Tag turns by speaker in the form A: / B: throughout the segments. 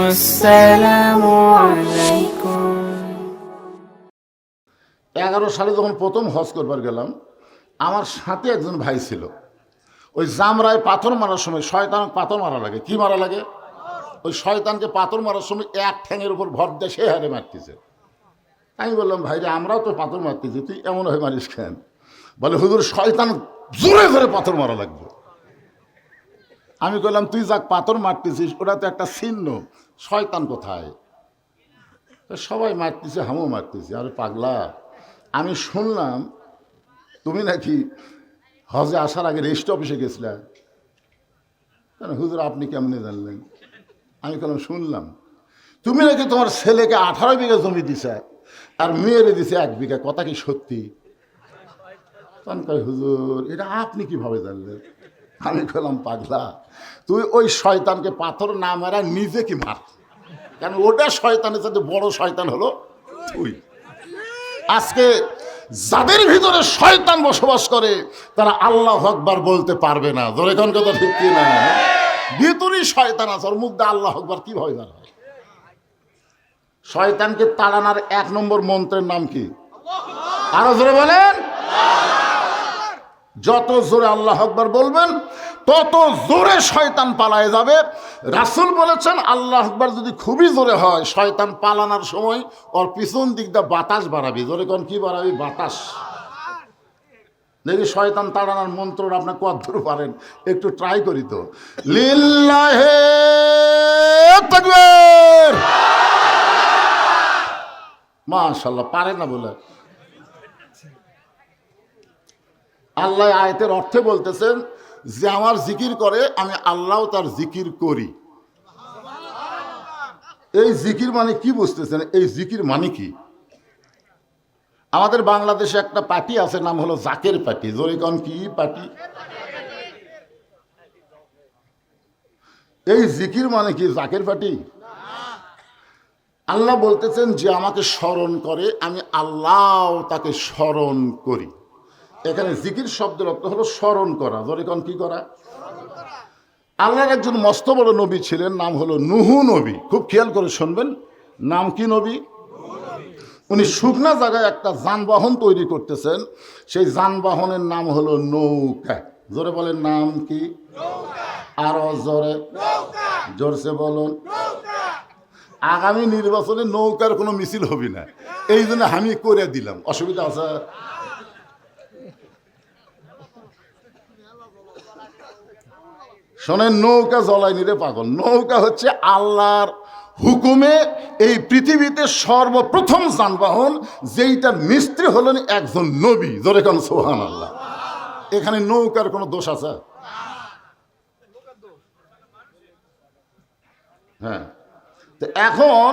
A: আসসালামু আলাইকুম।
B: 11 সালে যখন প্রথম হজ করবার গেলাম, আমার সাথে একজন ভাই ছিল। ওই জামরায় পাথর মারার সময় শয়তান পাথর মারা লাগে। কি মারা লাগে? ওই শয়তানকে পাথর মারার সময় এক ঠ্যাঙের উপর ভর দিয়ে সে হারে মারতেছে। আমি বললাম, ভাই রে, আমরাও তো পাথর মারতেছি, তুই এমন হয়ে মারিস কেন? বলে, হুজুর, শয়তান জোরে জোরে পাথর মারা লাগবে। আমি বললাম, তুই যাক পাথর মারতেছিস, ওটা তো একটা চিহ্ন, শয়তান কোথায়? সবাই মারতেছে, আমিও মারতেছি। আরে পাগলা, আমি শুনলাম তুমি নাকি হজে আসার আগে রেজিস্ট্রি অফিসে গেছিলে। কেন হুজুর, আপনি কেমনে জানলেন? আমি বললাম, শুনলাম তুমি নাকি তোমার ছেলেকে 18 বিঘা জমি দিছে আর মেয়েরে দিছে 1 বিঘা। কথা কি সত্যি? তখন কয়, হুজুর, এটা আপনি কিভাবে জানলেন? আমি বললাম, পাগলা, তুই ওই শয়তানকে পাথর না মারা নিজে কি মার, কারণ ওটা শয়তানের সাথে বড় শয়তান হলো তুই। আজকে যাদের ভিতরে শয়তান বসবাস করে তারা আল্লাহু আকবার বলতে পারবে না। ধরে কোন কথা ঠিক কি না? ভিতরেই শয়তান আছে, ওর মুখ দিয়ে আল্লাহু আকবার কিভাবে বার হয়? শয়তানকে তাড়ানোর 1 নম্বর মন্ত্রের নাম কি? আরো জোরে বলেন। যত জোরে আল্লাহু আকবার বলবেন তত জোরে শয়তান পালায় যাবে। রাসূল বলেছেন, আল্লাহু আকবার যদি খুবই জোরে হয়, শয়তান পালানোর সময় ওর পিছন দিক দিয়ে বাতাস বাড়াবি। জোরে কোন কি বাড়াবি? বাতাস। দেখি শয়তান তাড়ানোর মন্ত্রটা আপনি কতদূর পারেন, একটু ট্রাই করি তো। লিল্লাহে তাকবীর। মাশাআল্লাহ, পারে না বলে। আল্লাহ আয়াতের অর্থে বলতেছেন যে আমার জিকির করে আমি আল্লাহ তার জিকির করি। এই জিকির মানে কি বুঝতেছেন? এই জিকির মানে কি? আমাদের বাংলাদেশে একটা পার্টি আছে, নাম হলো জাকের পার্টি। জোরে কোন কি পার্টি? এই জিকির মানে কি? জাকের পার্টি? আল্লাহ বলতেছেন যে আমাকে স্মরণ করে আমি আল্লাহ তাকে স্মরণ করি। এখানে জিকির শব্দের অর্থ হলো স্মরণ করা। জোরে কোন কি করা? আল্লাহর একজন মস্ত বড় নবী ছিলেন, নাম হলো নুহু নবী। খুব খেয়াল করে শুনবেন, নাম কি নবী? উনি শুকনা জায়গায় একটা যানবাহন তৈরি করতেছেন, সেই যানবাহনের নাম হলো নৌকা। জোরে বলেন, নাম কি? আরো জোরে, জোরসে বলুন। আগামী নির্বাচনে নৌকার কোনো মিছিল হবে না, এই জন্য আমি করে দিলাম। অসুবিধা আছে? শোনেন, নৌকা জ্বলাইনি রে পাগল। নৌকা হচ্ছে আল্লাহর হুকুমে এই পৃথিবীতে সর্বপ্রথম যানবাহন, যেইটার মিস্ত্রি হলেন একজন নবী। জোরে কোন সুবহানাল্লাহ। এখানে নৌকার কোনো দোষ আছে? হ্যাঁ। তো এখন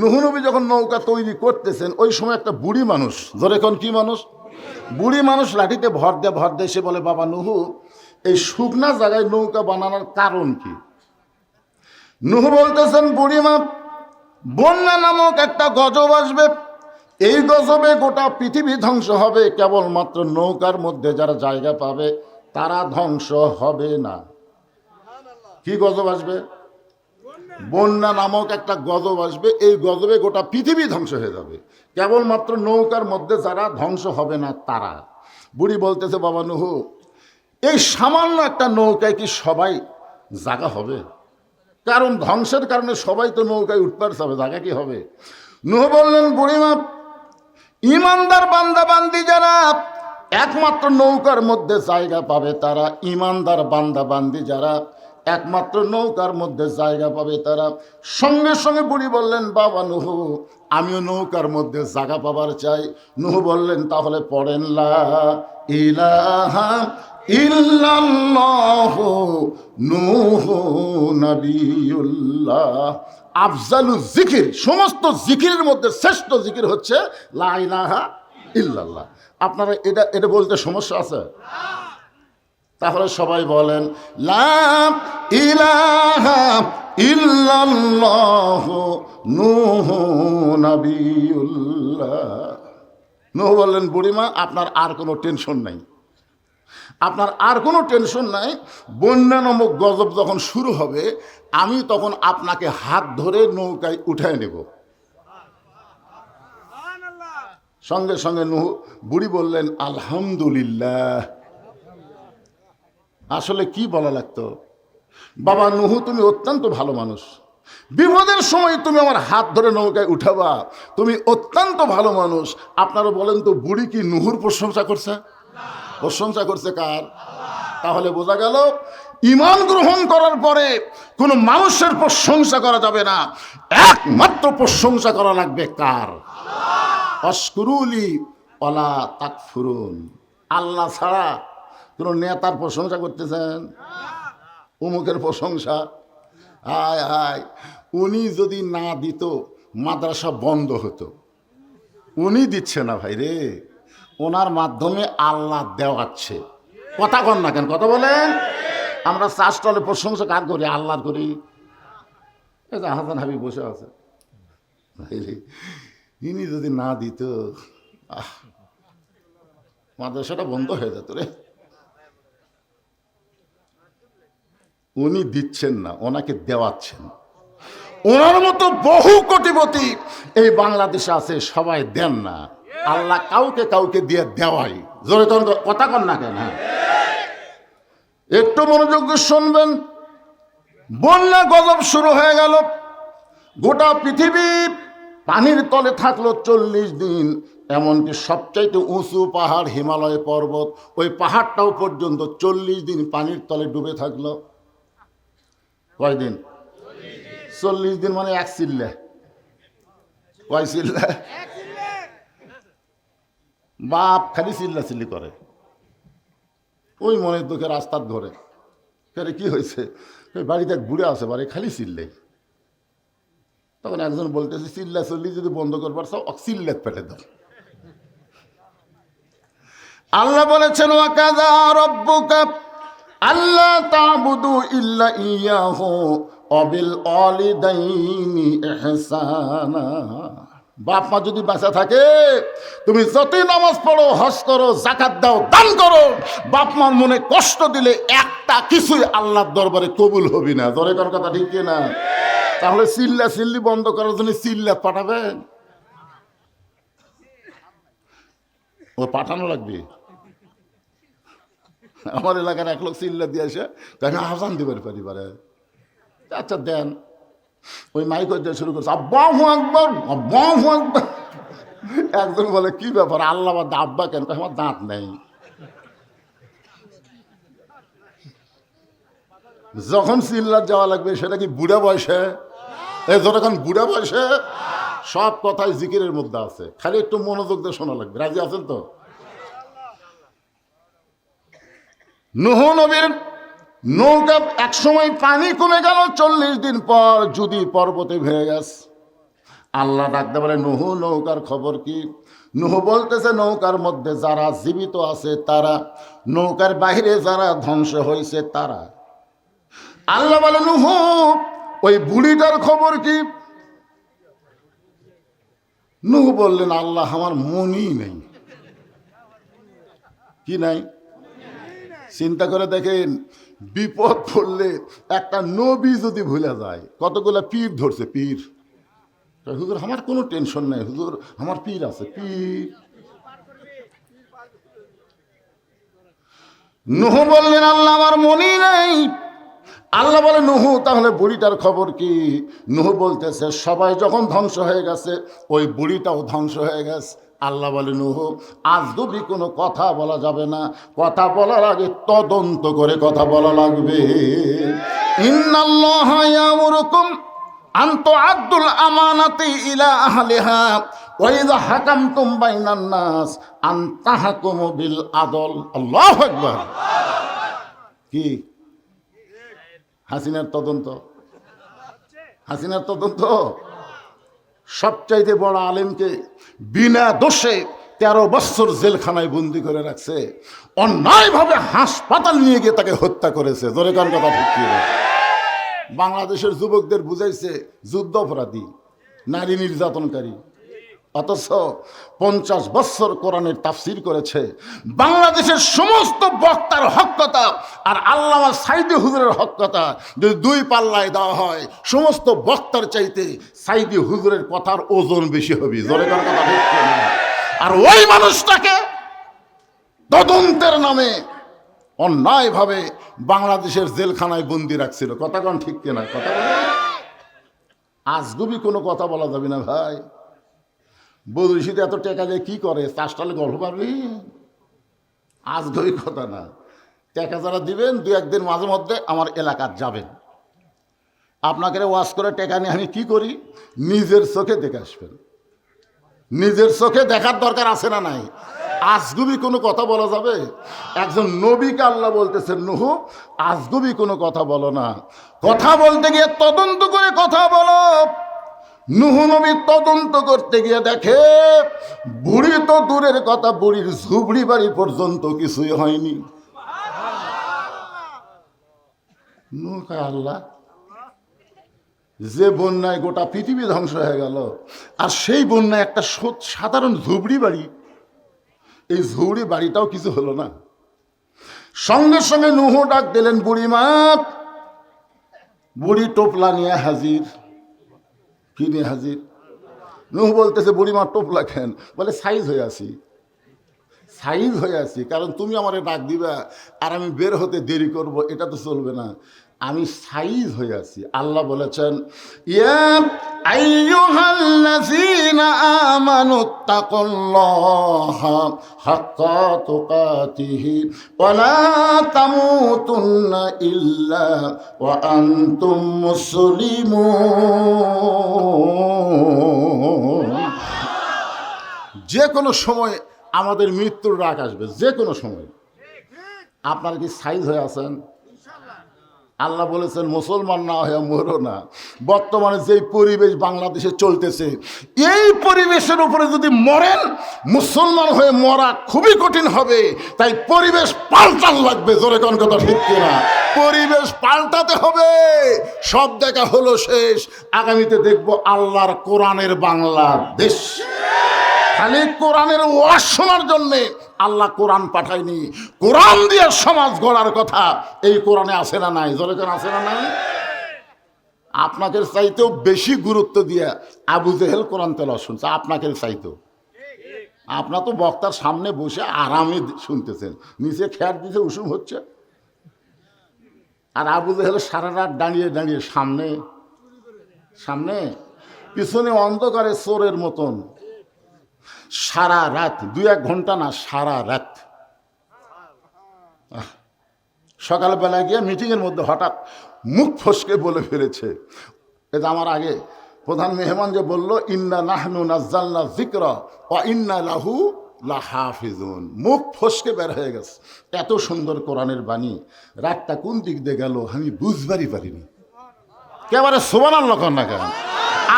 B: নুহু নবী যখন নৌকা তৈরি করতেছেন, ওই সময় একটা বুড়ি মানুষ, জোরে কোন কি মানুষ? বুড়ি মানুষ লাঠিতে ভর দিয়ে এসে বলে, বাবা নুহু, এই শুকনা জায়গায় নৌকা বানানোর কারণ কি? নুহু বলতেছেন, বুড়িমা, বন্যা নামক একটা গজব আসবে, এই গজবে গোটা পৃথিবী ধ্বংস হবে, কেবলমাত্র নৌকার মধ্যে যারা জায়গা পাবে তারা ধ্বংস হবে না। কি গজব আসবে? বন্যা নামক একটা গজব আসবে, এই গজবে গোটা পৃথিবী ধ্বংস হয়ে যাবে, কেবলমাত্র নৌকার মধ্যে যারা ধ্বংস হবে না তারা। বুড়ি বলতেছে, বাবা নুহু, এই সামান্য একটা নৌকায় কি সবাই জায়গা হবে? কারণ ধ্বংসের কারণে সবাই তো নৌকায় উঠতে পারছে, জায়গা কি হবে? নুহু বললেন, বুড়িমা, ইমানদার বান্দা বান্দি যারা একমাত্র নৌকার মধ্যে জায়গা পাবে তারা, ইমানদার বান্দা বান্দি যারা একমাত্র নৌকার মধ্যে জায়গা পাবে তারা। সঙ্গে সঙ্গে বুড়ি বললেন, বাবা নুহু, আমিও নৌকার মধ্যে জায়গা পাবার চাই। নুহু বললেন, তাহলে পড়েন লা ইলাহা ইল্লাল্লাহু নূহু নবিয়ুল্লাহ। আফজালু জিকির, সমস্ত জিকিরের মধ্যে শ্রেষ্ঠ জিকির হচ্ছে লা ইলাহা ইল্লাল্লাহ। আপনারা এটা বলতে সমস্যা আছে? তাহলে সবাই বলেন, লা ইলাহা ইল্লাল্লাহু নূহু নবিয়ুল্লাহ। নূহ বললেন, বুড়িমা, আপনার আর কোনো টেনশন নাই, আপনার আর কোনো টেনশন নাই। বন্যা নামক গজব যখন শুরু হবে, আমি তখন আপনাকে হাত ধরে নৌকায় উঠায় নেব। সঙ্গে সঙ্গে বুড়ি বললেন আলহামদুলিল্লাহ। আসলে কি বলা লাগতো, বাবা নুহু তুমি অত্যন্ত ভালো মানুষ, বিপদের সময় তুমি আমার হাত ধরে নৌকায় উঠাবা, তুমি অত্যন্ত ভালো মানুষ। আপনারা বলেন তো, বুড়ি কি নুহুর প্রশংসা করছে? প্রশংসা করছে কার? তাহলে বোঝা গেল, ঈমান গ্রহণ করার পরে কোনো মানুষের প্রশংসা করা যাবে না, একমাত্র প্রশংসা করা লাগবে কার? অশকুরুলি ওয়ালা তাকফুরুন। আল্লাহ ছাড়া কোনো নেতার প্রশংসা করতেছেন? অমুকের প্রশংসা, হায় হায়, উনি যদি না দিত মাদ্রাসা বন্ধ হতো। উনি দিচ্ছে না ভাই রে, ওনার মাধ্যমে আল্লাহ দেওয়াচ্ছে। কথা কন না কেন? কথা বলেন। আমরা চা স্টলে প্রশংসা কার করি? আল্লাহর করি। এই যে হাসান হাবিব বসে আছে, ইনি যদি না দিত মাদ্রাসাটা বন্ধ হয়ে যেত রে। উনি দিচ্ছেন না, ওনাকে দেওয়াচ্ছেন। ওনার মতো বহু কোটিপতি এই বাংলাদেশে আছে, সবাই দেন না। আল্লাহ কাউকে কাউকে দিয়ে দেওয়াই। জোরে কথা কন না কেন? হ্যাঁ, একটু মনোযোগ দিয়ে শুনবেন। বন্যা গজব শুরু হয়ে গেল, গোটা পৃথিবী পানির তলে থাকলো 40 দিন। এমনকি সবচাইতে উঁচু পাহাড় হিমালয় পর্বত, ওই পাহাড়টাও পর্যন্ত 40 দিন পানির তলে ডুবে থাকলো। কয়দিন? 40 দিন, মানে এক চিল্লা। কয় চিল্লা? বাপ খালি চিল্লা চিল্লি করে, ওই মনের দুঃখে রাস্তার ধরে। কি হয়েছে? বাড়িতে এক বুড়ে আছে, বাড়ি খালি চিল্লে। তখন একজন বলতেছে, চিল্লা চল্লি যদি বন্ধ করবার চাও, চিল্লাত পেটে দাও। আল্লাহ বলেছেন, ওয়াকাযা রাব্বুকা আল্লা তা'বুদু ইল্লা ইয়াহু ওয়া বিল ওয়ালিদাইনি ইহসানা। বাপ মা যদি বাঁচা থাকে, তুমি যতই নামাজ পড়ো, হজ করো, যাকাত দাও, দান করো, বাপ মার মনে কষ্ট দিলে একটা কিছুই আল্লাহর দরবারে কবুল হবে না। জোরে কোন কথা ঠিক কি না? তাহলে চিল্লা চিল্লি বন্ধ করার জন্য চিল্লা পাঠাবেন? ও পাঠানো লাগবে। আমার এলাকার এক লোক চিল্লা দিয়ে আসে, আমি আজান দিবার পারি পারে। আচ্ছা দেন। ওই মাইক দিয়ে শুরু করছে, আল্লাহু আকবার, আল্লাহু আকবার। একজন বলে, কি ব্যাপার, আল্লাহ বাদ আব্বা কেন? আমার দাঁত নেই। যখন চিল্লার যাওয়া লাগবে, সেটা কি বুড়া বয়সে? এই যতক্ষণ বুড়া বয়সে সব কথাই জিকিরের মধ্যে আছে, খালি একটু মনোযোগ দিয়ে শোনা লাগবে। রাজি আছেন তো? নূহ নবীর নৌকা এক সময় পানি কমে গেল, 40 দিন পর যদি পর্বতে ভেঙে গেছে। আল্লাহ ডাকতে বলে, নূহ নৌকার খবর কি? নূহ বলতেছে, নৌকার মধ্যে যারা জীবিত আছে তারা, নৌকার বাইরে যারা ধ্বংস হয়েছে তারা। আল্লাহ বলে, নূহ ওই বুড়িটার খবর কি? নূহ বললেন, আল্লাহ আমার মনই নেই। কি নাই? চিন্তা করে দেখেন, বিপদ পড়লে একটা নবী যদি ভুলে যায়, কতগুলা পীর ধরছে। পীর, হুজুর আমার কোনো টেনশন নাই, হুজুর আমার পীর আছে। পীর। নূহ বললেন, আল্লাহ আমার মনই নেই। আল্লাহ বলে, নূহ তাহলে বুড়িটার খবর কি? নূহ বলতেছে, সবাই যখন ধ্বংস হয়ে গেছে, ওই বুড়িটাও ধ্বংস হয়ে গেছে। আল্লাহ বলে, নূহ আজ যদি কোনো কথা বলা যাবে না, কথা বলার আগে তদন্ত করে কথা বলা লাগবে। ইন্নাল্লাহা ইয়ামুরুকুম আন তুআদ্দুল আমানাতি ইলা আহলিহা ওয়া ইযা হাকামতুম বাইনান নাস আন তাহকুমু বিল আদল। আল্লাহু আকবার। কি? হাসিনার তদন্ত? হাসিনার তদন্ত? সবচাইতে বড় আলেমকে বিনা দোষে 13 বছর জেলখানায় বন্দি করে রাখছে, অন্যায়ভাবে হাসপাতাল নিয়ে গিয়ে তাকে হত্যা করেছে। জোরে কার কথা ঠিক কি? বাংলাদেশের যুবকদের বুঝাইছে যুদ্ধ অপরাধী, নারী নির্যাতনকারী। অথচ 50 বছর কোরআনের তাফসির করেছে। বাংলাদেশের সমস্ত বক্তার হক কথা আর আল্লামা সাইদি হুজুরের হক কথা যদি দুই পাল্লায় দেওয়া হয়, সমস্ত বক্তার চাইতে সাইদি হুজুরের কথার ওজন বেশি হবে। জোরে কার কথা ঠিক না? আর ওই মানুষটাকে তদন্তের নামে অন্যায়ভাবে বাংলাদেশের জেলখানায় বন্দি রাখছিল। কথা কোন ঠিক কিনা? কথা বলে আজগুবি কোনো কথা বলা যাবে না ভাই। বদরিশিতে এত টাকা দিয়ে কি করে? চাষটালে গল্প পারবি? আজগুবি কথা না। টাকা যারা দিবেন, দু একদিন মাঝে মধ্যে আমার এলাকার যাবেন, আপনাকে ওয়াশ করে টাকা নিয়ে আমি কি করি, নিজের চোখে দেখে আসবেন। নিজের চোখে দেখার দরকার আছে না নাই? আজগুবি কোনো কথা বলা যাবে? একজন নবীকে আল্লাহ বলতেছেন, নুহু আজগুবি কোনো কথা বলো না, কথা বলতে গিয়ে তদন্ত করে কথা বলো। নুহু নবী তদন্ত করতে গিয়ে দেখে বুড়ি তো দূরের কথা, বুড়ির ঝুবড়ি বাড়ি পর্যন্ত কিছুই হয়নি। আল্লাহ, যে বন্যায় গোটা পৃথিবী ধ্বংস হয়ে গেল, আর সেই বন্যায় একটা সাধারণ ঝুবড়ি বাড়ি, এই ঝুবড়ি বাড়িটাও কিছু হলো না। সঙ্গে সঙ্গে নুহু ডাক দিলেন, বুড়িমা। বুড়ি টোপলা নিয়ে হাজির। কি নিয়ে হাজির? নুহু বলতেছে, বুড়িমা টোপলা কেন? বলে সাইজ হয়ে আছি, সাইজ হয়ে আছি। কারণ তুমি আমারে ডাক দিবা আর আমি বের হতে দেরি করব, এটা তো চলবে না। আমি সাইজ হয়ে আছি। আল্লাহ বলেছেন, ইয়া আইয়ুহাল্লাযীনা আমানুত্তাকুল্লাহা হাক্কা তুকাতিহি ওয়া লা তামুতুন্না ইল্লা ওয়া আনতুম মুসলিমুন। যে কোনো সময় আমাদের মৃত্যুর ডাক আসবে, যে কোনো সময়। আপনারা কি সাইজ হয়ে আছেন? আল্লাহ বলেছেন, মুসলমান না হয়ে মরো না। বর্তমানে যেই পরিবেশ বাংলাদেশে চলতেছে, এই পরিবেশের উপরে যদি মরেন, মুসলমান হয়ে মরা খুবই কঠিন হবে। তাই পরিবেশ পাল্টান লাগবে। জোরে কোন কথা ঠিক কিনা? পরিবেশ পাল্টাতে হবে। সব দেখা হলো শেষ, আগামীতে দেখবো আল্লাহর কোরআনের বাংলাদেশ। খালি কোরআনের ওয়াজ শোনার জন্যে আল্লাহ কোরআন পাঠায়নি, কোরআন দিয়ে সমাজ গড়ার কথা এই কোরআনে আছে না নাই? জোরে কোন আছে না নাই? আপনাকে চাইতেও বেশি গুরুত্ব দিয়ে আবু জেহেল কোরআন তেলাওয়াত শুনছে, আপনাকে চাইতেও। আপনার তো বক্তার সামনে বসে আরামে শুনতেছেন, নিচে খেয়ার দিতে উষুম হচ্ছে। আর আবু জেহেল সারা রাত দাঁড়িয়ে দাঁড়িয়ে সামনে সামনে পিছনে অন্ধকারে চোরের মতন সারা রাত, 2-1 ঘন্টা না, সারা রাত। সকালবেলা গিয়ে মিটিংয়ের মধ্যে হঠাৎ মুখ ফসকে বলে ফেলেছে, এটা আমার আগে প্রধান মেহমান যে বলল, ইন্না নাহনু নাজ্জালনা যিকরা ওয়া ইন্না লাহু লাহাফিজুন। মুখ ফসকে বের হয়ে গেছে। এত সুন্দর কোরআনের বাণী, রাতটা কোন দিক দিয়ে গেল আমি বুঝবারই পারিনি। একেবারে সুবহানাল্লাহ কর না কেন?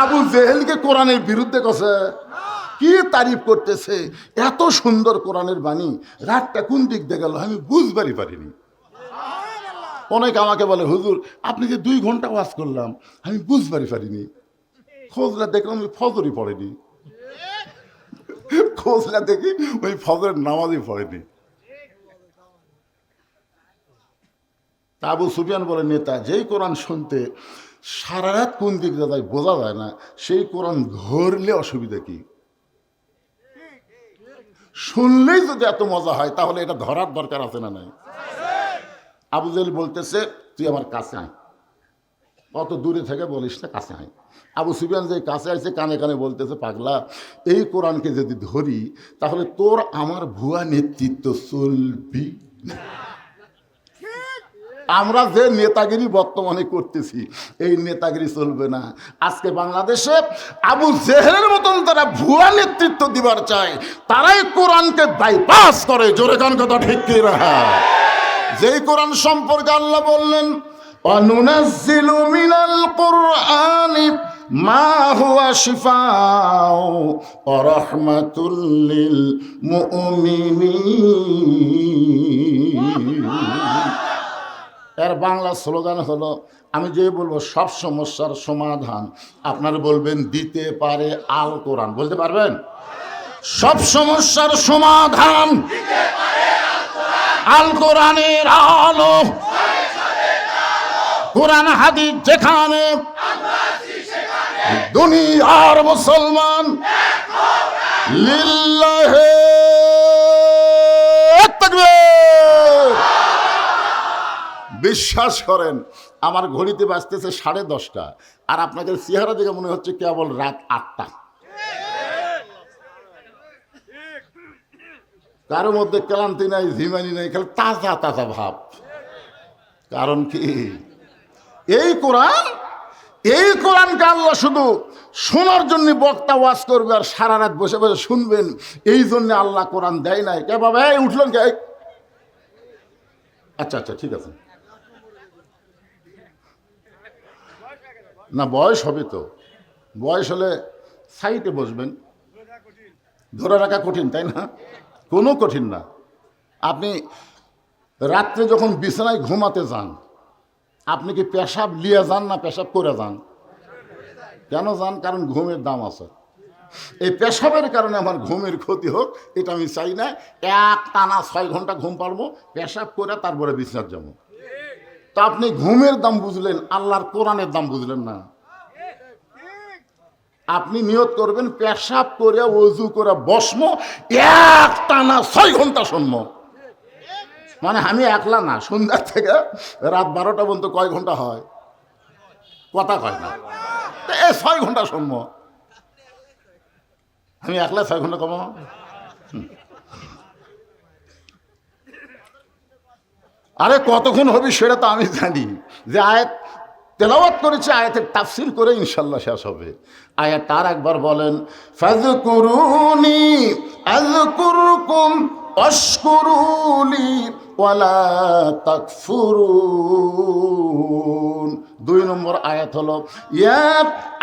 B: আবু জেহেলকে কোরআনের বিরুদ্ধে কছে, কি তারিফ করতেছে, এত সুন্দর কোরআনের বাণী, রাতটা কোন দিক দিয়ে গেল আমি বুঝবারই পারিনি। অনেকে আমাকে বলে, হুজুর আপনি যে 2 ঘন্টা ওয়াজ করলাম আমি বুঝবারই পারিনি। খোঁজলা দেখলাম ওই ফজরই পড়েনি, খোঁজলা দেখি ওই ফজরের নামাজই পড়েনি। আবু সুফিয়ান বলে, নেতা যেই কোরআন শুনতে সারা রাত কোন দিক যায় বোঝা যায় না, সেই কোরআন ধরলে অসুবিধা কি? শুনলেই যদি এত মজা হয় তাহলে এটা ধরার দরকার আছে না নাই? আবু জেহেল বলতেছে, তুই আমার কাছে আয়। অত দূরে থেকে বলিস না, কাছে আয়। আবু সুফিয়ান যে কাছে আসছে কানে কানে বলতেছে, পাগলা এই কোরআনকে যদি ধরি তাহলে তোর আমার ভুয়া নেতৃত্ব চলবি। আমরা যে নেতাগিরি বর্তমানে করতেছি এই নেতাগিরি চলবে না। আজকে বাংলাদেশে আবু জেহেলের মতন তারা ভুয়া নেতৃত্ব দিবার চায়, তারাই কোরআনকে বাইপাস করে। জোরে কোন কথা ঠিক কি রাহা? যেই কোরআন সম্পর্কে আল্লাহ বললেন, অনুনাজ্জিলু মিনাল কুরআনি মা হুয়া শিফাউ ওয়া রাহমাতুল লিল মুমিনিন। এর বাংলা স্লোগান হলো, আমি যে বলবো সব সমস্যার সমাধান আপনারা বলবেন দিতে পারে আল কোরআন। বলতে পারবেন? সব সমস্যার সমাধান আল কোরআনের আলো। কোরআন হাদিস যেখানে, দুনিয়ার মুসলমান লিল্লাহে তাকবীর। বিশ্বাস করেন, আমার ঘড়িতে বাজতেছে 10:30, আর আপনাদের চেহারা দেখে মনে হচ্ছে কেবল রাত 8টা। কারো মধ্যে ক্লান্তি নাই, ঝিমানি নাই, খালি তাজা তাজা ভাব। কারণ কি? এই কোরআনকে আল্লাহ শুধু শোনার জন্য বক্তা ওয়াজ করবে আর সারা রাত বসে বসে শুনবেন, এই জন্য আল্লাহ কোরআন দেয় নাই। কে বাবা উঠলেন কে? আচ্ছা আচ্ছা, ঠিক আছে। না, বয়স হবে তো। বয়স হলে সাইডে বসবেন। ধরে রাখা কঠিন, তাই না? কোনো কঠিন না। আপনি রাত্রে যখন বিছানায় ঘুমাতে যান, আপনি কি পেশাব লিয়ে যান না পেশাব করে যান? কেন যান? কারণ ঘুমের দাম আছে। এই পেশাবের কারণে আমার ঘুমের ক্ষতি হোক, এটা আমি চাই না। এক টানা 6 ঘন্টা ঘুম পারবো, পেশাব করে তারপরে বিছানার যাবো। তো আপনি ঘুমের দাম বুঝলেন, আল্লাহর কোরআনের দাম বুঝলেন না। আপনি নিয়ত করবেন পেশাব করে ওযু করে বসমো, এক টানা 6 ঘন্টা শুনবো। মানে আমি একলা না, সন্ধ্যা থেকে রাত 12টা পর্যন্ত কয় ঘন্টা হয়? কথা কয় না। 6 ঘন্টা শুনবো। আমি একলা 6 ঘন্টা কমাবো? আরে কতক্ষণ হবে সেটা তো আমি জানি। যে আয়াত তেলাওয়াত করেছে, আয়াতের তাফসীর করে ইনশাল্লাহ শেষ হবে। আয়াত আর একবার বলেন, ফাযকুরুনি আযকুরকুম ওয়াশকুরুলি ওয়ালা তাকফুরুন। 2 নম্বর আয়াত হলো, ইয়া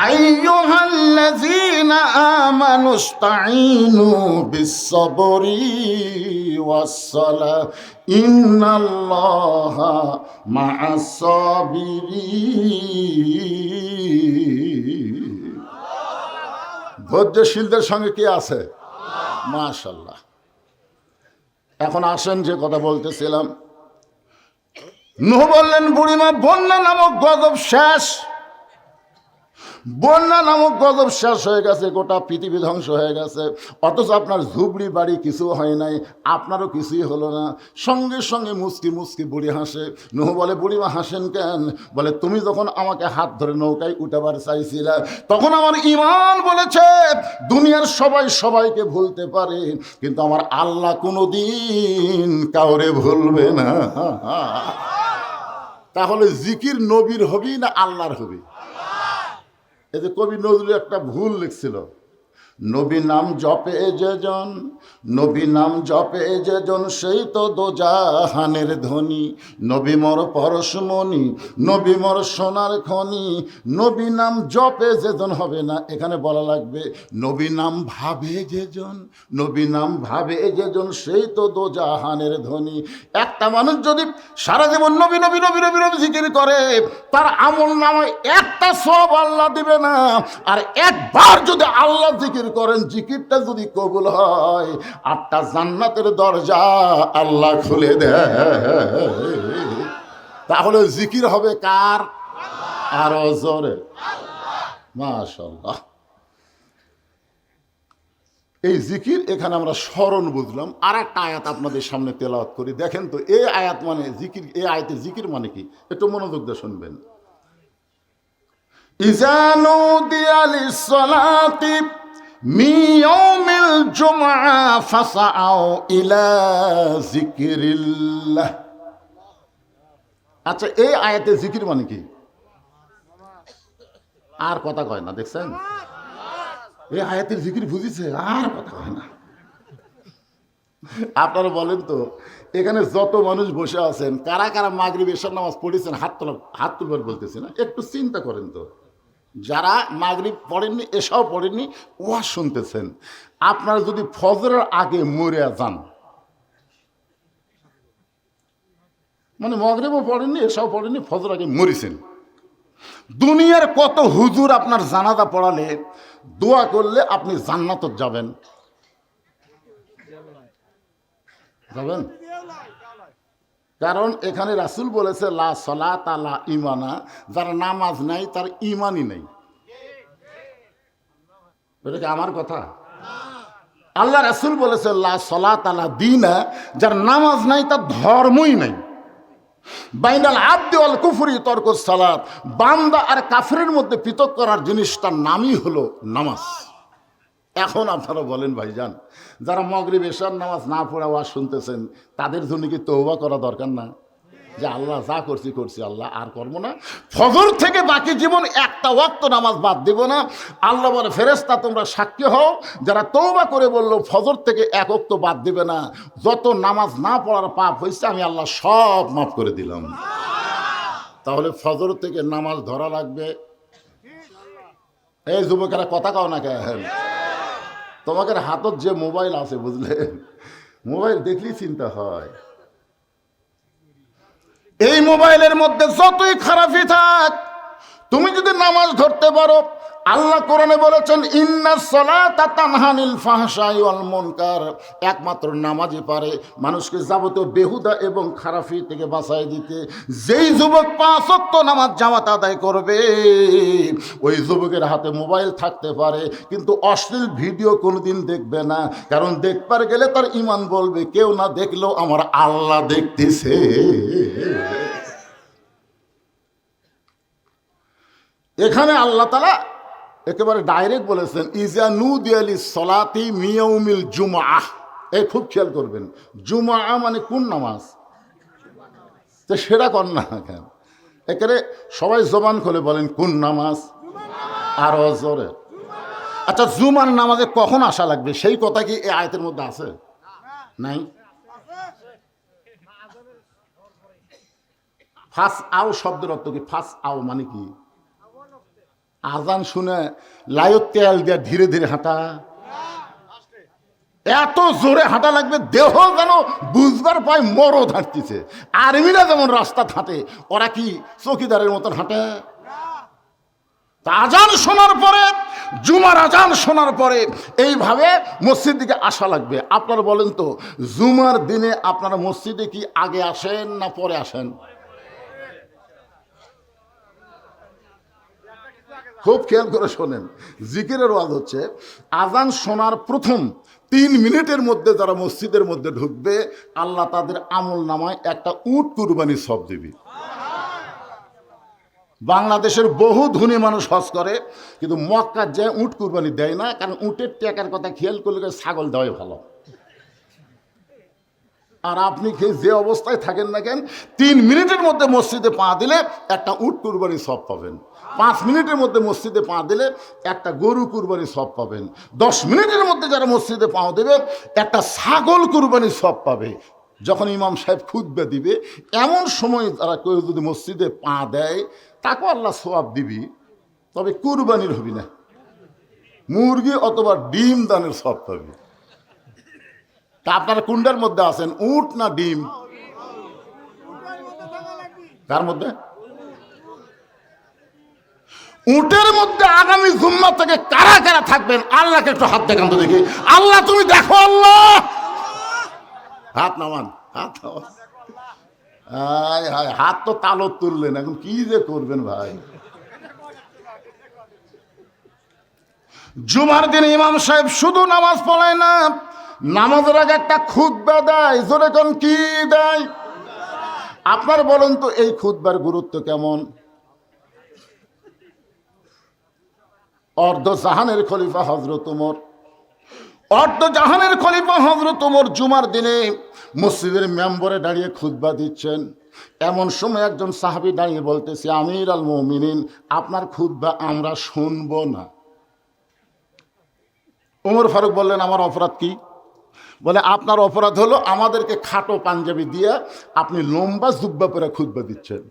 B: আইয়ুহাল্লাযীনা আমানুস্তাঈনু বিস-সাবরি ওয়াস-সালাহ ইন্নাল্লাহা মা'আস-সাবিরিন। ধৈর্যশীলদের সঙ্গে কে আছে? মাশাআল্লাহ। এখন আসেন যে কথা বলতেছিলাম। নূহ বললেন, বুড়িমা বন্যা নামক গজব শেষ। বন্যা নামক গজব শেষ হয়ে গেছে, গোটা পৃথিবী ধ্বংস হয়ে গেছে, অথচ আপনার ঝুপড়ি বাড়ি কিছু হয় নাই, আপনারও কিছুই হলো না। সঙ্গে সঙ্গে মুচকি মুচকি বুড়ি হাসে। নূহ বলে, বুড়িমা হাসেন কেন? বলে, তুমি যখন আমাকে হাত ধরে নৌকায় উঠাবার চাইছিলে, তখন আমার ঈমান বলেছে দুনিয়ার সবাই সবাইকে ভুলতে পারে, কিন্তু আমার আল্লাহ কোনোদিন কাউরে ভুলবে না। তাহলে জিকির নবীর হবি না আল্লাহর হবি? এই যে কবি নজরুল একটা ভুল লিখছিল, নবী নাম জপে যেজন, নবী নাম জপে যেজন, সেই তো দোজাহানের ধনী। নবী মোর পরশমণি, নবী মোর সোনার খনি। নবী নাম জপে যেজন হবে না, এখানে বলা লাগবে নবী নাম ভাবে যেজন, নবী নাম ভাবে যেজন, সেই তো দোজাহানের ধনী। একটা মানুষ যদি সারা জীবন নবী নবী নবী নবী নবী জিকির করে, তার আমল নামায় একটা সওয়াব আল্লাহ দিবে না। আর একবার যদি আল্লাহ জিকির করেন, জিকিরটা যদি কবুল হয়, 8টা জান্নাতের দরজা আল্লাহ খুলে দেয়। তাহলে জিকির হবে কার? আরো জোরে মাশাআল্লাহ। এই জিকির এখানে আমরা স্মরণ বুঝলাম। আর একটা আয়াত আপনাদের সামনে তেলাওয়াত করি, দেখেন তো এই আয়াত মানে জিকির, এই আয়াতের জিকির মানে কি, একটু মনোযোগ দিয়ে শুনবেন। ইযা নুদিয়া লিস-সালাতি মিন ইয়াউমিল জুমআ ফাসআউ ইলা যিকরিল্লাহ। আচ্ছা, এই আয়াতে জিকির মানে কি? আর কথা কয় না, দেখছেন? এই আয়াতের জিকির বুঝিছে, আর কথা কয় না। আপনারা বলেন তো, এখানে যত মানুষ বসে আছেন, কারা কারা মাগরিব এশার নামাজ পড়েছেন? হাত তুলবার বলতেছে না, একটু চিন্তা করেন তো। যারা মাগরিব পড়েননি, এশাও পড়েননি, ওয়াজ শুনতেছেন, আপনারা যদি ফজরের আগে মরে যান, মানে মাগরিবও পড়েননি, এশাও পড়েননি, ফজর আগে মরিছেন। দুনিয়ার কত হুজুর আপনার জানাজা পড়ালে দোয়া করলে আপনি জান্নাত যাবেন, যাবেন? কারণ এখানে রাসূল বলেছে লা সালাতা লা ঈমানা, যার নামাজ নাই তার ঈমানই নেই। এটা কি আমার কথা? আল্লাহ রাসূল বলেছে লা সালাতা লা দীনা, যার নামাজ নাই তার ধর্মই নাই। বাইনাল আবদি ওয়াল কুফরি তরকুস সালাত, বান্দা আর কাফেরের মধ্যে পৃথক করার জিনিসটার নামই হলো নামাজ। এখন আপনারা বলেন ভাইজান, যারা মাগরিব এশার নামাজ না পড়ে ওয়াজ শুনতেছেন, তাদের জন্য কি তওবা করা দরকার না? যে আল্লাহ যা করছি করছি, আল্লাহ আর করবো না, ফজর থেকে বাকি জীবন একটা ওয়াক্ত নামাজ বাদ দিব না। আল্লাহ বলে ফেরেশতা তোমরা সাক্ষী হও, যারা তওবা করে বললো ফজর থেকে এক ওয়াক্ত বাদ দিবে না, যত নামাজ না পড়ার পাপ হয়েছে আমি আল্লাহ সব মাফ করে দিলাম। তাহলে ফজর থেকে নামাজ ধরা লাগবে। এই যুবকেরা কথা কও না কেন? তোমাদের হাতত যে মোবাইল আছে বুঝলেন, মোবাইল দেখলেই চিন্তা হয়। এই মোবাইলের মধ্যে যতই খারাপই থাক, তুমি যদি নামাজ ধরতে পারো, আল্লাহ কোরআনে বলেছেন ইন্নাস সালাতা তানহা আনিল ফাহশাই ওয়াল মুনকার, একমাত্র নামাজই পারে মানুষকে যাবতীয় বেহুদা এবং খারাপি থেকে বাঁচাই দিতে। যেই যুবক 5 ওয়াক্ত নামাজ জামাত আদায় করবে, ওই যুবকের হাতে মোবাইল থাকতে পারে কিন্তু অশ্লীল ভিডিও কোনোদিন দেখবে না, কারণ দেখবার গেলে তার ঈমান বলবে কেউ না দেখলেও আমার আল্লাহ দেখতেছে। এখানে আল্লাহ তাআলা একেবারে ডাইরেক্ট বলেছেন ইজা নুদিয়া লিস-সালাতি মিয়াউমিল জুমআহ। এই খুব খেয়াল করবেন, জুমআ মানে কোন নামাজ? তো সেটা কর না কেন? এখানে সবাই জবান খুলে বলেন কোন নামাজ? আরো জোরে। আচ্ছা, জুমার নামাজে কখন আসা লাগবে সেই কথা কি এই আয়াতের মধ্যে আছে? নাই। ফাস আও শব্দের অর্থ কি? ফাস আও মানে কি? আজান শুনে লায়ত তেল দিয়ে ধীরে ধীরে হাঁটা, এত জোরে হাঁটা লাগবে দেহ যেন বুঝবার পায় মরদ হাঁটতেছে। আর্মিরা যেমন রাস্তা হাঁটে, ওরা কি চৌকিদারের মতন হাঁটে? আজান শোনার পরে, জুমার আজান শোনার পরে এইভাবে মসজিদ দিকে আসা লাগবে। আপনারা বলেন তো, জুমার দিনে আপনারা মসজিদে কি আগে আসেন না পরে আসেন? খুব খেয়াল করে শোনেন, জিকিরের ওয়াজ হচ্ছে আজান শোনার প্রথম 3 মিনিটের মধ্যে যারা মসজিদের মধ্যে ঢুকবে, আল্লাহ তাদের আমল নামায় একটা উট কুরবানির সব দিবি। বাংলাদেশের বহু ধনী মানুষ হজ করে কিন্তু মক্কা যে উট কুরবানি দেয় না, কারণ উটের টাকার কথা খেয়াল করলে ছাগল দেওয়াই ভালো। আর আপনি যে অবস্থায় থাকেন না কেন, 3 মিনিটের মধ্যে মসজিদে পা দিলে একটা উট কুরবানি সব পাবেন, 5 মিনিটের মধ্যে মসজিদে পা দিলে একটা গরু কুরবানি সব পাবেন, 10 মিনিটের মধ্যে যারা মসজিদে পা দেবে একটা ছাগল কুরবানি সব পাবে। যখন ইমাম সাহেব খুতবা দিবে, এমন সময় তারা কেউ যদি মসজিদে পা দেয়, তাকে আল্লাহ সওয়াব দিবি, তবে কুরবানির হবি না, মুরগি অথবা ডিম দানের সব পাবি। তা আপনারা কুন্ডার মধ্যে আছেন, উট না ডিম? তার মধ্যে উটের মধ্যে আগামী জুম্মা থেকে কারা কারা থাকবেন আল্লাহকে একটু হাত দেখান তো দেখি। আল্লাহ তুমি দেখো, আল্লাহ হাত নামান, হাত নামান। হাত তো তালত তুললেন, এখন কি যে করবেন ভাই। জুমার দিন ইমাম সাহেব শুধু নামাজ পড়ায় না, নামাজের আগে একটা খুতবা দেয়। জোরে কোন কি দেয়? আপনার বলেন তো এই খুতবার গুরুত্ব কেমন? অর্ধ জাহানের খলিফা হযরত ওমর, অর্ধ জাহানের খলিফা হযরত ওমর জুমার দিনে মসজিদের মেম্বরে দাঁড়িয়ে খুতবা দিচ্ছেন। এমন সময় একজন সাহাবী দাঁড়িয়ে বলতেছে, আমির আল মুমিনিন, আপনার খুতবা আমরা শুনব না। ওমর ফারুক বললেন, আমার অপরাধ কি? বলে, আপনার অপরাধ হলো আমাদেরকে খাটো পাঞ্জাবি দিয়ে আপনি লম্বা জুব্বা পরে খুতবা দিচ্ছেন।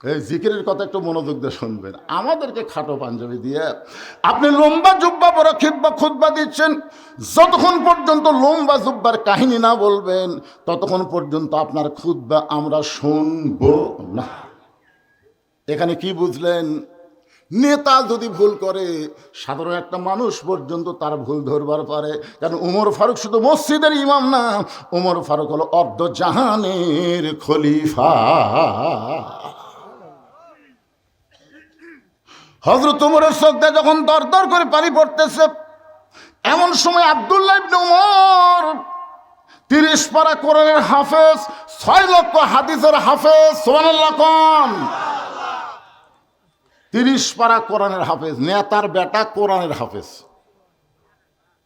B: এই জিকিরের কথা একটু মনোযোগ দিয়ে শুনবেন। আমাদেরকে খাটো পাঞ্জাবি দিয়ে আপনি লম্বা জুব্বা পরে খুতবা দিচ্ছেন, যতক্ষণ পর্যন্ত লম্বা জুব্বার কাহিনী না বলবেন ততক্ষণ পর্যন্ত আপনার খুতবা আমরা শুনব না। এখানে কি বুঝলেন? নেতা যদি ভুল করে সাধারণ একটা মানুষ পর্যন্ত তার ভুল ধরবার পারে। কারণ উমর ফারুক শুধু মসজিদের ইমাম না, উমর ফারুক হলো অর্ধ জাহানের খলিফা। হযরত উমরের চোখ দিয়ে যখন দর দর করে পানি পড়তেছে, এমন সময় আব্দুল্লাহ ইবনে উমর 30 পারা কোরআনের হাফেজ, 6 লক্ষ হাদিসের হাফেজ, সুবহানাল্লাহ কোন 30 পারা কোরআনের হাফেজ, নেতার বেটা কোরআনের হাফেজ।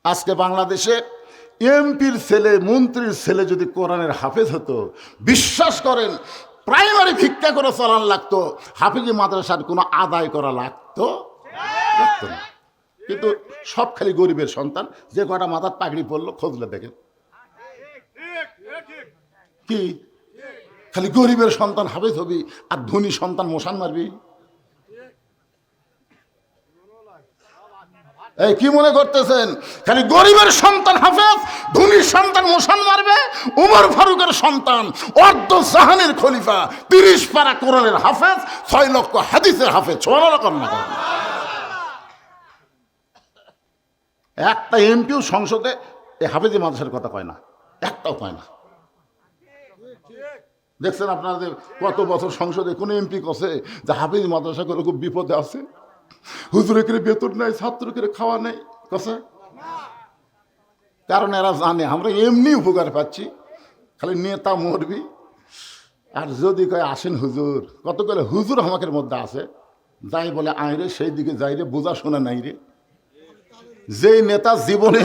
B: আজকে বাংলাদেশে এমপির ছেলে, মন্ত্রীর ছেলে যদি কোরআনের হাফেজ হতো, বিশ্বাস করেন প্রাইমারি ভিক্ষা করে চালান লাগতো, হাফিজি মাদ্রাসার কোনো আদায় করা লাগতো না। কিন্তু সব খালি গরিবের সন্তান। যে কটা মাথার পাগড়ি পড়লো খোঁজলে দেখেন কি খালি গরিবের সন্তান হাফেজ হবি আর ধনী সন্তান মশান মারবি। এই কি মনে করতেছেন খালি গরিবের সন্তান হাফেজ, ধনীর সন্তান মশান মারবে? উমর ফারুকের সন্তান অর্ধ জাহানের খলিফা, 30 পারা কোরআনের হাফেজ, 6 লক্ষ হাদিসের হাফেজ। একটা এমপিও সংসদে এই হাফেজি মাদ্রাসার কথা কয় না, একটাও কয় না। দেখছেন আপনাদের কত বছর সংসদে কোন এমপি কছে যে হাফেজি মাদ্রাসা করে খুব বিপদে আছে, হুজুরের বেতন নাই, ছাত্রকে খাওয়া নেই কছে? কারণ এরা জানে আমরা এমনি উপকার পাচ্ছি, খালি নেতা মরবি। আর যদি কয় আসেন হুজুর, কত করে হুজুর আমাদের মধ্যে আছে, যাই বলে আয় রে সেই দিকে যাই রে, বোঝা শোনা নাই রে। যেই নেতা জীবনে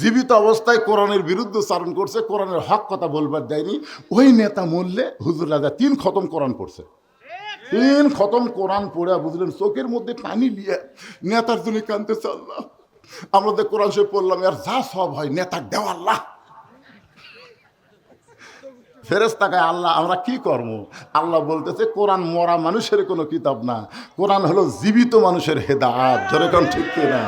B: জীবিত অবস্থায় কোরআনের বিরুদ্ধে চারণ করছে, কোরআনের হক কথা বলবার দেয়নি, ওই নেতা মরলে হুজুর রাজা 3 খতম কোরআন পড়ছে। 3 খতম কোরআন পড়ে বুঝলেন চোখের মধ্যে পানি নিয়ে নেতার জন্য কাঁদতেছে, আল্লাহ আমরা তো কোরআন শরীফ পড়লাম, আর যা সব হয় নেতার দেওয়া আল্লাহ। ফেরেশতাকে আল্লাহ আমরা কি করব? আল্লাহ বলতেছে কোরআন মরা মানুষের কোনো কিতাব না, কোরআন হলো জীবিত মানুষের হেদায়েত। জোরে কোন ঠিক কিনা?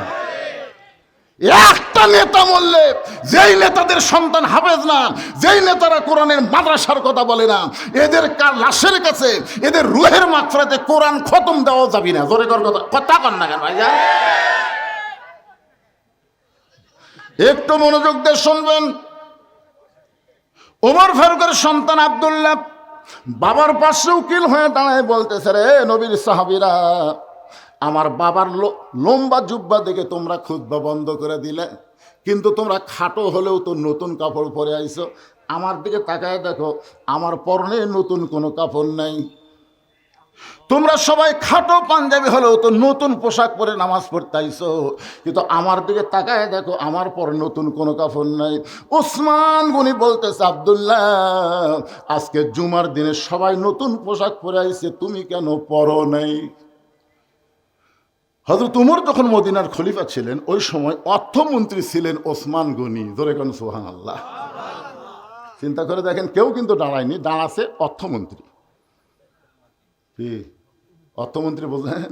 B: একটা নেতা বললে, যেই নেতাদের সন্তান হাফেজ না, যেই নেতারা কোরআনের মাদ্রাসার কথা বলে না, এদের লাশের কাছে এদের রুহের মাগফিরাতে কোরআন খতম দেওয়া যাবে না। জোরে কর কথা কন না কেন ভাইয়া? একটু মনোযোগ দিয়ে শুনবেন। ওমর ফারুকের সন্তান আব্দুল্লাহ বাবার পাশে উকিল হয়ে দাঁড়ায় বলতেছে, রে নবীর সাহাবীরা, আমার বাবার লম্বা জুব্বা দেখে তোমরা খুতবা বন্ধ করে দিলে, কিন্তু তোমরা খাটো হলেও তো নতুন কাপড় পরে আইছো। আমার দিকে তাকায় দেখো, আমার পরনে নতুন কোনো কাপড় নাই। তোমরা সবাই খাটো পাঞ্জাবি হলেও তো নতুন পোশাক পরে নামাজ পড়তে আইছো, কিন্তু আমার দিকে তাকায় দেখো, আমার পরে নতুন কোনো কাপড় নাই। ওসমান গনি বলতেছে, আব্দুল্লাহ আজকে জুমার দিনে সবাই নতুন পোশাক পরে আইছে, তুমি কেন পরো নাই? হযরত উমর যখন মদিনার খলিফা ছিলেন, ওই সময় অর্থমন্ত্রী ছিলেন ওসমান গনি। জোরে কোন সুবহানাল্লাহ। চিন্তা করে দেখেন, কেউ কিন্তু দাঁড়ায়নি, দাঁড়াছে অর্থমন্ত্রী। কি অর্থমন্ত্রী বললেন?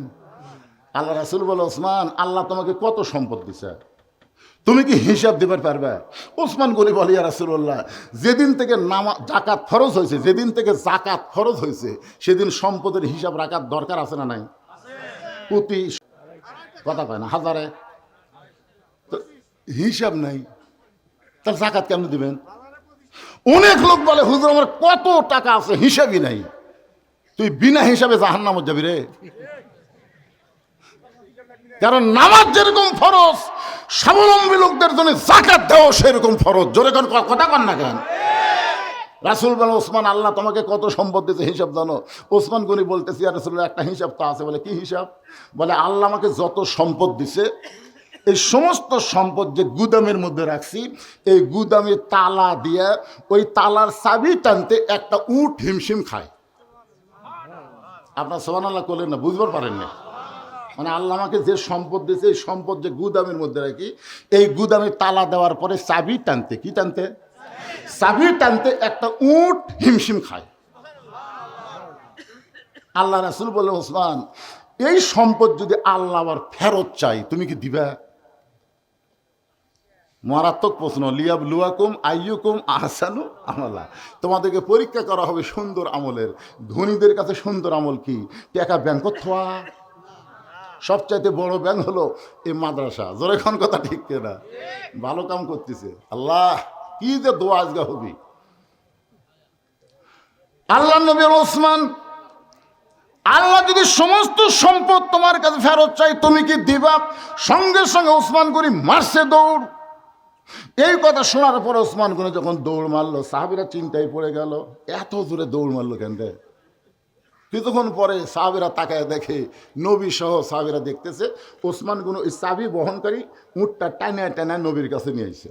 B: আল্লাহ রাসূল বলে, ওসমান আল্লাহ তোমাকে কত সম্পদ দিছে, তুমি কি হিসাব দিবার পারবে? ওসমান গনি বলে, ইয়া রাসূলুল্লাহ যেদিন থেকে জাকাত ফরজ হয়েছে, যেদিন থেকে জাকাত ফরজ হয়েছে, সেদিন সম্পদের হিসাব রাখার দরকার আছে না নাই? প্রতি কথা কয় না, হাজারে হিসাব নাই, তাহলে জাকাত কেমন দিবেন? অনেক লোক বলে, হুজুর আমার কত টাকা আছে হিসাবই নাই। তুই বিনা হিসাবে জাহান্নামে যাবি রে। কারণ নামাজ যেরকম ফরজ, স্বাবলম্বী লোকদের জন্য জাকাত দেওয়া সেরকম ফরজ। জোরে কোন কথা কন না কেন? রাসূল বলেন, ওসমান আল্লাহ তোমাকে কত সম্পদ দিয়েছে হিসাব জানো? ওসমান গনি বলতেছি, ইয়া রাসূলুল্লাহ একটা হিসাব তো আছে। বলে, কি হিসাব? বলে, আল্লাহ আমাকে যত সম্পদ দিছে, এই সমস্ত সম্পদ যে গুদামের মধ্যে রাখছি, এই গুদামে তালা দিয়ে ওই তালার চাবি টানতে একটা উট হিমশিম খায়। আপনার সুবহানাল্লাহ করলেন না, বুঝবার পারেন না। মানে আল্লাহ আমাকে যে সম্পদ দিয়েছে, এই সম্পদ যে গুদামের মধ্যে রাখি, এই গুদামে তালা দেওয়ার পরে চাবি টানতে, কি টানতে? চাবি টানতে একটা উট হিমশিম খায়। আল্লাহ রাসূল বললেন, ওসমান এই সম্পদ যদি আল্লাহ আবার ফেরত চাই তুমি কি দিবা? মারাত্মক প্রশ্ন। লিয়াবলুয়াকুম আইয়ুকুম আহসানু আমালা, তোমাদেরকে পরীক্ষা করা হবে সুন্দর আমলের। ধনীদের কাছে সুন্দর আমল কি? টাকা ব্যাংকত থোয়া। সবচাইতে বড় ব্যাংক হলো এই মাদ্রাসা। জোরে কোন কথা ঠিক কিনা? ভালো কাম করতেছে। আল্লাহ কি যে দোয়া আজগা হবি। আল্লাহ নবী ওসমান, আল্লাহ যদি সমস্ত সম্পদ তোমার কাছে ফেরত চাই তুমি কি দিবা? সঙ্গে সঙ্গে ওসমান গনি মারছে দৌড়। এই কথা শোনার পরে ওসমান গনি যখন দৌড় মারলো, সাহাবীরা চিন্তায় পড়ে গেল, এত জোরে দৌড় মারলো কেন রে? কিছুক্ষণ পরে সাহাবীরা তাকায় দেখে, নবী সহ সাহাবীরা দেখতেছে ওসমান গনি ওই চাবি বহনকারী উটটা টানায় টানায় নবীর কাছে নিয়ে আসছে।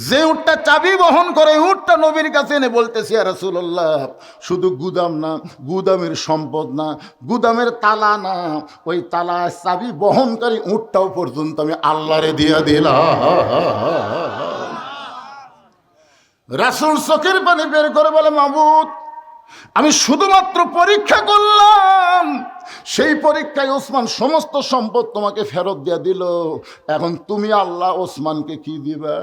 B: যে উটটা চাবি বহন করে উটটা নবীর কাছে এনে বলতেছে, ইয়া রাসূলুল্লাহ, শুধু গুদাম না, গুদামের সম্পদ না, গুদামের তালা না, ওই তালা চাবি বহনকারী উটটাও পর্যন্ত আমি আল্লাহরে দিয়ে দিলাম। রাসূল চোখের পানি বের করে বলে, মাবুদ, আমি শুধুমাত্র পরীক্ষা করলাম, সেই পরীক্ষায় ওসমান সমস্ত সম্পদ তোমাকে ফেরত দিয়ে দিল, এখন তুমি আল্লাহ ওসমানকে কি দিবা?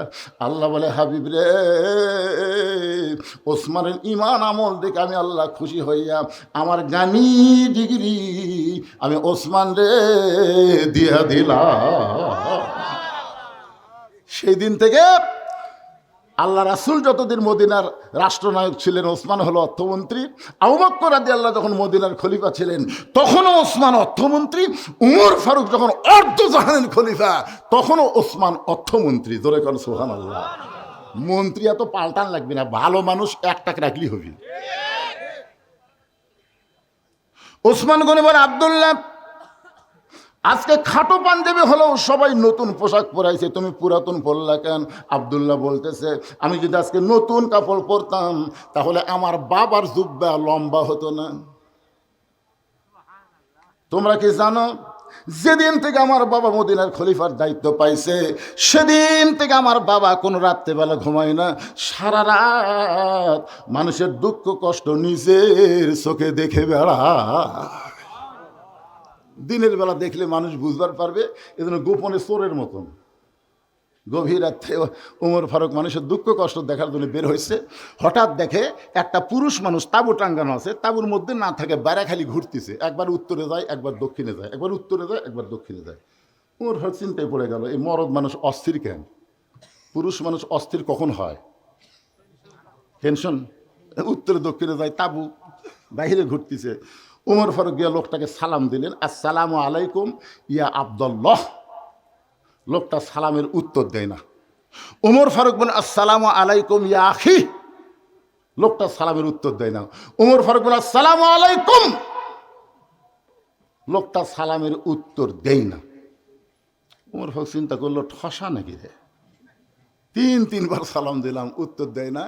B: আল্লাহ বলে, হাবিব রে, ওসমানের ঈমান আমল দেখে আমি আল্লাহ খুশি হইয়া আমার জ্ঞানী ডিগ্রি আমি ওসমান রে দিয়া দিলাম। সেই দিন থেকে আল্লাহ রাসূল যতদিন মদিনার রাষ্ট্রনায়ক ছিলেন, ওসমান হলো অর্থমন্ত্রী। আবু বকর রাদিয়াল্লাহু যখন মদিনার খলিফা ছিলেন তখনও ওসমান অর্থমন্ত্রী। উমর ফারুক যখন অর্ধজাহানের খলিফা তখনও ওসমান অর্থমন্ত্রী। জোরে কোন সুবহানাল্লাহ। মন্ত্রী এত পাল্টান লাগবে না, ভালো মানুষ একটাকে রাখলেই হবে। ওসমান গনি বলে, আব্দুল্লাহ, আজকে খাটো পাঞ্জাবি হলেও সবাই নতুন পোশাক পরাইছে, তুমি পুরাতন পরলা কেন? আব্দুল্লাহ বলতেছে, আমি যদি আজকে নতুন কাপড় পরতাম তাহলে আমার বাবার জুব্বা লম্বা হতো না। তোমরা কি জানো, যেদিন থেকে আমার বাবা মদিনার খলিফার দায়িত্ব পাইছে সেদিন থেকে আমার বাবা কোনো রাত্রেবেলা ঘুমায় না, সারা রাত মানুষের দুঃখ কষ্ট নিজের চোখে দেখে বেড়ায়। দিনের বেলা দেখলে মানুষ বুঝবার পারবে, এজন্য গোপনে চোরের মতন গভীর রাত্রে ওমর ফারুক মানুষের দুঃখ কষ্ট দেখার জন্য বের হয়েছে। হঠাৎ দেখে একটা পুরুষ মানুষ তাঁবু টাঙ্গানো আছে, তাঁবুর মধ্যে না থাকে, বাইরে খালি ঘুরতেছে, একবার উত্তরে যায় একবার দক্ষিণে যায়, একবার উত্তরে যায় একবার দক্ষিণে যায়। ওমর ফারুক চিন্তায় পড়ে গেল, এই মরদ মানুষ অস্থির কেন? পুরুষ মানুষ অস্থির কখন হয়? টেনশন। উত্তরে দক্ষিণে যায়, তাঁবু বাইরে ঘুরতেছে। ওমর ফারুক গিয়া লোকটাকে সালাম দিলেন, আসসালামু আলাইকুম ইয়া আব্দুল্লাহ। লোকটা সালামের উত্তর দেয় না। ওমর ফারুক বলেন, আসসালামু আলাইকুম ইয়া আখি। লোকটা সালামের উত্তর দেয় না। ওমর ফারুক বলেন, আসসালামু আলাইকুম। লোকটা সালামের উত্তর দেয় না। ওমর ফারুক চিন্তা করলো, ঠসা নাকি রে, তিনবার সালাম দিলাম উত্তর দেয় না।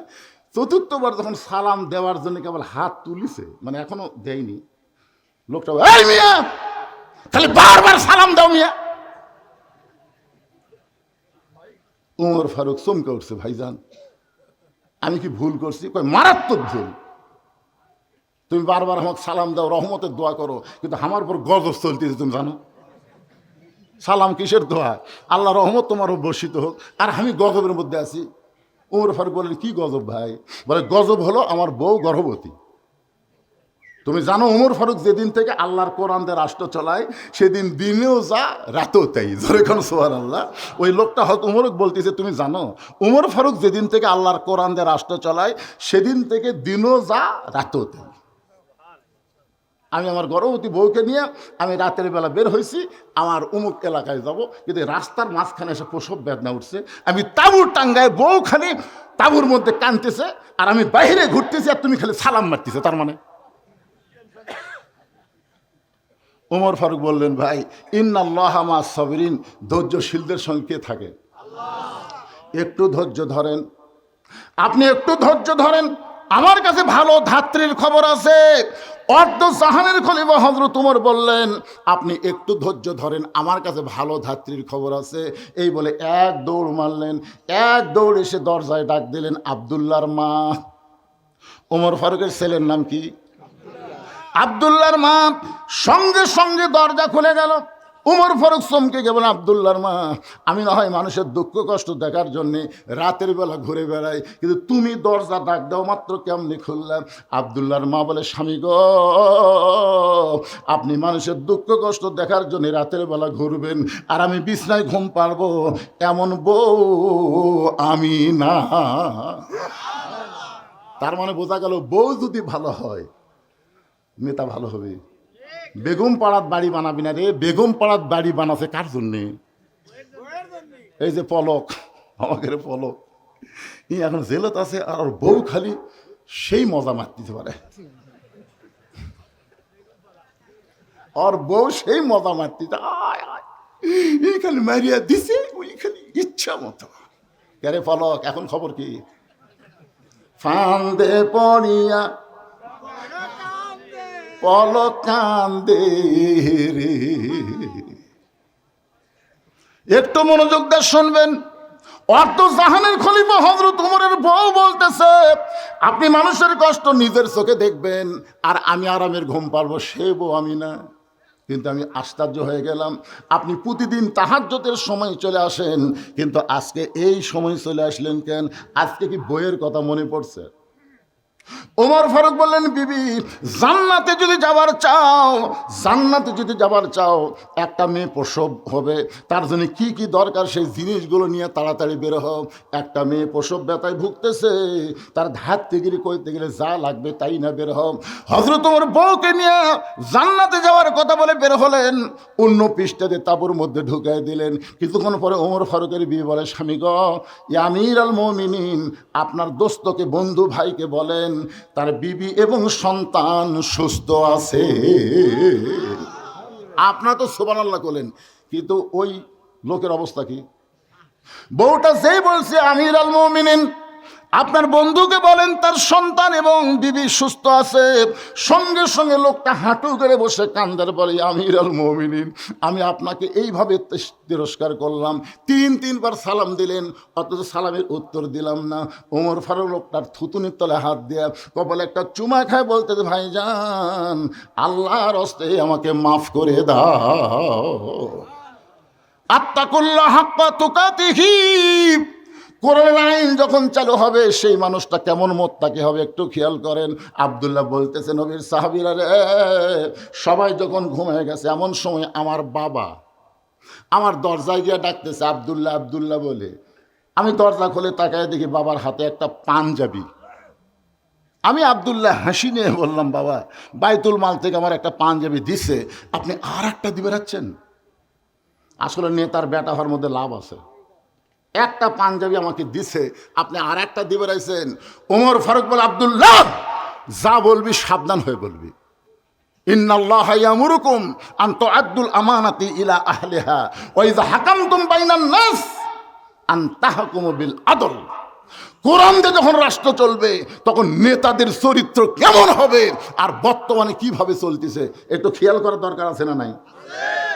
B: চতুর্থবার যখন সালাম দেওয়ার জন্য কেবল হাত তুলিছে, মানে এখনো দেয়নি, লোকটা, এই মিয়া, খালি বারবার সালাম দাও মিয়া। ওমর ফারুক চমকে উঠছে, ভাইজান আমি কি ভুল করছি? কয়, মারাত্মক ভুল। তুমি বারবার আমাকে সালাম দাও, রহমতের দোয়া করো, কিন্তু আমার উপর গজব চলতেছে, তুমি জানো? সালাম কিসের দোয়া? আল্লাহ রহমত তোমার বর্ষিত হোক, আর আমি গজবের মধ্যে আছি। ওমর ফারুক বলেন, কি গজব ভাই? বলে, গজব হলো আমার বউ গর্ভবতী। তুমি জানো ওমর ফারুক যেদিন থেকে আল্লাহর কোরআন দিয়ে রাষ্ট্র চলায় সেদিন দিনেও যা রাতেও তাই। যেরকম সুবহানাল্লাহ। ওই লোকটা হয়তো ওমরক বলতেছে, তুমি জানো ওমর ফারুক যেদিন থেকে আল্লাহর কোরআন দিয়ে রাষ্ট্র চলায় সেদিন থেকে দিনও যা রাতেও তাই। আমি আমার গর্ভবতী বউকে নিয়ে আমি রাতের বেলা বের হয়েছি, আমার অমুক এলাকায় যাব, কিন্তু রাস্তার মাঝখানে এসে প্রসব বেদনা উঠছে, আমি তাঁবুর টাঙ্গায়, বউ খালি তাঁবুর মধ্যে কাঁদতেছে আর আমি বাইরে ঘুরতেছি আর তুমি খালি সালাম মারতেছে। তার মানে ওমর ফারুক বললেন, ভাই ইন্নাল্লাহা মা'আস সাবিরিন, ধৈর্যশীলদের সঙ্গে কে থাকে? একটু ধৈর্য ধরেন, আপনি একটু ধৈর্য ধরেন। আমার কাছে ভালো ধাত্রীর খবর আছে। অর্ধ জাহানের খলিফা হযরত ওমর বললেন, আপনি একটু ধৈর্য ধরেন, আমার কাছে ভালো ধাত্রীর খবর আছে। এই বলে এক দৌড় মারলেন, এক দৌড় এসে দরজায় ডাক দিলেন, আব্দুল্লাহর মা। ওমর ফারুকের ছেলের নাম কি? আব্দুল্লাহর মা সঙ্গে সঙ্গে দরজা খুলে গেল। উমর ফারুক চমকে গেলেন, আব্দুল্লাহর মা, আমি না হয় মানুষের দুঃখ কষ্ট দেখার জন্যে রাতের বেলা ঘুরে বেড়াই, কিন্তু তুমি দরজা ডাক দাও মাত্র কেমনি খুললাম? আব্দুল্লাহর মা বলে, স্বামী গো, আপনি মানুষের দুঃখ কষ্ট দেখার জন্য রাতের বেলা ঘুরবেন আর আমি বিছনায় ঘুম পারবো, এমন বউ আমি না। তার মানে বোঝা গেল, বউ যদি ভালো হয় নেতা ভালো হবে। বেগম পাড়াত বাড়ি বানাবি না রে, বেগম পাড়াত বাড়ি বানাছে কার জন্যে? এই যে পলক, আমাকে পলক, ই এখন জেলত আছে আর ওর বউ খালি সেই মজা মারতে পারে, ওর বউ সেই মজা মারতে এই খালি মারিয়া দিছে, ওই খালি ইচ্ছা মতো। কে পলক, এখন খবর কি? ফান্দে পড়িয়া পলক কান্দে রে। একটু মনোযোগ দিয়ে শুনবেন। অর্থ জাহানের খলিফা হযরত উমরের বউ বলতেছে, আপনি মানুষের কষ্ট নিজের চোখে দেখবেন আর আমি আরামের ঘুম পারবো, সে বউ আমি না। কিন্তু আমি আশ্চর্য হয়ে গেলাম, আপনি প্রতিদিন তাহাজ্জুদের সময় চলে আসেন, কিন্তু আজকে এই সময় চলে আসলেন কেন? আজকে কি বইয়ের কথা মনে পড়ছে? ওমর ফারুক বললেন, বিবি, জান্নাতে যদি যাবার চাও, জান্নাতে যদি যাবার চাও, একটা মেয়ে প্রসব হবে, তার জন্য কি কি দরকার সেই জিনিসগুলো নিয়ে তাড়াতাড়ি বের হও। একটা মেয়ে প্রসব ব্যথায় ভুগতেছে, তার ধারতে গিয়ে কইতে গেলে যা লাগবে তাই না বের হও। হযরত ওমর বউকে নিয়ে জান্নাতে যাওয়ার কথা বলে বের হলেন, অন্য পৃষ্ঠাতে তাঁবুর মধ্যে ঢুকাই দিলেন। কিছুক্ষণ পরে ওমর ফারুকের বিবি বলে, স্বামী গো, ইয়া আমির আল মুমিনিন, আপনার দোস্তকে, বন্ধু ভাইকে বলেন তার বিবি এবং সন্তান সুস্থ আছে। আপনার তো সুবহানাল্লাহ বলেন, কিন্তু ওই লোকের অবস্থা কি? বউটা যেই বলছে আমির আল মুমিনিন, আপনার বন্ধুকে বলেন তার সন্তান এবং বিবি সুস্থ আছে, সঙ্গে সঙ্গে লোকটা হাঁটু করে বসে কান্দার বলে, আমির আল মুমিনিন, আমি আপনাকে এইভাবে তিরস্কার করলাম, তিনবার সালাম দিলেন, অথচ সালামের উত্তর দিলাম না। ওমর ফারুক লোকটার থুতুনির তলে হাত দেয়া কপালে একটা চুমা খায়, বলতে, ভাইজান, আল্লাহর হস্তে আমাকে মাফ করে দাও। আত্তাকুল্লাহ হাক্কা তুকাতিহি, কোরআনের আইন যখন চালু হবে সেই মানুষটা কেমন মোত্তাকি হবে একটু খেয়াল করেন। আব্দুল্লাহ বলতেছে, নবীর সাহাবীরা রে, সবাই যখন ঘুমিয়ে গেছে, এমন সময় আমার বাবা আমার দরজায় গিয়ে ডাকতেছে, আব্দুল্লাহ আব্দুল্লাহ বলে। আমি দরজা খুলে তাকায় দেখি বাবার হাতে একটা পাঞ্জাবি। আমি আব্দুল্লাহ হাসি নিয়ে বললাম, বাবা, বাইতুল মাল থেকে আমার একটা পাঞ্জাবি দিছে, আপনি আর একটা দিবে রাখছেন? আসলে নেতার বেটা হওয়ার মধ্যে লাভ আছে, একটা পাঞ্জাবি আমাকে দিছে, আপনি আর একটা দিবে রাখছেন। ওমর ফারুক বলে, আব্দুল্লাহ, যা বলবি সাবধান হয়ে বলবি। ইন্নাল্লাহা ইয়ামুরুকুম আন তুআদ্দুল আমানাতি ইলা আহলিহা ওয়া ইযা হাকামতুম বাইনান নাস আন তাহকুমু বিল আদল। কোরআন দিয়ে যখন রাষ্ট্র চলবে তখন নেতাদের চরিত্র কেমন হবে আর বর্তমানে কিভাবে চলতেছে একটু খেয়াল করার দরকার আছে না নাই?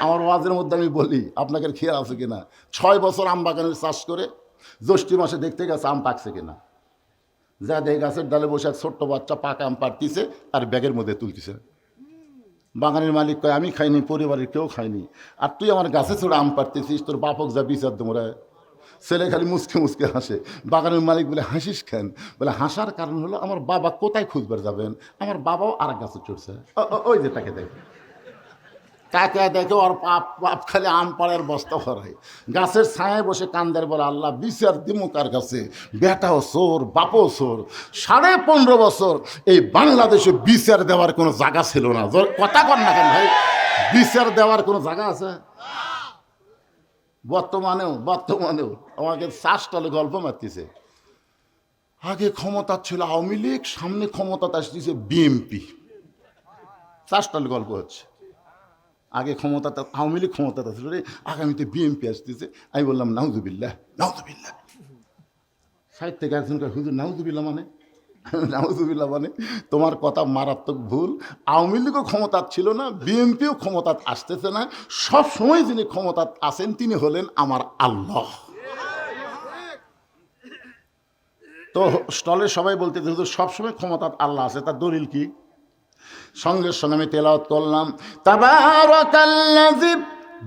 B: আমার ওয়াজের মধ্যে আমি বলি, আপনাকে খেয়াল আছে কিনা, 6 বছর আম বাগানের চাষ করে জ্যৈষ্ঠ মাসে দেখতে গেছে আম পাকছে কিনা, যা দেখে গাছের ডালে বসে এক ছোট্ট বাচ্চা পাকা আম পাড়তিছে আর ব্যাগের মধ্যে তুলতেছে। বাগানের মালিক কয়, আমি খাইনি, পরিবারের কেউ খায়নি, আর তুই আমার গাছে ছোড়া আম পাড়তেছিস, তোর বাপক যা বিচার তোমরা। ছেলে খালি মুসকে মুসকে হাসে। বাগানের মালিক বলে, হাসিস কেন? বলে, হাসার কারণ হলো আমার বাবা কোথায় খুঁজবার যাবেন, আমার বাবাও আর এক গাছে চড়ছে, ওই যে তাকে দেখে, কাকে দেখে ওর পাপ খালি আম পাড়ার বস্তা ভরায়, গাছের ছায়ায় বসে কান্দার বলে, আল্লাহ বিচার দিমু কার কাছে, বেটাও চোর বাপও চোর। 15.5 বছর এই বাংলাদেশে বিচার দেওয়ার কোনো জায়গা ছিল না। কথা কর না কেন ভাই, বিচার দেওয়ার কোনো জায়গা আছে? বর্তমানেও আমাকে শ্বাসটালে গল্প মারতেছে। আগে ক্ষমতা ছিল আওয়ামী লীগ, সামনে ক্ষমতা আসতেছে বিএনপি, শ্বাসটালে গল্প হচ্ছে। আগে ক্ষমতাটা আওয়ামী লীগ ক্ষমতাটা ছিল রে, আগামীতে বিএনপি আসতেছে। আমি বললাম, নাউজুবিল্লাহ নাউজুবিল্লাহ। সাইড থেকে একজন হুজুর, নাউজুবিল্লাহ মানে? নাউজুবিল্লাহ মানে তোমার কথা মারাত্মক ভুল। আওয়ামী লীগও ক্ষমতা ছিল না, বিএনপিও ক্ষমতা আসতেছে না, সব সময় যিনি ক্ষমতা আসেন তিনি হলেন আমার আল্লাহ। তো স্টলে সবাই বলতে হুজুর সবসময় ক্ষমতা আল্লাহ আছে, তার দলিল কি? সঙ্গে সঙ্গে আমি তেলাওয়াত করলাম, তাবারাকাল্লাযী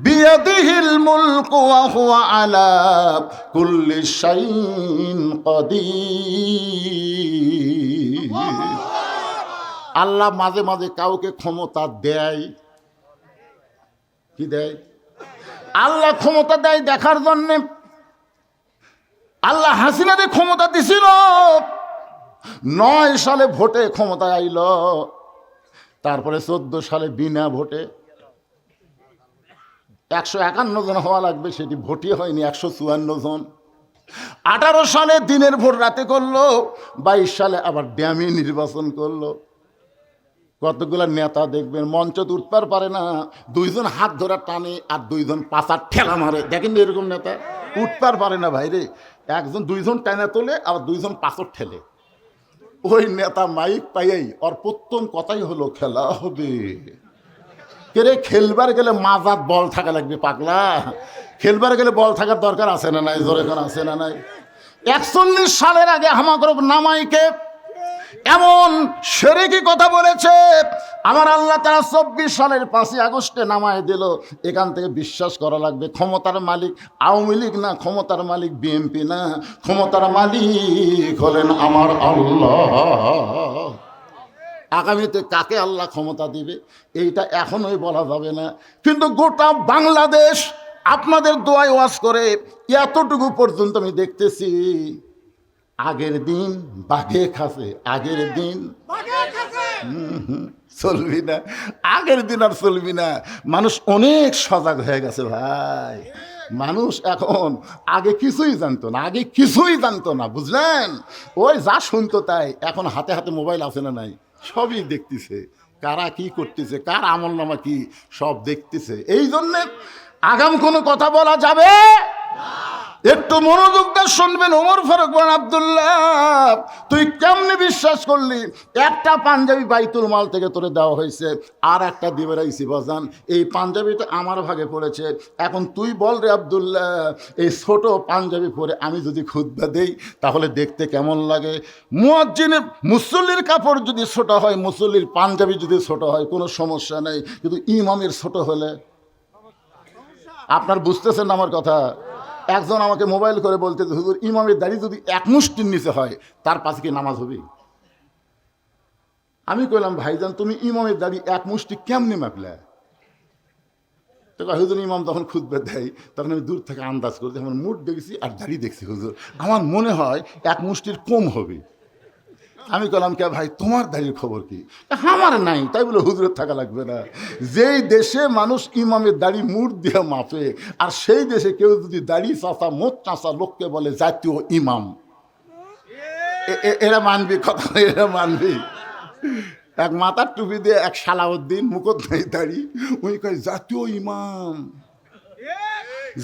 B: বিয়াদিহিল মুলকু ওয়া হুয়া আলা কুল্লি শাইইন কাদির। আল্লাহ মাঝে মাঝে কাউকে ক্ষমতা দেয়, কি দেয়? আল্লাহ ক্ষমতা দেয় দেখার জন্যে। আল্লাহ হাসিনাদের ক্ষমতা দিছিল, 9 সালে ভোটে ক্ষমতা আইল, তারপরে 14 সালে বিনা ভোটে 151 জন হওয়া লাগবে, সেটি ভোটই হয়নি, 154 জন। 18 সালে দিনের ভোট রাতে করলো, 22 সালে আবার ড্যামি নির্বাচন করলো। কতগুলা নেতা দেখবেন মঞ্চ উঠতে পারে না, 2 জন হাত ধরে টানে আর 2 জন পাছার ঠেলা মারে। দেখেন এরকম নেতা উঠতে পারে না ভাইরে, 2 জন টানা তোলে আবার 2 জন পাথর ঠেলে। ওই নেতা মাইক পাইয়াই ওর প্রথম কথাই হলো খেলা হবে। কেরে খেলবার গেলে মাজাত বল থাকা লাগবে পাগলা, খেলবার গেলে বল থাকার দরকার আছে না নাই? জোরে কোন আছে না নাই? 41 সালের আগে হামাকরক নামাইকে এমন শিরকি কথা বলেছে, আমার আল্লাহ তাআলা 24 সালের 5ই আগস্টে নামায় দিল। এখান থেকে বিশ্বাস করা লাগবে ক্ষমতার মালিক আওয়ামী লীগ না, ক্ষমতার মালিক বিএনপি না, ক্ষমতার মালিক হলেন আমার আল্লাহ। আগামীতে কাকে আল্লাহ ক্ষমতা দিবে এইটা এখনোই বলা যাবে না, কিন্তু গোটা বাংলাদেশ আপনাদের দোয়ায় ওয়াজ করে এতটুকু পর্যন্ত আমি দেখতেছি। আগের দিন বাঘে খাসে, আগের দিন চলবি না, আগের দিন আর চলবি না। মানুষ অনেক সজাগ হয়ে গেছে ভাই। মানুষ এখন আগে কিছুই জানতো না, আগে কিছুই জানতো না, বুঝলেন? ওই যা শুনতো তাই। এখন হাতে হাতে মোবাইল আছে না নাই? সবই দেখতেছে, কারা কি করতেছে, কার আমল নামা কি, সব দেখতেছে। এই জন্যে আগাম কোনো কথা বলা যাবে। একটু মনোযোগ দিয়ে শুনবেন। ওমর ফারুক বলেন, আব্দুল্লাহ তুই কেমনে বিশ্বাস করলি? একটা পাঞ্জাবি বাইতুল মাল থেকে তোরে দেওয়া হয়েছে, আর একটা দিবে রাইছি বাজান, এই পাঞ্জাবিটা আমার ভাগে পড়েছে। এখন তুই বল রে আব্দুল্লাহ, এই ছোট পাঞ্জাবি পরে আমি যদি খুতবা দেই তাহলে দেখতে কেমন লাগে? মুয়াজ্জিনের মুসল্লির কাপড় যদি ছোট হয়, মুসল্লির পাঞ্জাবি যদি ছোট হয় কোনো সমস্যা নেই, কিন্তু ইমামের ছোট হলে, আপনার বুঝতেছেন আমার কথা? একজন আমাকে মোবাইল করে বলতে, হুজুর ইমামের দাড়ি যদি 1 মুষ্টির নিচে হয় তার পাশে কি নামাজ হবে? আমি কইলাম, ভাইজান তুমি ইমামের দাড়ি 1 মুষ্টি কেমনে মাপলে? তো হুজুর ইমাম যখন খুতবা দেয় তখন আমি দূর থেকে আন্দাজ করছি, আমার মুখ দেখেছি আর দাড়ি দেখছি, হুজুর আমার মনে হয় 1 মুষ্টির কম হবে। আমি কলাম, কে ভাই তোমার দাড়ির খবর কি? আমার নাই। তাই বলে হুজুরের থাকা লাগবে না। যেই দেশে মানুষ ইমামের দাড়ি মুঠ দিয়ে মাপে, আর সেই দেশে কেউ যদি দাড়ি চাষা মোট চাষা লোককে বলে জাতীয় ইমাম, এরা মানবি কথা? এরা মানবি? এক মাথার টুপি দিয়ে এক সালাউদ্দিন মুকুট নাই দাড়ি, উনি কয় জাতীয় ইমাম।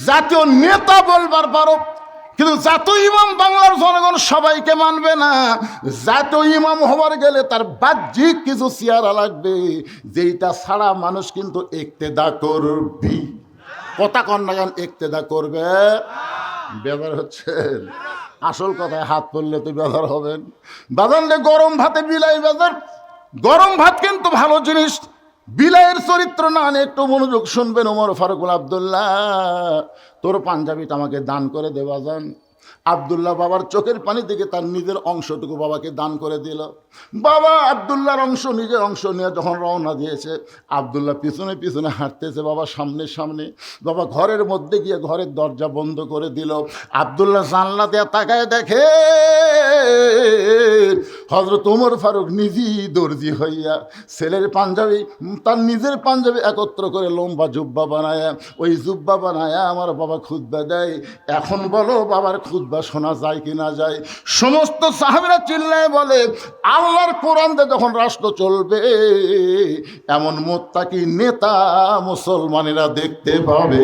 B: জাতীয় নেতা বলবার পারো, কিন্তু জাতীয় ইমাম বাংলার জনগণ সবাইকে মানবে না। জাতীয় ইমাম হওয়ার গেলে তার বাহ্যিক কিছু চেহারা লাগবে, যেইটা ছাড়া মানুষ কিন্তু ইক্তেদা করবি। কথা কন্যাগান ইক্তেদা করবে। বেজার হচ্ছেন? আসল কথায় হাত পড়লে তো বেজার হবেন। বাজানলে গরম ভাতে বিলাই বেজার। গরম ভাত কিন্তু ভালো জিনিস, বিলাইয়ের চরিত্র না। একটু মনোযোগ শুনবেন। ওমর ফারুক বলেন, আব্দুল্লাহ তোর পাঞ্জাবিটা আমাকে দান করে দেওয়া যান। আব্দুল্লাহ বাবার চোখের পানি থেকে তার নিজের অংশটুকু বাবাকে দান করে দিল। বাবা আব্দুল্লাহর অংশ, নিজের অংশ নিয়ে যখন রওনা দিয়েছে, আব্দুল্লাহ পিছনে পিছনে হাঁটতেছে, বাবা সামনে সামনে। বাবা ঘরের মধ্যে গিয়ে ঘরের দরজা বন্ধ করে দিল। আব্দুল্লাহ জানলা দিয়ে তাকায় দেখে হযরত ওমর ফারুক নিজেই দর্জি হইয়া ছেলের পাঞ্জাবি, তার নিজের পাঞ্জাবি একত্র করে লম্বা জুব্বা বানায়, ওই জুব্বা বানায় আমার বাবা খুতবা দেয়। এখন বলো বাবার খুতবা শোনা যায় কি না যায়? সমস্ত সাহাবীরা চিল্লায় বলে, আল্লাহর কোরআন দিয়ে যখন রাষ্ট্র চলবে, এমন মুত্তাকি নেতা মুসলমানেরা দেখতে পাবে।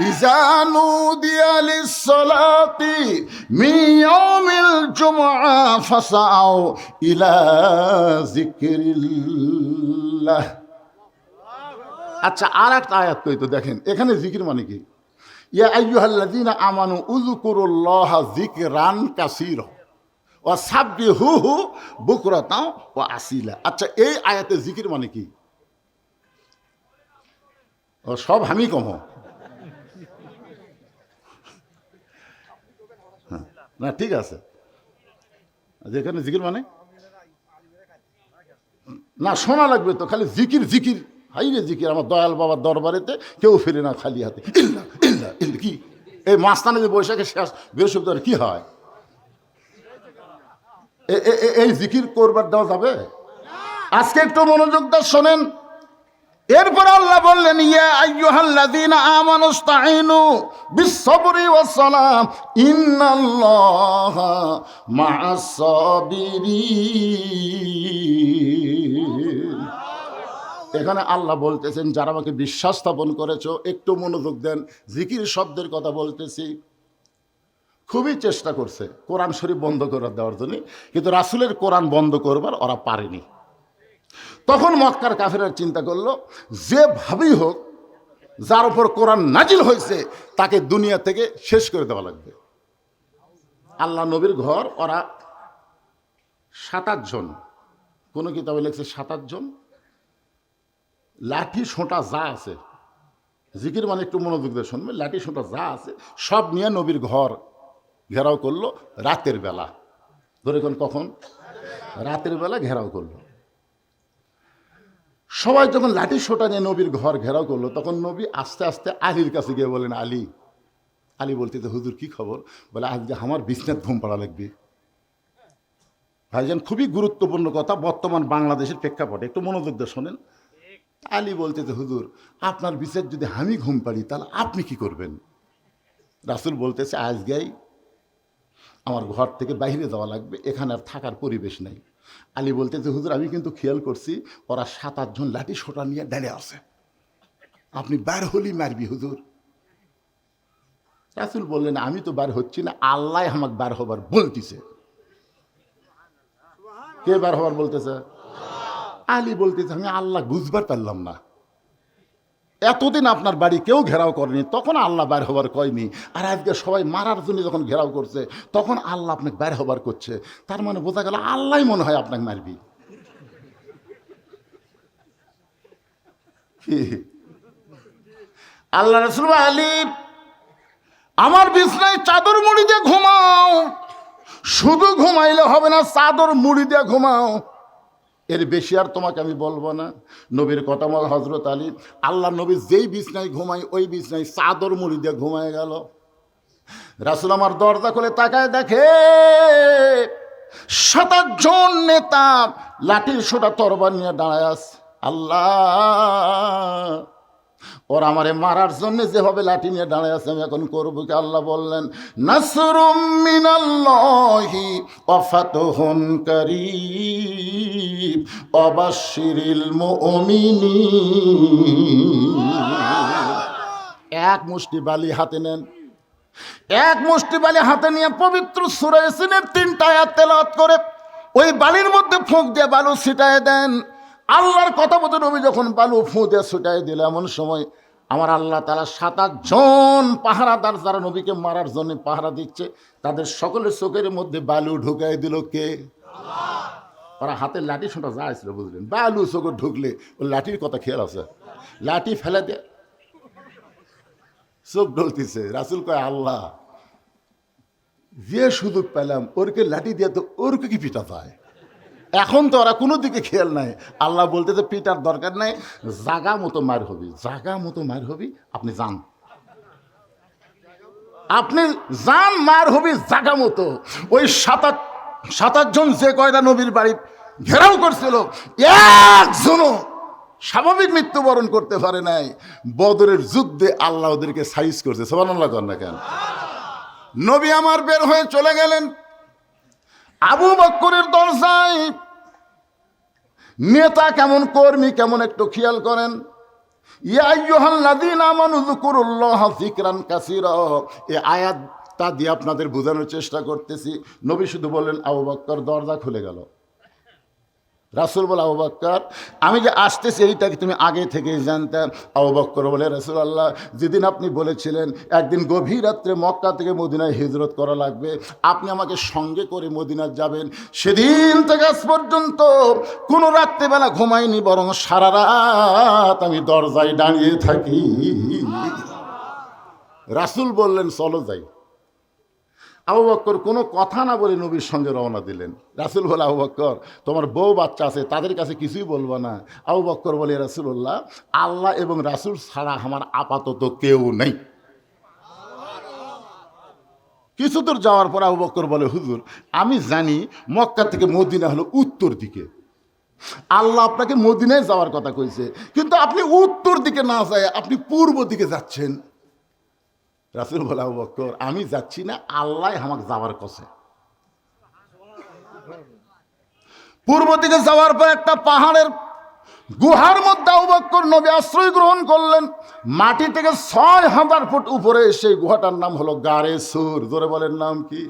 B: ইযা নুদিয়া লিস-সালাতি মিন ইয়াউমিল জুমআ ফাসাউ ইলা যিকরিল্লাহ। আচ্ছা, আর একটা আয়াত কইতো, দেখেন এখানে জিকির মানে কি? ইয়া আইয়ুহাল্লাযীনা আমানু উযকুরুল্লাহা যিকরান কাসীরা ও সাব্বি হু হু বুকরাতাও ও আসিলা। আচ্ছা, এই আয়াতে জিকির মানে কি? ও সব আমি কম। হ্যাঁ, না ঠিক আছে, যেখানে জিকির মানে না শোনা লাগবে তো, খালি জিকির জিকির, হাই রে জিকির। আমার দয়াল বাবার দরবারেতে কেউ ফিরে না খালি হাতে। ইল্লা ইল্লা ইল্লা কি এই মাঝখানে যে বৈশাখে শেষ বৃহস্পতিবার কি হয়? এই জিকির করবার দেওয়া যাবে? আজকে একটু মনোযোগ দিয়ে শোনেন। এরপর আল্লাহ বললেন, ইয়া আইয়ুহাল্লাযীনা আমানুস্তাঈনু বিস-সাবরি ওয়াস-সালাম ইন্নাল্লাহা মা'আস সাবিরিন। এখানে আল্লাহ বলতেছেন, যারা আমাকে বিশ্বাস স্থাপন করেছো, একটু মনোযোগ দেন। জিকির শব্দের কথা বলতেছি। খুবই চেষ্টা করছে কোরআন শরীফ বন্ধ করে দেওয়ার জন্য, কিন্তু রাসূলের কোরআন বন্ধ করবার ওরা পারেনি। তখন মক্কার কাফেররা চিন্তা করলো, যেভাবেই হোক যার উপর কোরআন নাজিল হয়েছে তাকে দুনিয়া থেকে শেষ করে দেওয়া লাগবে। আল্লাহ নবীর ঘর ওরা 27 জন, কোনো কিতাবে লেখছে 27 জন, লাঠি সোঁটা যা আছে, জিকির মানে একটু মনোযোগ দিয়ে শুনবে, লাঠি সোঁটা যা আছে সব নিয়ে নবীর ঘর ঘেরাও করলো রাতের বেলা। ধরে কখন? রাতের বেলা ঘেরাও করলো। সবাই যখন লাঠি সোঁটা নিয়ে নবীর ঘর ঘেরাও করলো, তখন নবী আস্তে আস্তে আলীর কাছে গিয়ে বলেন, আলী। আলী বলতেছে, হুজুর কি খবর? বলে, আজকে আমার বিছনাত ঘুম পাড়া লাগবে। ভাইজান, খুবই গুরুত্বপূর্ণ কথা বর্তমান বাংলাদেশের প্রেক্ষাপটে, একটু মনোযোগ দিয়ে শোনেন। আলী বলতেছে, হুজুর আপনার বিছনাত যদি আমি ঘুম পাড়ি তাহলে আপনি কি করবেন? রাসূল বলতেছে, আজকেই আমার ঘর থেকে বাইরে যাওয়া লাগবে, এখানে আর থাকার পরিবেশ নাই। আলী বলতেছে, হুজুর আমি কিন্তু খেয়াল করছি ওরা 7-8 জন লাঠি সোঁটা নিয়ে দাঁড়িয়ে আছে, আপনি বাইর হলি মারবি হুজুর। রাসূল বললেন, আমি তো বার হচ্ছি না, আল্লাহ আমাকে বার হবার বলতেছে। কে বার হবার বলতেছে? আলী বলতেছে, আমি আল্লাহ বুঝবার পারলাম না। এতদিন আপনার বাড়ি কেউ ঘেরাও করেনি, তখন আল্লাহ বাইর হবার কয়নি, আর আজকে সবাই মারার জন্য যখন ঘেরাও করছে তখন আল্লাহ আপনাকে বাইর হবার করছে। তার মানে বোঝা গেল আল্লাহ মনে হয় আপনাকে মারবি। আল্লাহ রাসূল, আলী আমার বিছনায় চাদর মুড়ি দিয়ে ঘুমাও। শুধু ঘুমাইলে হবে না, চাদর মুড়ি দিয়ে ঘুমাও। এর বেশি আর তোমাকে আমি বলবো না। নবীর কথা মতো হযরত আলী, আল্লাহ নবী যেই বিছনায় ঘুমাই ওই বিছনায় চাদর মুড়ি দিয়ে ঘুমায় গেল। রাসূল আমার দরজা খুলে তাকায় দেখে 27 জন নেতা লাঠির সোঁটা তরবারি নিয়ে দাঁড়ায় আছে। আল্লাহ, ওরা আমারে মারার জন্য যেভাবে লাঠি নিয়ে দাঁড়ায় আছে, আমি এখন করবো কি? আল্লাহ বললেন, নাসরুম মিনাল্লাহি ওয়া ফাতহুন কারীম ওয়া বাশশিরিল মুমিনিন। এক মুষ্টি বালি হাতে নেন, এক মুষ্টি বালি হাতে নিয়ে পবিত্র সূরা ইয়াসিনের 3টা আয়াত তেলাওয়াত করে ওই বালির মধ্যে ফুঁক দিয়ে বালু ছিটায় দেন। আল্লাহর কথা মতো নবী যখন বালু ফুঁ দিয়ে ছুটাই দিল, এমন সময় আমার আল্লাহ তাআলা 7-8 জন পাহারাদার যারা নবীকে মারার জন্য পাহারা দিচ্ছে, তাদের সকলের চোখের মধ্যে বালু ঢুকাই দিল কে? আল্লাহ। ওরা হাতের লাঠি সোঁটা যা ছিল বুঝলেন, বালু চোখে ঢুকলে ওই লাঠির কথা খেয়াল আছে, লাঠি ফেলে দে, চোখ ঢলতেছে। রাসূল কয়, আল্লাহ যে সুযোগ পেলাম ওরকে লাঠি দিয়ে তো ওরকে কি পিটা যায়? এখন তো ওরা কোনো দিকে খেয়াল নাই। আল্লাহ বলতেছে, পিটার দরকার নাই, জাগা মতো মার হবি, জাগা মতো মার হবি, আপনি যান, আপনি যান, মার হবি জাগা মতো। ওই 7-8 জন যে কয়টা নবীর বাড়ি ঘেরাও করছিল, একজনও স্বাভাবিক মৃত্যুবরণ করতে পারে নাই। বদরের যুদ্ধে আল্লাহ ওদেরকে সাইজ করছে। সুবহানাল্লাহ কর না কেন? নবী আমার বের হয়ে চলে গেলেন আবু বকরের দরজায়। নেতা কেমন, কর্মী কেমন, একটু খেয়াল করেন। ইয়া আইয়ুহাল্লাযীনা আমানু যকুরুল্লাহা যিকরান কাসীরা, এই আয়াতটা দিয়ে আপনাদের বোঝানোর চেষ্টা করতেছি। নবী শুধু বললেন, আবু বকর, দরজা খুলে গেল। রাসূল বলে, আবু বকর আমি যে আসতেছি এইটাকে তুমি আগে থেকেই জানতে? আবু বকর বলে, রাসূলুল্লাহ যেদিন আপনি বলেছিলেন একদিন গভীর রাত্রে মক্কা থেকে মদিনায় হিজরত করা লাগবে, আপনি আমাকে সঙ্গে করে মদিনায় যাবেন, সেদিন থেকে আজ পর্যন্ত কোনো রাত্রেবেলা ঘুমাইনি, বরং সারা রাত আমি দরজায় দাঁড়িয়ে থাকি। রাসূল বললেন চলো যাই। আবু বকর কোনো কথা না বলে নবীর সঙ্গে রওনা দিলেন। রাসূল বলে, আবু বকর তোমার বউ বাচ্চা আছে, তাদের কাছে কিছুই বলবো না। আবু বকর বলে, রাসূলুল্লাহ আল্লাহ এবং রাসূল ছাড়া আমার আপাতত কেউ নেই। কিছু দূর যাওয়ার পর আবু বকর বলে, হুজুর আমি জানি মক্কা থেকে মদিনা হলো উত্তর দিকে, আল্লাহ আপনাকে মদিনায় যাওয়ার কথা কইছে, কিন্তু আপনি উত্তর দিকে না যায় আপনি পূর্ব দিকে যাচ্ছেন। রাসূল বলে, আবু বকর আমি যাচ্ছি না, আল্লাহ আমাকে যাওয়ার কথা। পূর্ব দিকে যাওয়ার পর একটা পাহাড়ের গুহার মধ্যে আবু বকর নবী আশ্রয় গ্রহণ করলেন। মাটি থেকে ৬,০০০ ফুট উপরে সেই গুহাটার নাম হলো গারে সুর। জোরে বলেন নাম কি?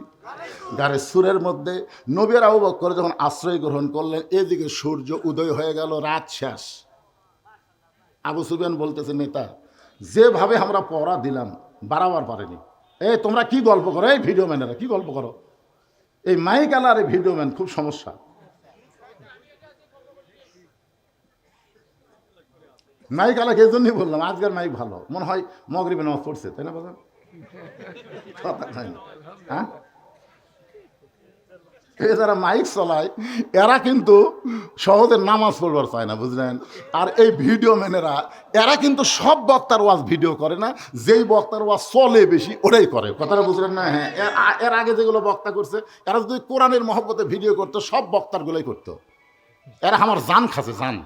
B: গারে সুরের মধ্যে নবী আর আবু বকর যখন আশ্রয় গ্রহণ করলেন, এদিকে সূর্য উদয় হয়ে গেল, রাত শেষ। আবু সুফিয়ান বলতেছে, নেতা যেভাবে আমরা পড়া দিলাম বাড়াবার পারেনি। এই তোমরা কি গল্প করো, এই ভিডিও ম্যানেরা কি গল্প করো, এই মাইক আলা আর এই ভিডিও ম্যান খুব সমস্যা। মাইক আলাকে এই জন্যই বললাম, আজকের মাইক ভালো মনে হয় মগরিবে নামাজ পড়ছে, তাই না বাবা? হ্যাঁ, যারা মাইক চলায় এরা কিন্তু সহজে নামাজ পড়বার চায় না, বুঝলেন? আর এই ভিডিও ম্যানেরা এরা কিন্তু সব বক্তার ওয়াজ ভিডিও করে না, যেই বক্তার ওয়াজ চলে বেশি ওটাই করে। কথাটা বুঝলেন না? হ্যাঁ, এর আগে যেগুলো বক্তা করছে এরা যদি কোরআনের মহব্বতে ভিডিও করতো সব বক্তারগুলোই করতো। এরা আমার জান খাচ্ছে, জান।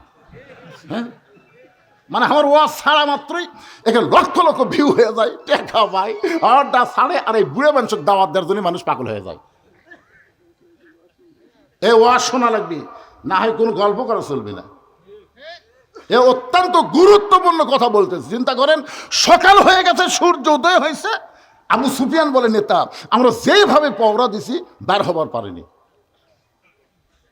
B: হ্যাঁ, মানে আমার ওয়াজ ছাড়া মাত্রই এখানে লক্ষ লক্ষ ভিউ হয়ে যায়, টেকা পায়, আর ছাড়ে, আর এই বুড়ে মানুষের দাওয়াত দেওয়ার জন্য মানুষ পাগল হয়ে যায়। এ ওয়াজ শোনা লাগবে, না হয় কোনো গল্প করা চলবে না। এ অত্যন্ত গুরুত্বপূর্ণ কথা বলতেছে। চিন্তা করেন, সকাল হয়ে গেছে, সূর্য উদয় হয়েছে। আবু সুফিয়ান বলে, নেতা আমরা যেইভাবে পওরা দিছি বার হবার পারিনি,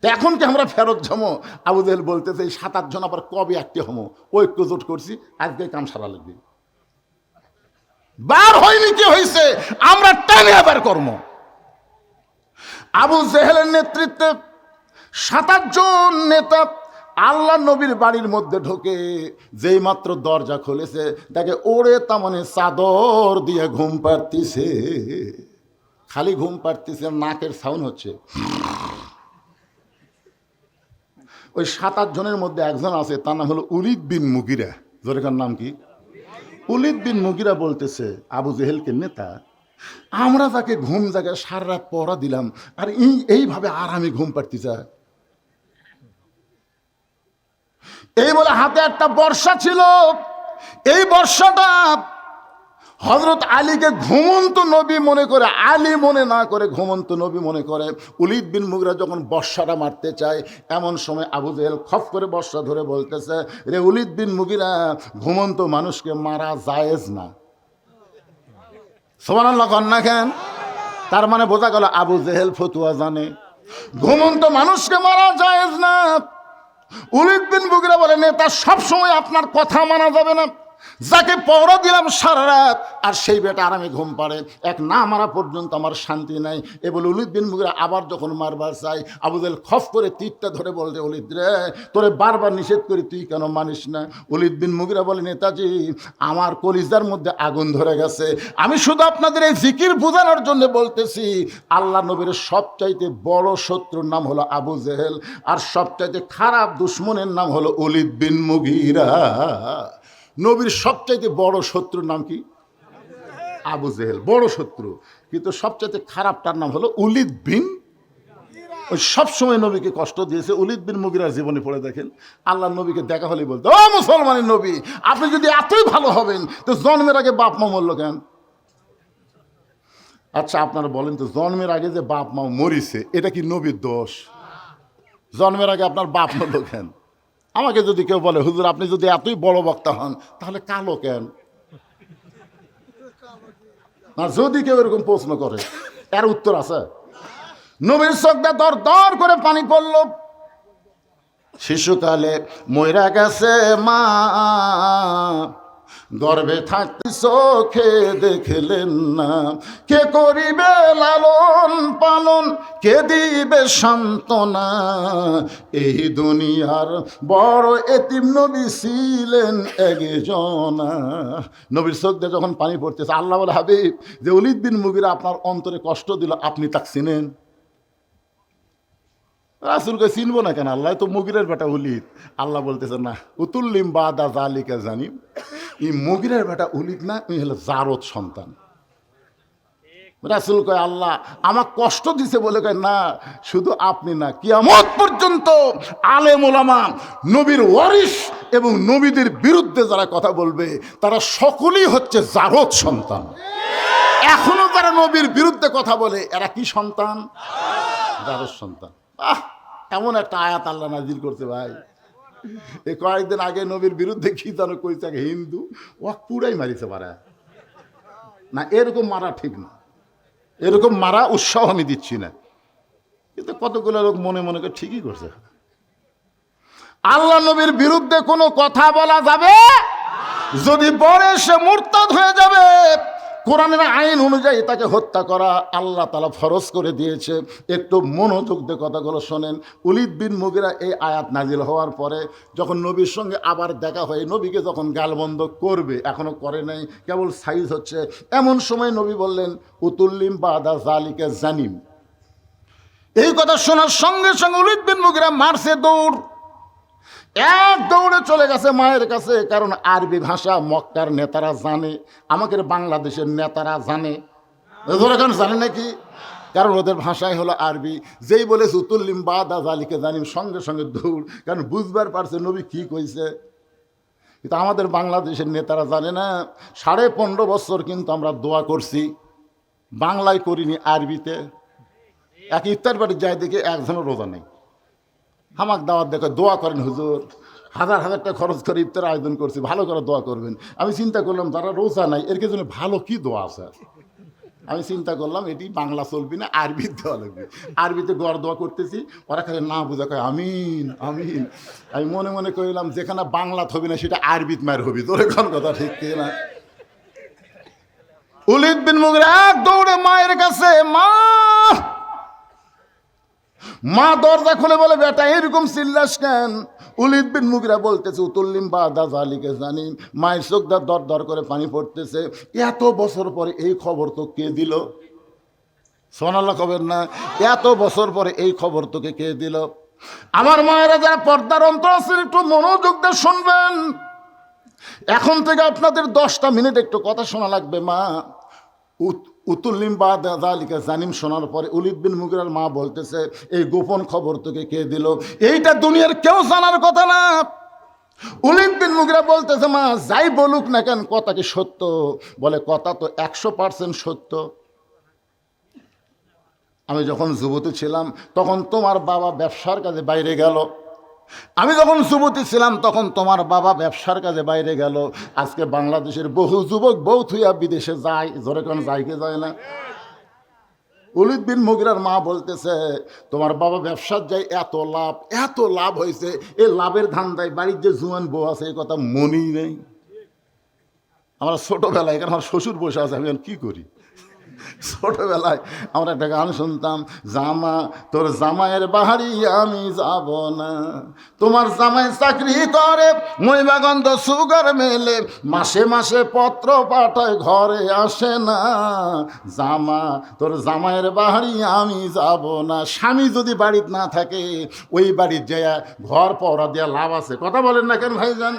B: এখন কি আমরা ফেরত যাবো? আবু জেহেল বলতেছে, এই ৭-৮ জন আবার কবে একটি হমো, ঐক্যজোট করছি, আজকে কাম সারা লাগবে। বার হয়নি, কি হয়েছে আমরা টানে আবার কর্ম। আবু জেহেলের নেতৃত্বে ৭-৮ জন নেতা আল্লাহ নবীর বাড়ির মধ্যে ঢোকে, যেই মাত্র দরজা খুলেছে তাকে ওরে তামনে চাদর দিয়ে ঘুম পাড়তিছে। খালি ঘুম পাড়তিছে, নাকের সাউন্ড হচ্ছে। ওই ৭-৮ জনের মধ্যে একজন আছে, তার নাম হলো উলিদ বিন মুগিরা। জোরেকার নাম কি? উলিদ বিন মুগিরা বলতেছে আবু জেহেলকে, নেতা আমরা তাকে ঘুম জায়গায় সারা রাত পড়া দিলাম, আর এইভাবে আরামে ঘুম পাড়তে চায়। এই বলে হাতে একটা বর্ষা ছিল, এই বর্ষাটা হযরত আলীকে ঘুমন্ত নবী মনে করে, আলী মনে না করে ঘুমন্ত নবী মনে করে। উলিদ বিন মুগিরা যখন বর্ষাটা মারতে চায়, এমন সময় আবু জেহেল খপ করে বর্ষা ধরে বলতেছে, রে উলিদ বিন মুগিরা, ঘুমন্ত মানুষকে মারা জায়েজ না। সুবহানাল্লাহ কন না কেন? তার মানে বোঝা গেল আবু জেহেল ফতুয়া জানে, ঘুমন্ত মানুষকে মারা জায়েজ না। উলিদ বিন মুগিরা বলে, নেতা সবসময় আপনার কথা মানা যাবে না। যাকে পওরা দিলাম সারা রাত আর সেই বেটা আরামে ঘুম পাড়ে, এক না মারা পর্যন্ত আমার শান্তি নাই। এ বলে উলিদ বিন মুগিরা আবার যখন মারবার চাই, আবু জেহেল খফ করে তীরটা ধরে বলতে, উলিদ রে তোরে বারবার নিষেধ করি, তুই কেন মানিস না? উলিদ বিন মুগিরা বলে, নেতাজি আমার কলিজার মধ্যে আগুন ধরে গেছে, আমি শুধু আপনাদের এই জিকির বোঝানোর জন্য বলতেছি, আল্লাহ নবীর সবচাইতে বড় শত্রুর নাম হলো আবু জেহেল, আর সবচাইতে খারাপ দুশ্মনের নাম হলো উলিদ বিন মুগিরা। নবীর সবচাইতে বড় শত্রুর নাম কি? আবু জেহেল, বড় শত্রু, কিন্তু সবচাইতে খারাপটার নাম হলো উলিদ বিন। ওই সবসময় নবীকে কষ্ট দিয়েছে। উলিদ বিন মুগিরার জীবনে পড়ে দেখেন, আল্লাহ নবীকে দেখা হলেই বলতো, ও মুসলমানের নবী, আপনি যদি এতই ভালো হবেন তো জন্মের আগে বাপ মা মরল কেন? আচ্ছা আপনারা বলেন তো, জন্মের আগে যে বাপ মা মরিছে এটা কি নবীর দোষ? জন্মের আগে আপনার বাপ মরল কেন? আমাকে যদি কেউ বলে, হুজুর আপনি যদি এতই বড় বক্তা হন তাহলে কালো কেন? না, যদি কেউ এরকম প্রশ্ন করে এর উত্তর আছে। নবীর চোখে দর দর করে পানি পড়ল। শিশুকালে মইরা গেছে মা, গর্ভে থাকতে চোখে দেখলেন না। কে করিবে লালন পালন, কে দিবে সান্ত্বনা, এই দুনিয়ার বড় এতিম নবী ছিলেন একজনা। নবীর চোখ দিয়ে যখন পানি পড়তেছে, আল্লাহ বলে, হাবিব, যে ওলীদ বিন মুগীরা আপনার অন্তরে কষ্ট দিল, আপনি তাকে চিনেন? রাসূলকে চিনবো না কেন? আল্লাহ তো মুগিরের বেটা ওলীদ। আল্লাহ বলতেছে, না, উতুল্লিম বাদা জালিকা জানিম, এই মুগিরের বেটা ওলীদ না, উনি হলো জারদ সন্তান। রাসূল কয়, আল্লাহ আমার কষ্ট দিছে বলে কয়, না, শুধু আপনি না, কিয়ামত পর্যন্ত আলেম ওলামা, নবীর ওয়ারিস এবং নবীদের বিরুদ্ধে যারা কথা বলবে তারা সকলেই হচ্ছে জারদ সন্তান। এখনো যারা নবীর বিরুদ্ধে কথা বলে এরা কি সন্তান? জারদ সন্তান। এমন একটা আয়াত আল্লাহ নাজিল করছে ভাই, এই কয়েকদিন আগে নবীর বিরুদ্ধে কি যেন কইছে, হিন্দু ও পুরাই মারিছে পারে না। এরকম মারা ঠিক না, এরকম মারা উৎসাহ আমি দিচ্ছি না, কিন্তু কতগুলো লোক মনে মনে করে ঠিকই করছে। আল্লাহ নবীর বিরুদ্ধে কোনো কথা বলা যাবে, যদি বলে সে মুরতাদ হয়ে যাবে। কোরআনের আইন অনুযায়ী তাকে হত্যা করা আল্লাহ তাআলা ফরজ করে দিয়েছে। একটু মনোযোগ দিয়ে কথাগুলো শোনেন। ওলীদ বিন মুগীরা এই আয়াত নাজিল হওয়ার পরে যখন নবীর সঙ্গে আবার দেখা হয়, নবীকে যখন গালবন্ধ করবে, এখনো করে নাই, কেবল সাইজ হচ্ছে, এমন সময় নবী বললেন, উতুল্লিম বাদা জালিকা জানিম। এই কথা শোনার সঙ্গে সঙ্গে ওলীদ বিন মুগীরা মারছে দৌড়, এক দৌড়ে চলে গেছে মায়ের কাছে। কারণ আরবি ভাষা মক্কার নেতারা জানে, আমাদের বাংলাদেশের নেতারা জানে, ওরা এখন জানে নাকি? কারণ ওদের ভাষাই হলো আরবি। যেই বলে উতুল্লিম বাদা জালিকা জানিম, সঙ্গে সঙ্গে দৌড়, কারণ বুঝবার পারছে নবী কি কইছে। কিন্তু আমাদের বাংলাদেশের নেতারা জানে না। 15.5 বছর কিন্তু আমরা দোয়া করছি, বাংলায় করিনি, আরবিতে। এক ইফতার বাড়ি যায় দেখে একজনের রোজা নেই, হামাক দাওয়াত দেখে দোয়া করেন হুজুর, হাজার হাজার টাকা খরচ করে ইফতার আয়োজন করছি, ভালো করে দোয়া করবেন। আমি চিন্তা করলাম যারা রোজা নাই এর জন্য ভালো কি দোয়া আছে। আমি চিন্তা করলাম এটি বাংলা চলবি না, আরবি দেওয়া লাগবে। আরবিতে গড় দোয়া করতেছি, ওরা খালি না বুঝা কয় আমিন আমিন। আমি মনে মনে কইলাম যেখানে বাংলা হবি না সেটা আরবিত মায়ের হবি। তোর কোন কথা ঠিক না? ওলীদ বিন মুগীরা এক দৌড়ে মায়ের কাছে, মা, মা দরজা খুলে বলে, বেটা এরকম চিল্লাস কেন? ওলীদ বিন মুগীরা বলতেছে, উতুল্লিম বাদা জালিকা জানিম। মায়ের চোখ দর দর করে পানি পড়তেছে। এত বছর পরে এই খবর তো কে দিল? সোনাল্লাহ খবর না, এত বছর পরে এই খবর তোকে কে দিল? আমার মায়েরা যারা পর্দার অন্তর আছেন, একটু মনোযোগ দিয়ে শুনবেন। এখন থেকে আপনাদের 10টা মিনিট একটু কথা শোনা লাগবে। মা, উতুল্লিম বাদা জালিকা জানিম শোনার পরে ওলীদ বিন মুগীরার মা বলতেছে, এই গোপন খবর তোকে কে দিল? এইটা দুনিয়ার কেউ জানার কথা না। ওলীদ বিন মুগীরা বলতেছে, মা, যাই বলুক না কেন, কথা কি সত্য? বলে, কথা তো 100% সত্য। আমি যখন যুবতী ছিলাম তখন তোমার বাবা ব্যবসার কাজে বাইরে গেল। আমি যখন যুবতী ছিলাম তখন তোমার বাবা ব্যবসার কাজে বাইরে গেল। আজকে বাংলাদেশের বহু যুবক বউ থুইয়া বিদেশে যায়, জোরে কোন যায় কি যায় না? ওলীদ বিন মুগীরার মা বলতেছে, তোমার বাবা ব্যবসার যায়, এত লাভ হয়েছে, এই লাভের ধান্দায় বাড়ির যে জুয়ান বউ আছে এই কথা মনেই নেই। আমরা ছোটোবেলায়, এখানে আমার শ্বশুর বসে আছে, আমি কি করি, ছোটবেলায় আমরা একটা গান শুনতাম, জামা তোর জামাইয়ের বাহারি আমি যাব না, তোমার জামাই চাকরি করে মহিমাগন্ধ সুগার মেলে, মাসে মাসে পত্র পাঠায় ঘরে আসে না, জামা তোর জামাইয়ের বাহারি আমি যাব না। স্বামী যদি বাড়িতে না থাকে ওই বাড়ির যায় ঘর পড়া দেওয়া লাভ আছে? কথা বলেন না কেন ভাইজান?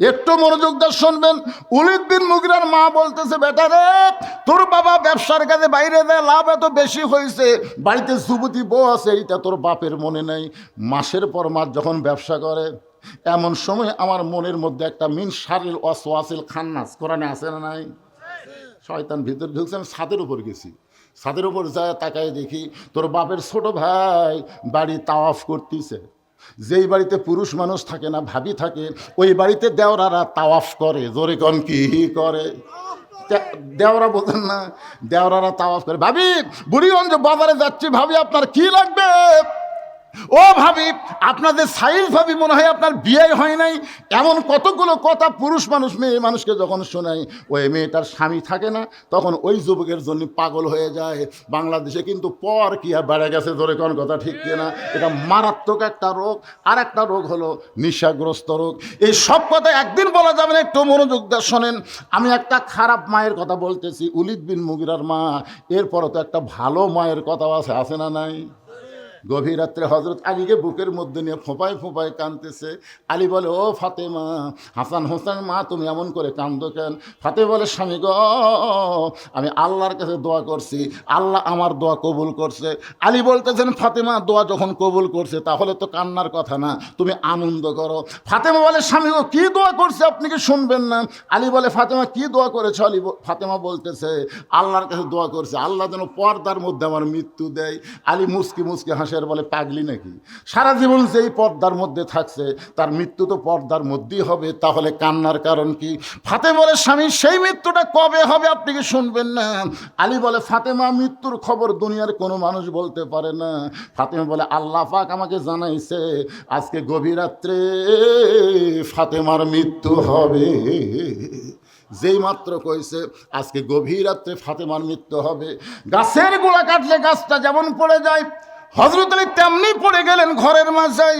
B: একটু মনোযোগ দিয়ে শুনবেন। ওলীদ বিন মুগীরার মা বলতেছে, বেটা রে, তোর বাবা ব্যবসার কাজে বাইরে দেয়, লাভ এত বেশি হয়েছে, বাড়িতে যুবতী বউ আছে, এইটা তোর বাপের মনে নেই। মাসের পর মাস যখন ব্যবসা করে, এমন সময় আমার মনের মধ্যে একটা মিন শারিল ওয়াসওয়াসিল খান্নাস, কোরআনে আছে না নাই? শয়তান ভিতরে ঢুকছে। আমি ছাদের উপর গেছি, ছাদের উপর যায় তাকায় দেখি তোর বাপের ছোট ভাই বাড়ি তাওয়াফ করতেছে। যেই বাড়িতে পুরুষ মানুষ থাকে না, ভাবি থাকে, ওই বাড়িতে দেওরারা তাওয়াফ করে। জোরে কন কি করে? দেওরা বোঝেন না? দেওরারা তাওয়াফ করে। ভাবি, বুড়িগঞ্জ বাজারে যাচ্ছি, ভাবি আপনার কি লাগবে? ও ভাবি, আপনাদের সাইজ ভাবি মনে হয় আপনার বিয়ে হয় নাই। এমন কতগুলো কথা পুরুষ মানুষ মেয়ে মানুষকে যখন শোনায়, ওই মেয়েটার স্বামী থাকে না, তখন ওই যুবকের জন্য পাগল হয়ে যায়। বাংলাদেশে কিন্তু পর কি আর বেড়ে গেছে, ধরে কোন কথা ঠিক কিনা? এটা মারাত্মক একটা রোগ। আর একটা রোগ হলো নেশাগ্রস্ত রোগ। এই সব কথা একদিন বলা যাবে না, একটু মনোযোগ দিয়ে শোনেন। আমি একটা খারাপ মায়ের কথা বলতেছি, উলিদ বিন মুগিরার মা। এরপরও তো একটা ভালো মায়ের কথা আছে না নাই? গভীর রাত্রে হজরত আলীকে বুকের মধ্যে নিয়ে ফোঁপায় ফোঁপায় কাঁদতেছে। আলী বলে, ও ফাতেমা, হাসান হোসেন মা, তুমি এমন করে কান্দো কেন? ফাতেমা বলে, স্বামী গো, আমি আল্লাহর কাছে দোয়া করছি, আল্লাহ আমার দোয়া কবুল করছে। আলী বলতেছেন, ফাতেমা, দোয়া যখন কবুল করছে তাহলে তো কান্নার কথা না, তুমি আনন্দ করো। ফাতেমা বলে, স্বামী গো, কী দোয়া করছে আপনি কি শুনবেন না? আলী বলে, ফাতেমা কী দোয়া করেছ? ফাতেমা বলতেছে, আল্লাহর কাছে দোয়া করছে আল্লাহ যেন পর্দার মধ্যে আমার মৃত্যু দেয়। আলী মুসকি মুসকি হাসে, বলে, পাগলি নাকি? সারা জীবন যেই পর্দার মধ্যে থাকছে তার মৃত্যু তো পর্দার মধ্যেই হবে, তাহলে কান্নার কারণ কি? ফাতেমা বলে, স্বামী, সেই মৃত্যুটা কবে হবে আপনি কি শুনবেন না? আলী বলে, ফাতেমা, মৃত্যুর খবর দুনিয়ার কোনো মানুষ বলতে পারে না। ফাতেমা বলে, আল্লাহ পাক আমাকে জানাইছে আজকে গভীর রাত্রে ফাতেমার মৃত্যু হবে। যেই মাত্র কইছে আজকে গভীর রাত্রে ফাতেমার মৃত্যু হবে, গাছের গোড়া কাটলে গাছটা যেমন পড়ে যায়, হযরত আলী তেমনি পড়ে গেলেন ঘরের মাঝে।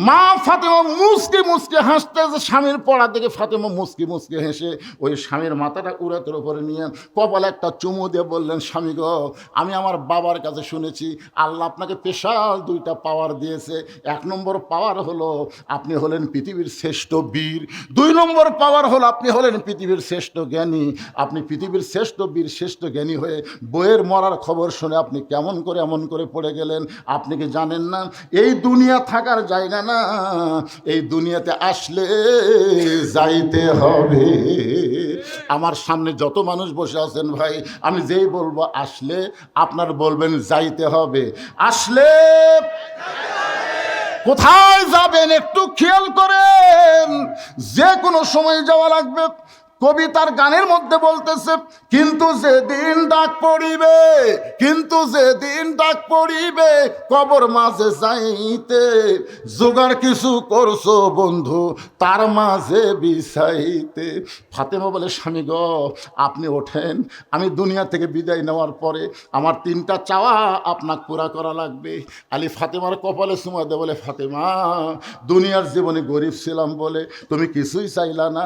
B: মা ফাতেমা মুসকে মুসকে হাসতে, স্বামীর পড়া দেখে ফাতেমা মুসকি মুসকে হেসে ওই স্বামীর মাথাটা উড়াতের উপরে নিয়ে কপালে একটা চুমু দিয়ে বললেন, স্বামী গো, আমি আমার বাবার কাছে শুনেছি আল্লাহ আপনাকে স্পেশাল দুইটা পাওয়ার দিয়েছে। এক নম্বর পাওয়ার হলো আপনি হলেন পৃথিবীর শ্রেষ্ঠ বীর, দুই নম্বর পাওয়ার হলো আপনি হলেন পৃথিবীর শ্রেষ্ঠ জ্ঞানী। আপনি পৃথিবীর শ্রেষ্ঠ বীর, শ্রেষ্ঠ জ্ঞানী হয়ে বইয়ের মরার খবর শুনে আপনি কেমন করে এমন করে পড়ে গেলেন? আপনি কি জানেন না এই দুনিয়া থাকার জায়গা না, এই দুনিয়াতে আসলে যাইতে হবে। আমার সামনে যত মানুষ বসে আছেন ভাই, আমি যেই বলবো আসলে, আপনার বলবেন যাইতে হবে। আসলে কোথায় যাবেন একটু খেয়াল করেন, যে কোনো সময় যাওয়া লাগবে। কবি তার গানের মধ্যে বলতেছে, কিন্তু যেদিন ডাক পড়িবে, কিন্তু যেদিন ডাক পড়িবে কবর মাঝে যাইতে, জোগাড় কিছু করছো বন্ধু তার মাঝে বিছাইতে। ফাতেমা বলে, স্বামী গো, আপনি ওঠেন, আমি দুনিয়া থেকে বিদায় নেওয়ার পরে আমার তিনটা চাওয়া আপনাকে পুরা করা লাগবে। আলী ফাতেমার কপালে চুমা দে, বলে, ফাতেমা, দুনিয়ার জীবনে গরিব ছিলাম বলে তুমি কিছুই চাইলা না,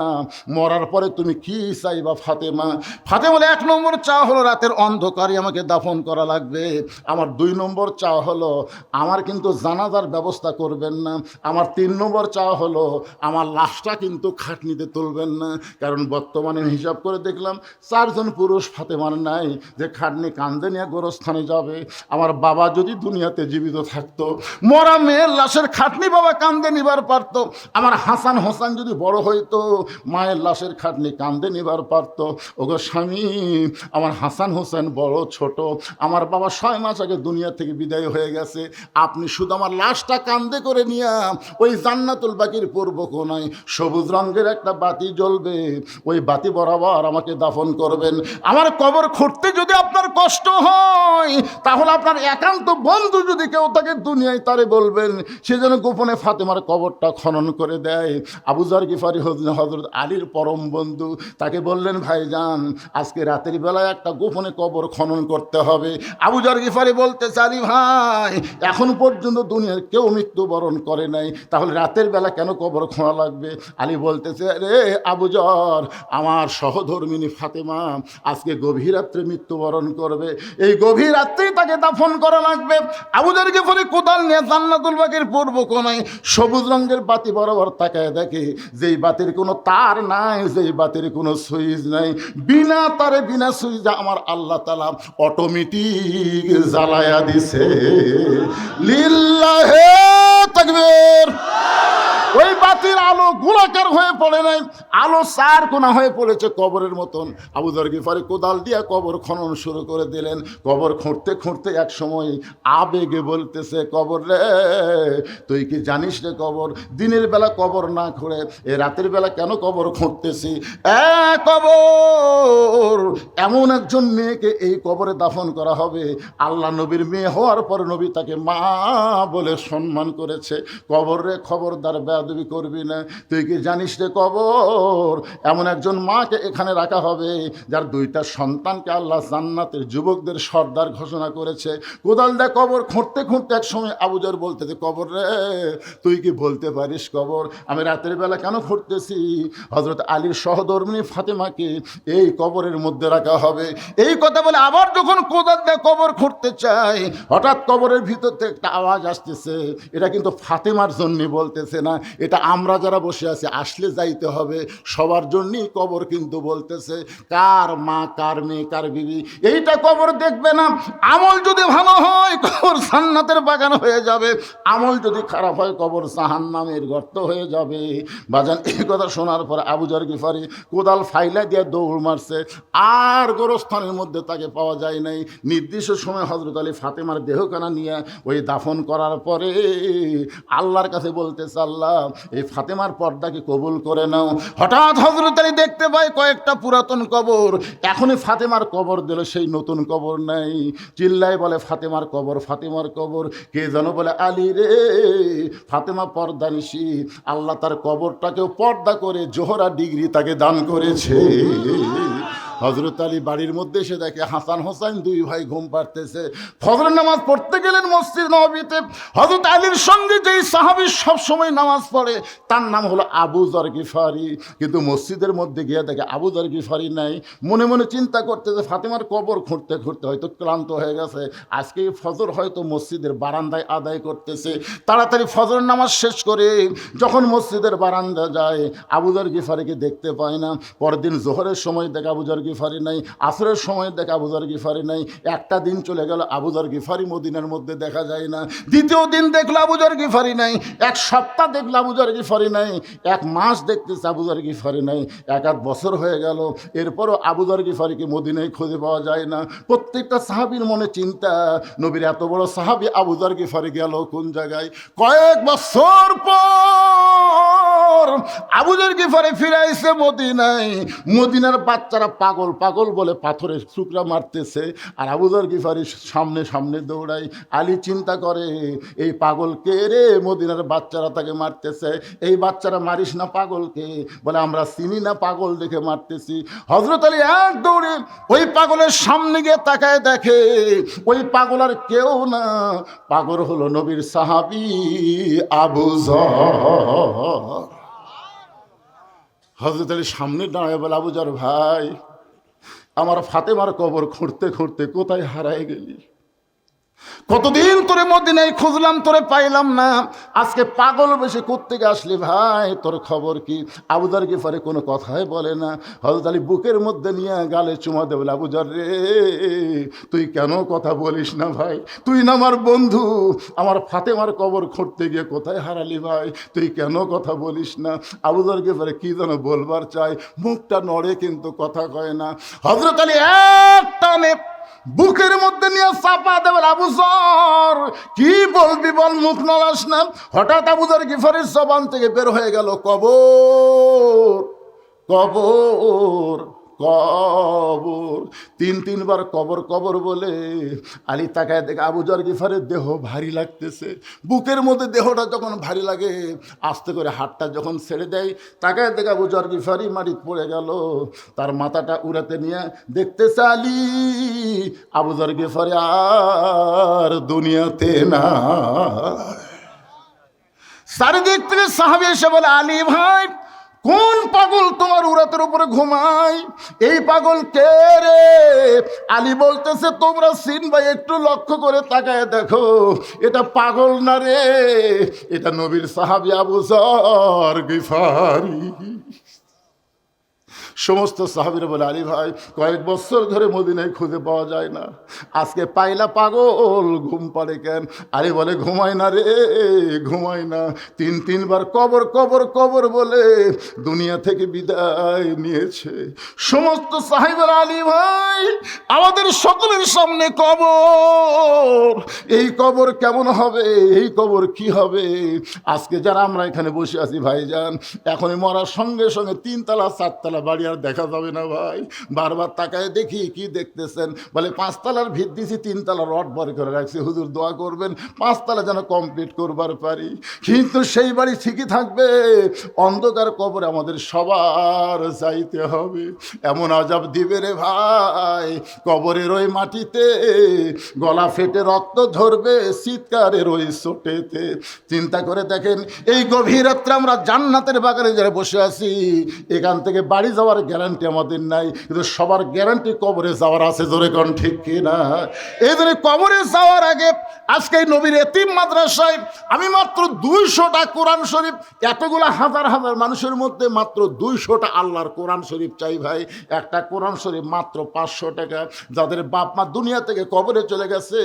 B: মরার পরে তুমি কি চাইবা ফাতেমা? ফাতেমা বলে, এক নম্বর চাওয়া হলো রাতের অন্ধকারে আমাকে দাফন করা লাগবে। আমার দুই নম্বর চাওয়া হলো আমার কিন্তু জানাজার ব্যবস্থা করবেন না। আমার তিন নম্বর চাওয়া হলো আমার লাশটা কিন্তু খাটনিতে তুলবেন না, কারণ বর্তমানে হিসাব করে দেখলাম 4 জন পুরুষ ফাতেমার নাই যে খাটনি কান্দে নিয়ে গোরস্থানে যাবে। আমার বাবা যদি দুনিয়াতে জীবিত থাকতো, মরা মেয়ের লাশের খাটনি বাবা কান্দে নিবার পারতো। আমার হাসান হোসেন যদি বড় হইতো, মায়ের লাশের খাটনি কান্দে নিবার পারত। ওগো স্বামী, আমার হাসান হোসেন বড় ছোট, আমার বাবা 6 মাস আগে দুনিয়া থেকে বিদায় হয়ে গেছে। আপনি শুধু আমার লাশটা কান্দে করে নিয়ে ওই জান্নাতুল বাকির পূর্ব কোণায় সবুজ রঙের একটা বাতি জ্বলবে, ওই বাতি বরাবর আমাকে দাফন করবেন। আমার কবর খুঁড়তে যদি আপনার কষ্ট হয়, তাহলে আপনার একান্ত বন্ধু যদি কেউ থাকে দুনিয়ায়, তারে বলবেন সে যেন গোপনে ফাতেমার কবরটা খনন করে দেয়। আবু যর গিফারি হযরত আলীর পরম বন্ধু, তাকে বললেন, ভাইজান, আজকে রাতের বেলায় একটা গোপনে কবর খনন করতে হবে। আবু যর গিফারি বলতে, আলী ভাই, এখন পর্যন্ত দুনিয়ার কেউ মৃত্যুবরণ করে নাই, তাহলে রাতের বেলা কেন কবর খোঁড়া লাগবে? আলী বলতেছে, রে আবু যর, আমার সহধর্মিনী ফাতেমা আজকে গভীর রাত্রে মৃত্যুবরণ করবে, এই গভীর রাত্রেই তাকে দাফন করা লাগবে। আবু যর গিফারি কোদাল নিয়ে জান্নাতুল বাকির পূর্ব কোণায় সবুজ রঙের বাতি বরাবর তাকায় দেখে, যেই বাতির কোনো তার নাই, যেই বাতির কোনো সুইচ নাই, বিনা তারে বিনা সুইচে আমার আল্লাহ তাআলা অটোমেটিক জ্বালায়া দিছে। লিল্লাহে তাকবীর। ওই বাতির আলো গোলাকার হয়ে পড়ে নাই, আলো চার কোনা হয়ে পড়েছে কবরের মতন। আবু যর গিফারি কোদাল দিয়া কবর খনন শুরু করে দিলেন। কবর খুঁড়তে খুঁড়তে এক সময় আবেগে বলতেছে, কবর রে তুই কি জানিস রে কবর, দিনের বেলা কবর না খুঁড়ে এ রাতের বেলা কেন কবর খুঁড়তেছি? কবর, এমন একজন মেয়েকে এই কবরে দাফন করা হবে, আল্লাহ নবীর মেয়ে হওয়ার পর নবী তাকে মা বলে সম্মান করেছে। কবর রে খবরদার বেয়াদবি করবি না। তুই কি জানিস রে কবর, এমন একজন মাকে এখানে রাখা হবে যার দুইটা সন্তানকে আল্লাহ জান্নাতের যুবকদের সর্দার ঘোষণা করেছে। কোদাল দা কবর খুঁড়তে খুঁড়তে এক সময় আবু যর বলতেছে, কবর রে তুই কি বলতে পারিস কবর আমি রাতের বেলা কেন খুঁড়তেছি? হযরত আলীর সহধর্মিণী ফাতেমাকে এই কবরের মধ্যে রাখা হবে। এই কথা বলে আবার যখন কোদাল দা কবর খুঁড়তে চায়, হঠাৎ কবরের ভিতর থেকে একটা আওয়াজ আসতেছে। এটা কিন্তু ফাতেমার জন্য বলতেছে না, এটা আমরা যারা বসে আছি আসলে যাইতে হবে সবার জন্যই কবর কিন্তু বলতেছে। কার মা, কার মেয়ে, কার বিবি, এইটা কবর দেখবে না। আমল যদি ভালো হয় কবর জান্নাতের বাগান হয়ে যাবে, আমল যদি খারাপ হয় কবর জাহান্নামের গর্ত হয়ে যাবে। বাজান, এই কথা শোনার পর আবু যর গিফারি কোদাল ফাইলা দিয়ে দৌড় মারছে। আর গোরস্থানের মধ্যে তাকে পাওয়া যায় নাই। নির্দিষ্ট সময় হযরত আলী ফাতেমার দেহখানা নিয়ে ওই দাফন করার পরে আল্লাহর কাছে বলতেছে, আল্লাহ এই ফাতেমার পর্দাকে কবুল করে নাও। হঠাৎ হযরত আলী দেখতে পায় কয়েকটা পুরাতন কবর। এখনই ফাতেমার কবর দিল, সেই নতুন কবর নাই। চিল্লায় বলে, ফাতেমার কবর, ফাতেমার কবর। কে যেন বলে, আলী রে ফাতেমা পর্দানিশী, আল্লাহ তার কবরটাকেও পর্দা করে জোহরা ডিগ্রি তাকে দান করেছে। হযরত আলী বাড়ির মধ্যে এসে দেখে হাসান হোসেন দুই ভাই ঘুম পাড়তেছে। ফজরের নামাজ পড়তে গেলেন মসজিদ নববীতে। হযরত আলীর সঙ্গে যেই সাহাবী সব সময় নামাজ পড়ে তার নাম হলো আবু যর গিফারি, কিন্তু মসজিদের মধ্যে গিয়ে দেখে আবু যর গিফারি নাই। মনে মনে চিন্তা করতেছে, ফাতেমার কবর খুঁড়তে খুঁড়তে হয়তো ক্লান্ত হয়ে গেছে, আজকে ফজর হয়তো মসজিদের বারান্দায় আদায় করতেছে। তাড়াতাড়ি ফজরের নামাজ শেষ করে যখন মসজিদের বারান্দা যায়, আবু যর গিফারিকে দেখতে পায় না। পরদিন জোহরের সময় দেখে আবু যর গিফারি নাই, আসরের সময় দেখে আবু যর গিফারি নাই। একটা দিন চলে গেল, আবু যর গিফারি মদিনার মধ্যে দেখা যায় না। দ্বিতীয় দিন দেখলো আবু যর গিফারি নাই। এক সপ্তাহ দেখলো আবু যর গিফারি নাই। এক মাস দেখতেছে আবু যর গিফারি নাই। এক আধ বছর হয়ে গেল, এরপরও আবু যর গিফারিকে মদিনায় খুঁজে পাওয়া যায় না। প্রত্যেকটা সাহাবীর মনে চিন্তা, নবীর এত বড় সাহাবী আবু যর গিফারি গেল কোন জায়গায়? কয়েক বছর পর আবু যর গিফারি ফিরে আইছে মদিনায়। মদিনার বাচ্চারা পাগল পাগল বলে পাথরের টুকরা মারতেছে, আর আবু যর গিফারি সামনে সামনে দৌড়ায়। আলী চিন্তা করে, এই পাগল কে রে? মদিনার বাচ্চারা তাকে মারতেছে। এই বাচ্চারা মারিস না পাগলকে। বলে, আমরা চিনি না, পাগল দেখে মারতেছি। হযরত আলী এক দৌড়ে ওই পাগলের সামনে গিয়ে তাকায়, দেখে ওই পাগল আর কেউ না, পাগল হলো নবীর সাহাবী আবু যর। হযরত আলী সামনে দাঁড়ায় বলে, আবু যর ভাই, আমার ফাতেমার কবর খুঁড়তে খুঁড়তে কোথায় হারায় গেলি? কতদিন তোরে মদিনায় খুঁজলাম, তোরে পাইলাম না। আজকে পাগল বেশি কোত্থেকে আসলি ভাই, তোর খবর কি? আবু যর গিফারি কোনো কথাই বলে না। হযরত আলী বুকের মধ্যে নিয়ে গালে চুমা দেবে, আবু যর রে তুই কেন কথা বলিস না ভাই? তুই না আমার বন্ধু, আমার ফাতেমার কবর খুঁড়তে গিয়ে কোথায় হারালি ভাই? তুই কেন কথা বলিস না? আবু যর গিফারি কি যেন বলবার চায়, মুখটা নড়ে কিন্তু কথা কয় না। হযরত আলী এক টানে বুকের মধ্যে নিয়ে চাপা দেবেন, আবু যর কি বলবি বল, মুখ নড়াস না। হঠাৎ আবু যর গিফারির জবান থেকে বের হয়ে গেল, কবর কবর কবর। তিনবার কবর কবর বলে আলী তাকায় দেখে আবু যর গিফারির দেহ ভারী লাগতেছে। বুকের মধ্যে দেহটা যখন ভারী লাগে, আস্তে করে হাতটা যখন ছেড়ে দেয়, তাকায় দেখে আবু যর গিফারি মাটিতে পড়ে গেল। তার মাথাটা উড়াতে নিয়ে দেখতেছে আলী, আবু যর গিফারি আর দুনিয়াতে না। চারিদিক থেকে সাহাবী এসে বলে, আলী ভাই, কোন পাগল তোমার উরাতের উপরে ঘুমায়? এই পাগল কে রে? আলী বলতেছে, তোমরা চিনবা, একটু লক্ষ্য করে তাকায় দেখো, এটা পাগল না রে, এটা নবীর সাহাবী আবু যর গিফারি। সমস্ত সাহাবীরা বলে, আলী ভাই কয়েক বছর ধরে মদিনায় খুঁজে পাওয়া যায় না, আজকে পাইলা পাগল, ঘুম পাড়ে কেন? আলী বলে, ঘুমায় না রে, ঘুমায় না। তিনবার কবর কবর কবর বলে দুনিয়া থেকে বিদায় নিয়েছে। সমস্ত সাহাবীরা, আলী ভাই আমাদের সকলের সামনে কবর, এই কবর কেমন হবে, এই কবর কি হবে? আজকে যারা আমরা এখানে বসে আছি ভাইজান, এখনই মরার সঙ্গে সঙ্গে 3 তলা 4 তলা বাড়ি আর দেখা যাবে না ভাই। বারবার তাকায় দেখি, কি দেখতেছেন? বলে 5 তলার ভিত দিছি, 3 তলা রড ভর করে রাখছি, হুজুর দোয়া করবেন 5 তলা যেন কমপ্লিট করবার পারি। কিন্তু সেই বাড়ি ঠিকই থাকবে, অন্ধকার কবরে আমাদের সবার যাইতে হবে। এমন আযাব দিবে রে ভাই, কবরের ওই মাটিতে গলা ফেটে রক্ত ঝরবে, চিৎকারের ওই চোটেতে। চিন্তা করে দেখেন, এই গভীর রাত্রে আমরা জান্নাতের বাগানে যারা বসে আছি, এখান থেকে বাড়ি যাওয়ার গ্যারান্টি আমাদের নাই, কিন্তু সবার গ্যারান্টি কবরে যাওয়ার আছে। জোরে কোন ঠিক কিনা? এই জন্য কবরে যাওয়ার আগে আজকে এই নবীর এতিম মাদ্রাসায় আমি মাত্র 200টা কোরআন শরীফ, এতগুলো হাজার হাজার মানুষের মধ্যে মাত্র 200টা আল্লাহর কোরআন শরীফ চাই ভাই। একটা কোরআন শরীফ মাত্র 500 টাকা। যাদের বাপ মা দুনিয়া থেকে কবরে চলে গেছে,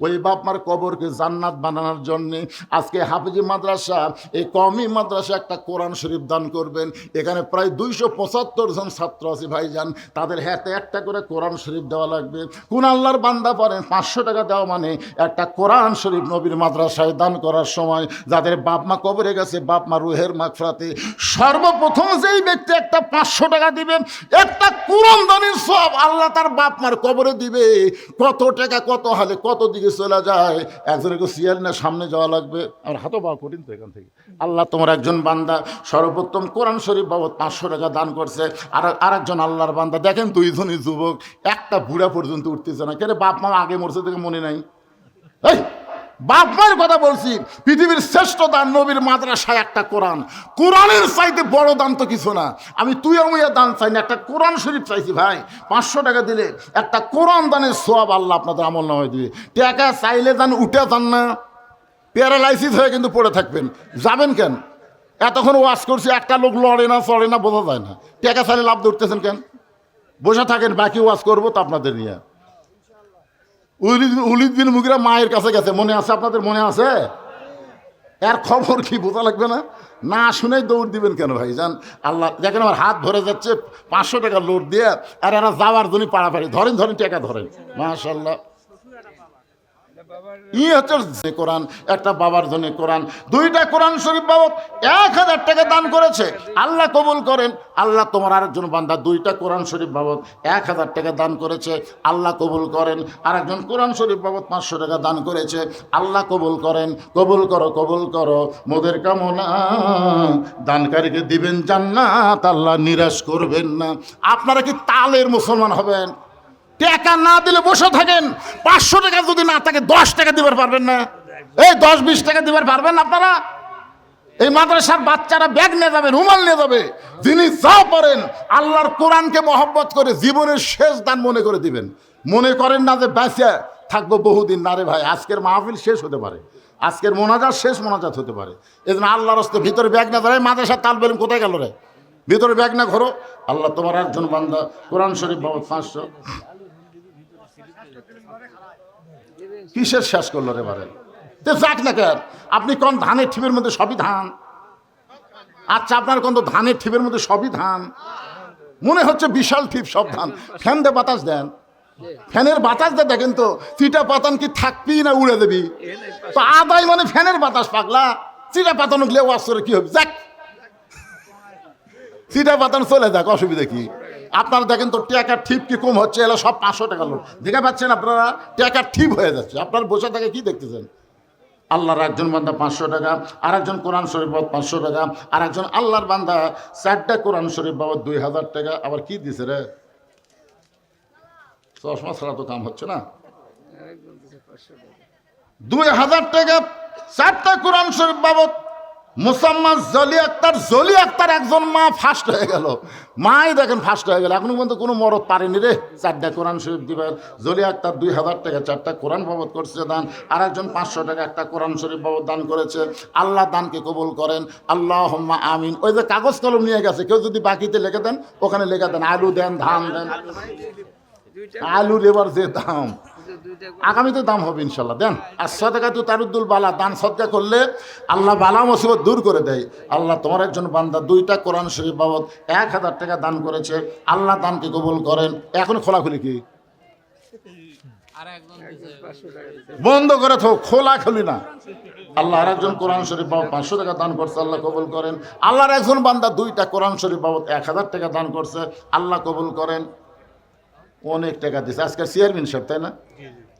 B: ওই বাপ মার কবরকে জান্নাত বানানোর জন্যে আজকে হাফিজি মাদ্রাসা, এই কওমি মাদ্রাসা একটা কোরআন শরীফ দান করবেন। এখানে প্রায় 275 জন ছাত্র আছে ভাইজান, তাদের হাতে একটা করে কোরআন শরীফ দেওয়া লাগবে। কোন আল্লাহর বান্দা পারেন 500 টাকা দেওয়া মানে একটা কোরআন শরীফ নবীর মাদ্রাসায় দান করার সময় যাদের বাপ মা কবরে গেছে, বাপ মা রুহের মাগফিরাতে সর্বপ্রথম যেই ব্যক্তি একটা 500 টাকা দিবেন, একটা কোরআন দানের সব আল্লাহ তার বাপ মার কবরে দিবে। কত টাকা কত হালে কত দিকে চলে যায়। একজনকে সিয়াল না সামনে যাওয়া লাগবে, আর হাতও পাওয়া কঠিন তো এখান থেকে। আল্লাহ তোমার একজন বান্দা সর্বোত্তম কোরআন শরীফ বাবদ 500 টাকা দান করছে। আর একজন আল্লাহর বান্দা দেখেন, 2 জনই যুবক, একটা বুড়া পর্যন্ত উঠতেছে না। কেন? বাপ মা আগে মরছে থেকে মনে নাই। এই বাপ মায়ের কথা বলছি, পৃথিবীর শ্রেষ্ঠ দান নবীর মাদ্রাসায় একটা কোরআন। কোরআনের চাইতে বড় দান তো কিছু না। আমি তুই আমুয়া দান চাই না, একটা কোরআন শরীফ চাইছি ভাই। 500 টাকা দিলে একটা কোরআন দানের সওয়াব আল্লাহ আপনাদের আমল নামায় দিবে। টাকা চাইলে যান, উঠে যান না, প্যারালাইসিস হয়ে কিন্তু পড়ে থাকবেন। যাবেন কেন? এতক্ষণ ওয়াজ করছি, একটা লোক লড়ে না চড়ে না, বোঝা যায় না। টাকা চাইলে লাভ ধরতেছেন কেন? বসে থাকেন, বাকি ওয়াজ করবো তো আপনাদের নিয়ে। উলিদ বিন মুগিরা মায়ের কাছে গেছে, মনে আছে আপনাদের? মনে আছে? এর খবর কি বোঝা লাগবে না? না শুনেই দৌড় দিবেন কেন ভাই? যান, আল্লাহ দেখেন আমার হাত ধরে যাচ্ছে, 500 টাকা লোড দিয়ে, আর এরা যাওয়ার জন্য পাড়াপাড়ি ধরেন ধরেন টাকা ধরেন। মাশাআল্লাহ, হচ্ছে কোরআন, একটা বাবার জন্য কোরআন, 2টা কোরআন শরীফ বাবদ 1000 টাকা দান করেছে। আল্লাহ কবুল করেন। আল্লাহ তোমার আরেকজন বান্দা 2টা কোরআন শরীফ বাবদ 1000 টাকা দান করেছে। আল্লাহ কবুল করেন। আরেকজন কোরআন শরীফ বাবদ 500 টাকা দান করেছে। আল্লাহ কবুল করেন। কবুল করো, কবুল করো মোদের কামনা, দানকারীকে দিবেন জান্নাত, আল্লাহ নিরাশ করবেন না। আপনারা কি তালের মুসলমান হবেন? টাকা না দিলে বসে থাকেন। 500 টাকা যদি না থাকে 10 টাকা দিবার পারবেন না? এই 10-20 টাকা দিবার পারবেন আপনারা? এই মাদ্রাসার বাচ্চারা ব্যাগ নিয়ে যাবে, রুমাল নিয়ে যাবে। যিনি যা পারেন আল্লাহর কোরআনকে মহব্বত করে জীবনের শেষ দান মনে করে দিবেন। মনে করেন না যে বেঁচে থাকবো বহুদিন, না রে ভাই। আজকের মাহফিল শেষ হতে পারে, আজকের মোনাজাত শেষ মোনাজাত হতে পারে। এই জন্য আল্লাহর রাস্তায় ভিতরে ব্যাগ না ধরে, মাদ্রাসার তাল বেলুন কোথায় গেল রে? ভিতরে ব্যাগ না ঘোরো। আল্লাহ তোমার একজন বান্দা কোরআন শরীফ বাবদ 500 কিসের শেষ করলো রে বারে? যাক না কেন? আপনি কোন ধানের ঠিপের মধ্যে সবই ধান? আচ্ছা, আপনার কোন ধানের ঠিপের মধ্যে সবই ধান? মনে হচ্ছে বিশাল ঠিপ, সব ধান। ফ্যান দিয়ে বাতাস দেন, ফ্যানের বাতাস দিয়ে দেখেন তো চিটা পাতান কি থাকবি না উড়ে দেবি? তো আদায় মানে ফ্যানের বাতাস, পাগলা। চিটা পাতানো গেলে ওয়াজ করে কি হবে? যাক, চিটা পাতানো চলে যাক, অসুবিধা কি? আপনারা দেখেন তো টাকার ঠিপ কি কম হচ্ছে? এলো সব 500 টাকা লোক, দেখে পাচ্ছেন আপনারা? টাকার ঠিপ হয়ে যাচ্ছে। আপনার বসে থাকে কি দেখতেছেন? আল্লাহর একজন বান্দা 500 টাকা, আর একজন কোরআন শরীফ বাবদ 500 টাকা, আর একজন আল্লাহর বান্দা 4টা কোরআন শরীফ বাবদ 2000 টাকা। আবার কি দিছে রে? চশমা ছাড়া তো কাম হচ্ছে না। 2000 টাকা 4টা কোরআন শরীফ বাবদ মুসাম্মদ জলি আক্তার একজন মা ফার্স্ট হয়ে গেল। মাই দেখেন ফার্স্ট হয়ে গেল। এখনো পর্যন্ত কোনো মরদ পারেনি রে 4টা কোরআন শরীফ দিবেন। জলি আক্তার 2000 টাকা 4টা কোরআন বাবদ করছে দান। আর একজন 500 টাকা একটা কোরআন শরীফ বাবদ দান করেছে। আল্লাহ দানকে কবুল করেন, আল্লাহুম্মা আমিন। ওই যে কাগজ কলম নিয়ে গেছে, কেউ যদি বাকিতে লিখে দেন ওখানে লিখে দেন, আলু দেন, ধান দেন। আলুর এবার যে দাম, আগামীতে দাম হবে ইনশাল্লাহ। দেন। আর সাদাকাতু তারুদ্দুল বালা, দান সদকা করলে আল্লাহ বালা মুসিবত দূর করে দেয়। আল্লাহ তোমার একজন বান্দা 2টা কোরআন শরীফ বাবদ 1000 টাকা দান করেছে। আল্লাহ দানকে কবুল করেন। এখন খোলাখুলি কি বন্ধ করে থাকো, খোলাখুলি না। আল্লাহ আর একজন কোরআন শরীফ বাবদ 500 টাকা দান করছে, আল্লাহ কবুল করেন। আল্লাহর একজন বান্দা 2টা কোরআন শরীফ বাবদ 1000 টাকা দান করছে, আল্লাহ কবুল করেন। অনেক টাকা দিছে আজকে চেয়ারম্যান সাহেব, তাই না?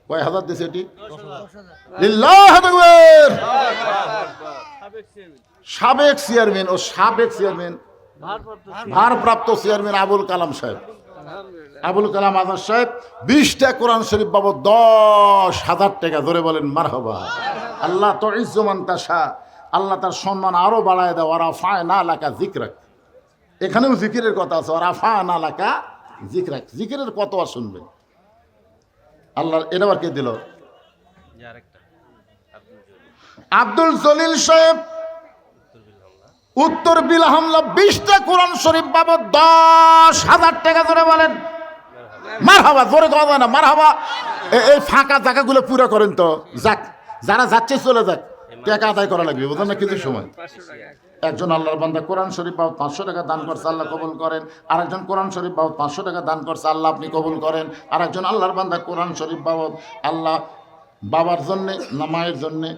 B: কয় হাজার দিছে এটি? লিল্লাহু আকবার। সাবেক চেয়ারম্যান ভারপ্রাপ্ত চেয়ারম্যান আবুল কালাম সাহেব, আবুল কালাম আজাদ সাহেব 20টা কোরআন শরীফ বাবদ 10,000 টাকা। ধরে বলেন মারহাবা। আল্লাহ তো ইজ্জমান তাশা, আল্লাহ তার সম্মান আরো বাড়ায় দেয়। ওয়ারাফা'না লাকা যিকরাক, এখানেও জিকিরের কথা আছে। ওয়ারাফা'না লাকা যিকরাক, জিকিরের কত আর শুনবেন। আল্লাহ এটা আবার কে দিল? আব্দুল জলিল সাহেব উত্তর বিল হামলা 20টা কোরআন শরীফ বাবদ 10,000 টাকা। ধরে বলেন মারহাবা। জোরে কথা হয় না মারহাবা। এই ফাঁকা জায়গাগুলো পুরো করেন তো। যাক, যারা যাচ্ছে চলে যাক, টাকা আদায় করা লাগবে, বুঝলেন না? কিছু সময় একজন আল্লাহর বান্দা কোরআন শরীফ বাবদ 500 টাকা দান করছে, আল্লাহ কবুল করেন। আরেকজন কোরআন শরীফ বাবদ 500 টাকা দান করছে, আল্লাহ আপনি কবুল করেন। আরেকজন আল্লাহর বান্দা কোরআন শরীফ বাবদ আল্লাহ বাবার জন্যে না মায়ের জন্যে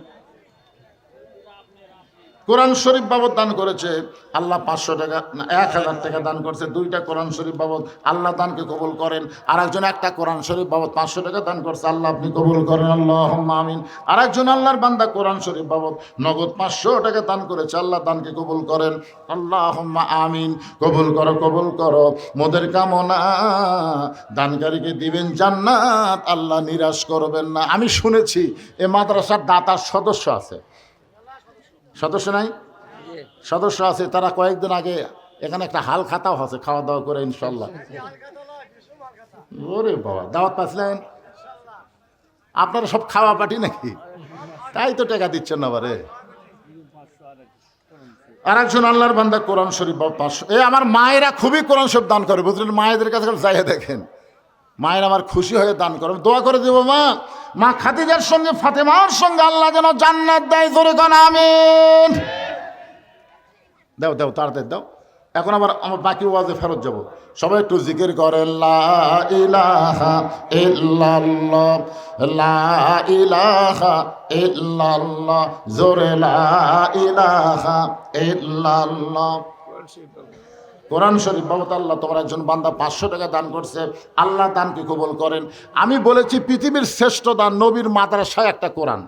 B: কোরআন শরীফ বাবদ দান করেছে, আল্লাহ 500 টাকা না 1000 টাকা দান করছে। 2টা কোরআন শরীফ বাবদ, আল্লাহ দানকে কবুল করেন। আর একজন একটা কোরআন শরীফ বাবদ 500 টাকা দান করছে, আল্লাহ আপনি কবুল করেন, আল্লাহুম্মা আমিন। আর একজন আল্লাহর বান্দা কোরআন শরীফ বাবদ নগদ 500 টাকা দান করেছে, আল্লাহ দানকে কবুল করেন, আল্লাহুম্মা আমিন। কবুল করো, কবুল করো মোদের কামনা, দানকারীকে দিবেন জান্নাত, আল্লাহ নিরাশ করবেন না। আমি শুনেছি এ মাদ্রাসার দাতার সদস্য আছে, সদস্য নাই? সদস্য আছে। তারা কয়েকদিন আগে এখানে একটা হাল খাতাও আছে, খাওয়া দাওয়া করে ইনশাল্লাহ। ওরে বাবা, দাওয়াত পাচ্ছিলেন আপনারা? সব খাওয়া পাটি নাকি? তাই তো টাকা দিচ্ছেন না বারে। আর একজন আল্লাহর বান্দা কোরআন শরীফ 500। আমার মায়েরা খুবই কোরআন শরীফ দান করে, বুঝলেন? মায়েদের কাছে যাই দেখেন, মায়ের আমার খুশি হয়ে দান করে। দোয়া করে দেবো মা খাদিজার সঙ্গে ফাতেমার সঙ্গে আল্লাহ যেন জান্নাত দেয়। জোরে কোন আমিন। দাও দাও, তাড়াতাড়ি দাও। এখন আবার আমার বাকি ওয়াজে ফেরত যাব। সবাই একটু জিকির করেন, লা ইলাহা ইল্লাল্লাহ, লা ইলাহা ইল্লাল্লাহ, জোরে লা ইলাহা ইল্লাল্লাহ। কোরআন শরীফ বাবদ আল্লাহ তোমার একজন বান্দা 500 টাকা দান করছে, আল্লাহ দানকে কবুল করেন। আমি বলেছি পৃথিবীর শ্রেষ্ঠ দান নবীর মাদ্রাসায় একটা কোরআন।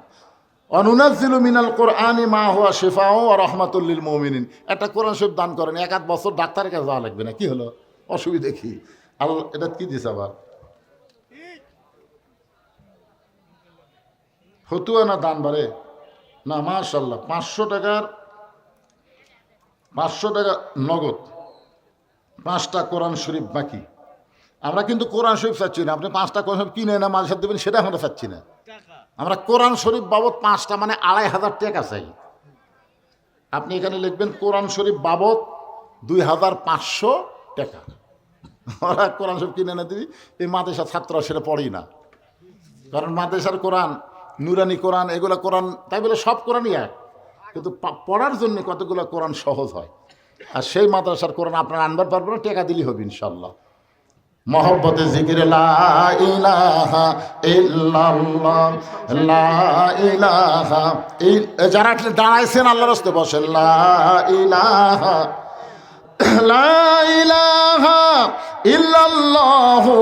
B: অনুনাজ্জিলু মিনাল কোরআনি মা হুয়া শিফাউ ওয়া রাহমাতুল লিল মুমিনিন। একটা কোরআন শরীফ দান করেন, 1 বছর ডাক্তারের কাছে যাওয়া লাগবে না। কি হলো, অসুবিধা কি? আল্লাহ এটা কি দিছে আবার? ফতুয়া না দান বারে না? মাশাআল্লাহ। 500 টাকা নগদ, 5টা কোরআন শরীফ বাকি। আমরা কিন্তু কোরআন শরীফ চাচ্ছি না, আপনি 5টা কোরআন শরীফ কিনে না মাঝে দেবেন, সেটা আমরা চাচ্ছি না। আমরা কোরআন শরীফ বাবদ 5টা মানে 2500 টাকা চাই। আপনি এখানে লিখবেন কোরআন শরীফ বাবদ 2500 টাকা। ওরা কোরআন শরীফ কিনে না দিবি, এই মাদ্রাসার ছাত্ররা সেটা পড়েই না। কারণ মাদ্রাসার কোরআন, নুরানি কোরআন, এগুলো কোরআন তাই বলে সব কোরআনই এক, কিন্তু পড়ার জন্য কতগুলো কোরআন সহজ হয়। আর সেই মাদ্রাসার কোরআন আপনারা আনবার পারবেন না, টাকা দিলেই হবে ইনশাল্লাহ। মহব্বতে জিকির লা ইলাহা ইল্লাল্লাহ, লা ইলাহা যারা দাঁড়াইছেন আল্লাহর রাস্তায় বসেন, লা ইলাহা ইল্লাল্লাহু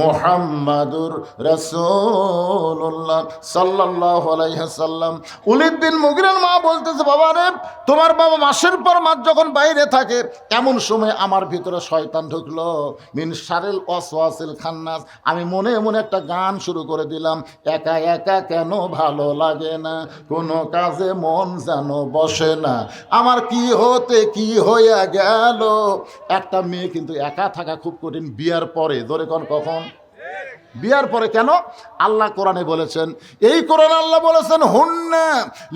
B: মুহাম্মাদুর রাসূলুল্লাহ সাল্লাল্লাহু আলাইহি ওয়াসাল্লাম। ওলীদ বিন মুগীরার মা বলতেছে, বাবা রে, তোমার বাবা মাসের পর মাস যখন বাইরে থাকে, এমন সময় আমার ভিতরে শয়তান ঢুকলো, মিন শারিল ওয়াসওয়াসিল খান্নাস। আমি মনে মনে একটা গান শুরু করে দিলাম, একা একা কেন ভালো লাগে না, কোনো কাজে মন যেন বসে না, আমার কি হতে কি হইয়া গেল। একটা মেয়ে কিন্তু একা থাকা খুব কঠিন বিয়ার পরে। ধরে কখন? বিয়ার পরে। কেন? আল্লাহ কোরআনে বলেছেন, এই কোরআন আল্লাহ বলেছেন, হুন্না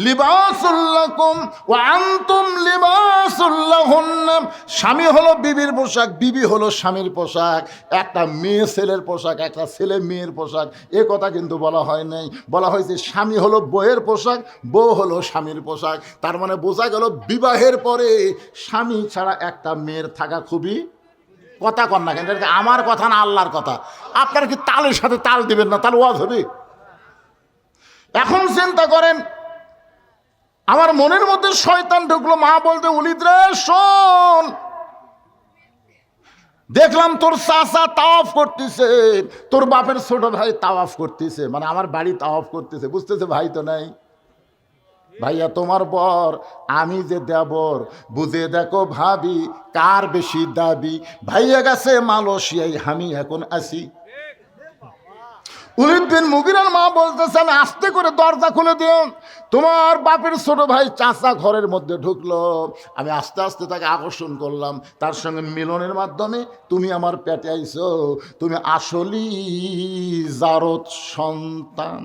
B: লিবাসুল লাকুম ওয়া আনতুম লিবাসুল লাহুন্না। স্বামী হলো বিবির পোশাক, বিবি হলো স্বামীর পোশাক। একটা মেয়ে ছেলের পোশাক, একটা ছেলে মেয়ের পোশাক। এ কথা কিন্তু বলা হয় নাই। বলা হয়েছে স্বামী হলো বউয়ের পোশাক, বউ হলো স্বামীর পোশাক। তার মানে বোঝা গেল বিবাহের পরে স্বামী ছাড়া একটা মেয়ের থাকা খুবই কথা কন না কেন? আমার কথা না, আল্লাহর কথা। আপনারা কি তালের সাথে তাল দিবেন না? তাহলে ওয়াজ হবে? এখন চিন্তা করেন, আমার মনের মধ্যে শয়তান ঢুকলো। মা বলতে, ওলীদ রে শোন, দেখলাম তোর চাচা তাওয়াফ করতেছে, তোর বাপের ছোট ভাই তাওয়াফ করতেছে, মানে আমার বাড়ি তাওয়াফ করতেছে। বুঝতেছে ভাই তো নাই। ভাইয়া তোমার বর, আমি যে দেবর, বুঝে দেখো ভাবি কার বেশি দাবি। ভাইয়া গেছে মালয়েশিয়ায়, আমি এখন আসি। ওলীদ বিন মুগীরার মা বলতেছে, আমি আস্তে করে দরজা খুলে দিও। তোমার বাপের ছোট ভাই চাচা ঘরের মধ্যে ঢুকলো, আমি আস্তে আস্তে তাকে আকর্ষণ করলাম, তার সঙ্গে মিলনের মাধ্যমে তুমি আমার পেটে আইছো, তুমি আসলেই জারদ সন্তান।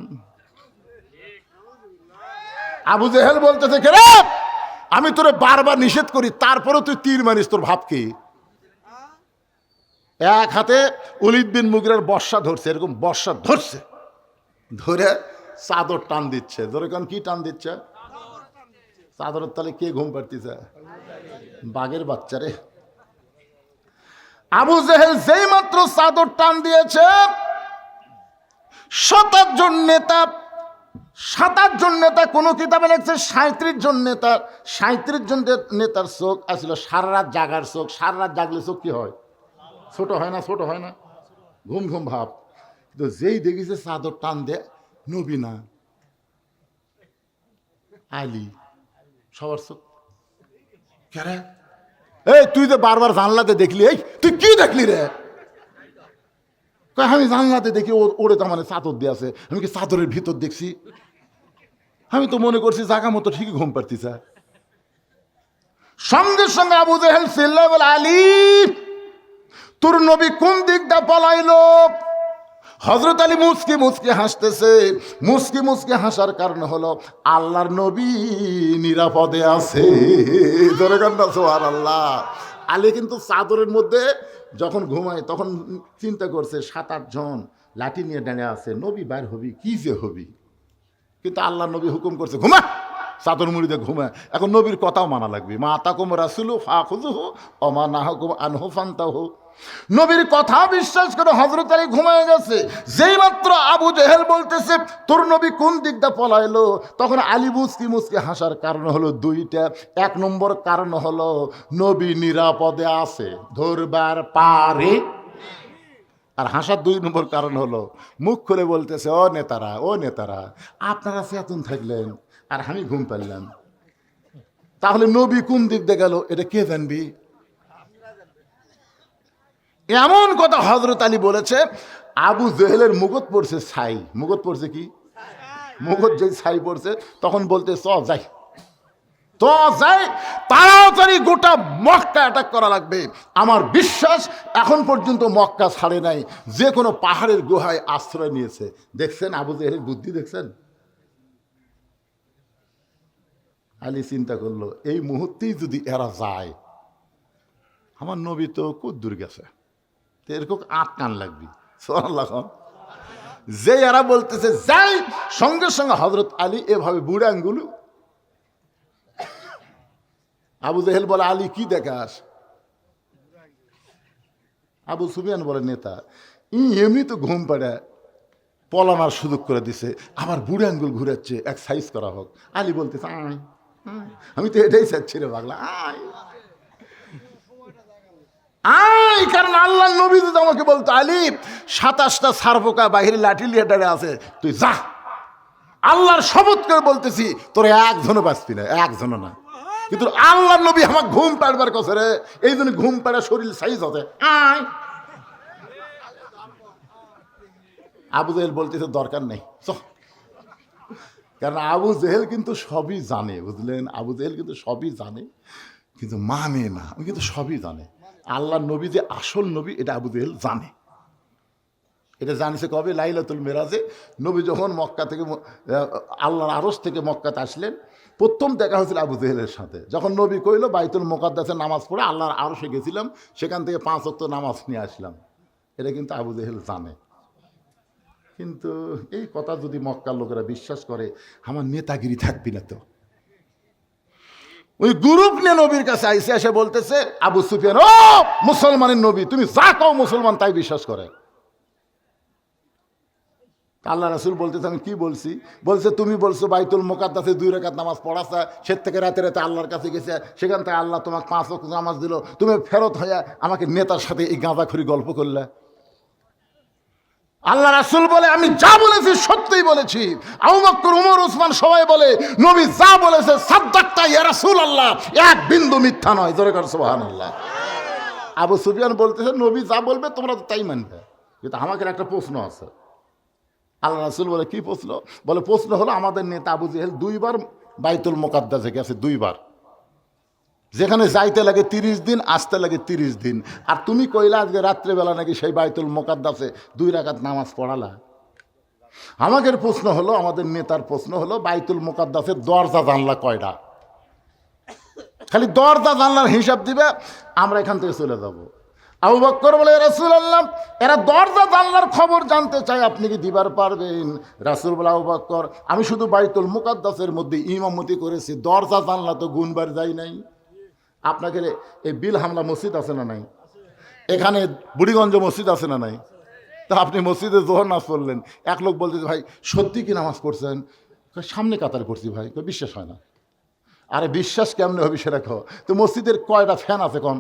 B: আবু জেহেল বলতেছে, কে রে, আমি তোরে বারবার নিষেধ করি, তারপরে তুই তীর মারিস, তোর ভাব কি? এক হাতে ওলীদ বিন মুগীরার বর্ষা ধরছে, এরকম বর্ষা ধরছে, ধরে চাদর টান দিচ্ছে। ধরে কারণ কি টান দিচ্ছে? চাদরের তলে কে ঘুম পাড়তেছে? বাঘের বাচ্চারে। আবু জেহেল যেই মাত্র চাদর টান দিয়েছে, ৭ জন নেতা, ৭ জন নেতা, কোনো কিতাবে লিখছে ৩৭ জন নেতা, ৩৭ জন নেতার চোখ আসছিল সারা রাত জাগার চোখ। সারা রাত জাগলে চোখ কি হয়? ছোট হয় না? ছোট হয় না? ঘুম ঘুম ভাব। কিন্তু যেই দেখিছে চাদর টান দে, নবী না, আলী, সবার চোখ। কে? এই তুই তো বারবার জানলাতে দেখলি, এই তুই কি দেখলি রে? আমি জানলাতে দেখি ওরে তো মানে চাদর দিয়ে আছে, আমি কি চাদরের ভিতর দেখছি? আমি তো মনে করছি জাগা মতো ঠিকই ঘুম পাড়তিছে। সঙ্গে সঙ্গে আবু জেহেল চিল্লায় বলে, আলী, তোর নবী কোন দিকটা পলাইলো? হযরত আলী মুচকি মুচকি হাসতেছে। মুচকি মুচকি হাসার কারণ হলো আল্লাহর নবী নিরাপদে আছে। সুবহানাল্লাহ। আলী কিন্তু চাদরের মধ্যে যখন ঘুমায় তখন চিন্তা করছে ৭-৮ জন লাঠি নিয়ে দাঁড়িয়ে আছে, নবী বাইর হবি, কি যে হবি। কিন্তু আল্লাহ নবী হুকুম করছে, ঘুমা, চাদর মুড়ি দিয়ে ঘুমা। এখন নবীর কথাও মানা লাগবে। মা আতাকুম রাসূলু ফাখুযুহু ওয়া মা নাহাকুম আনহু ফান্তাহু। নবীর কথা বিশ্বাস করে হযরত আলী ঘুমায় গেছে। যেই মাত্র আবু জেহেল বলতেছে তোর নবী কোন দিকটা পলাইলো, তখন আলী মুচকি মুচকি হাসার কারণ হলো দুইটা। ১ নম্বর কারণ হলো নবী নিরাপদে আছে, ধরবার পারে। আর হাসার ২ নম্বর কারণ হলো মুখ খুলে বলতেছে, ও নেতারা, ও নেতারা, আপনারা চেতন থাকলেন আর আমি ঘুম পারলাম, তাহলে নবী কোন দিক দিয়ে গেল এটা কে জানবি? এমন কথা হযরত আলী বলেছে। আবু জেহেলের মুগত পড়ছে ছাই। মুগত পড়ছে কি? মুগত যে ছাই পড়ছে, তখন বলতে যাই, তো যাই, তাড়াতাড়ি গোটা মক্কা অ্যাটাক করা লাগবে। আমার বিশ্বাস এখন পর্যন্ত মক্কা ছাড়ে নাই, যে কোনো পাহাড়ের গুহায় আশ্রয় নিয়েছে। দেখছেন আবু জেহেলের বুদ্ধি? দেখছেন? আলী চিন্তা করলো, এই মুহূর্তেই যদি এরা যায়, আমার নবী তো কদ্দুর গেছে, এরকম ৮ কান লাগবে। সুবহানাল্লাহ। যে এরা বলতেছে যাই, সঙ্গে সঙ্গে হযরত আলী এভাবে বুড়ে আঙ্গুল। আবু জেহেল বলে, আলী কি দেখাস? আবু সুফিয়ান বলে, নেতা এমনি তো ঘুম পাড়ে, পলানোর সুযোগ করে দিছে, আবার বুড়ে আঙ্গুল ঘুরাচ্ছে, এক সাইজ করা হোক। আলী বলতেছে, আয়, আমি তো এটাই চাচ্ছি রে পাগলা, আয়। আয়, কারণ আল্লাহ নবী যদি আমাকে বলতো আলী 27টা সারপোকা বাহিরে লাঠি লিয়ে দাঁড়িয়ে আছে, তুই যা, আল্লাহর শপথ করে বলতেছি তোর একজনও বাঁচবি না, একজনও না। কিন্তু আল্লাহ নবী আমার ঘুম পাড়বার কথা রে, এই জন্য ঘুম পাড়া শরীর সাইজ হতে। আয়, আবু জেহেল বলতেছে দরকার নেই, কারণ আবু জেহেল কিন্তু সবই জানে, বুঝলেন? আবু জেহেল কিন্তু সবই জানে, কিন্তু মানে না। আমি কিন্তু সবই জানে। আল্লাহ নবী যে আসল নবী এটা আবু জেহেল জানে। এটা জানিছে কবে? লাইলাতুল মেরাজে নবী যখন মক্কা থেকে আল্লাহর আরশ থেকে মক্কাতে আসলেন, প্রথম দেখা হয়েছিল আবু জেহেলের সাথে। যখন নবী কইল বাইতুল মুকাদ্দাসে নামাজ পড়ে আল্লাহর আরশে গেছিলাম, সেখান থেকে 5 ওয়াক্ত নামাজ নিয়ে আসলাম। এটা কিন্তু আবু জেহেল জানে। কিন্তু এই কথা যদি মক্কার লোকেরা বিশ্বাস করে, আমার নেতাগিরি থাকবি না তো। ওই গ্রুপ নিয়ে নবীর কাছে আইসে এসে বলতেছে আবু সুফিয়ান, ও মুসলমানের নবী, তুমি যা কও মুসলমান তাই বিশ্বাস করে। আল্লাহ রাসূল বলতেছে আমি কি বলছি? বলছে তুমি বলছো বাইতুল মুকাদ্দাসে 2 রাকাত নামাজ পড়াছা, সে থেকে রাতে রাতে আল্লাহর কাছে গেছে, সেখান থেকে আল্লাহ তোমাকে 5 ওয়াক্ত নামাজ দিল, তুমি ফেরত হইয়া আমাকে নেতার সাথে এই গাঁজাখুরি গল্প করলে। আল্লাহ রাসূল বলে আমি যা বলেছি সত্যিই বলেছি। আবু বকর, উমর, ওসমান সবাই বলে নবী যা বলেছে সাদ্দাকতা ইয়া রাসূলুল্লাহ, এক বিন্দু মিথ্যা নয়। জোরে কর সুবহানাল্লাহ। আবু সুফিয়ান বলতেছে নবী যা বলবে তোমরা তো তাই মানবে, কিন্তু আমাকে একটা প্রশ্ন আছে। আল্লাহ রাসূল বলে কি প্রশ্ন? বলে প্রশ্ন হলো আমাদের নেতা আবু জেহেল 2 বার বাইতুল মুকাদ্দাসে গেছে, 2 বার, যেখানে যাইতে লাগে 30 দিন, আসতে লাগে 30 দিন, আর তুমি কইলা আজকে রাত্রেবেলা নাকি সেই বাইতুল মুকাদ্দাসে 2 রাকাত নামাজ পড়ালা। আমাদের প্রশ্ন হলো, আমাদের নেতার প্রশ্ন হলো বাইতুল মুকাদ্দাসের দরজা জানলা কয়টা? খালি দরজা জানলার হিসাব দিবে, আমরা এখান থেকে চলে যাব। আবু বকর বলে রাসূলুল্লাহ, এরা দরজা জানলার খবর জানতে চায়, আপনি কি দিবার পারবেন? রাসূল বলে আবু বকর, আমি শুধু বাইতুল মুকাদ্দাসের মধ্যে ইমামতি করেছি, দরজা জানলা তো গুনবার যাই নাই। আপনাকে এই বিল হামলা মসজিদ আছে না নাই? এখানে বুড়িগঞ্জ মসজিদ আছে না নাই? তা আপনি মসজিদে জোহর নামাজ পড়লেন, এক লোক বলতে ভাই সত্যি কি নামাজ পড়ছেন? সামনে কাতার করছি ভাই, তো বিশ্বাস হয় না। আরে বিশ্বাস কেমনে হবে সেটা কো, তো মসজিদের কয়টা ফ্যান আছে কন?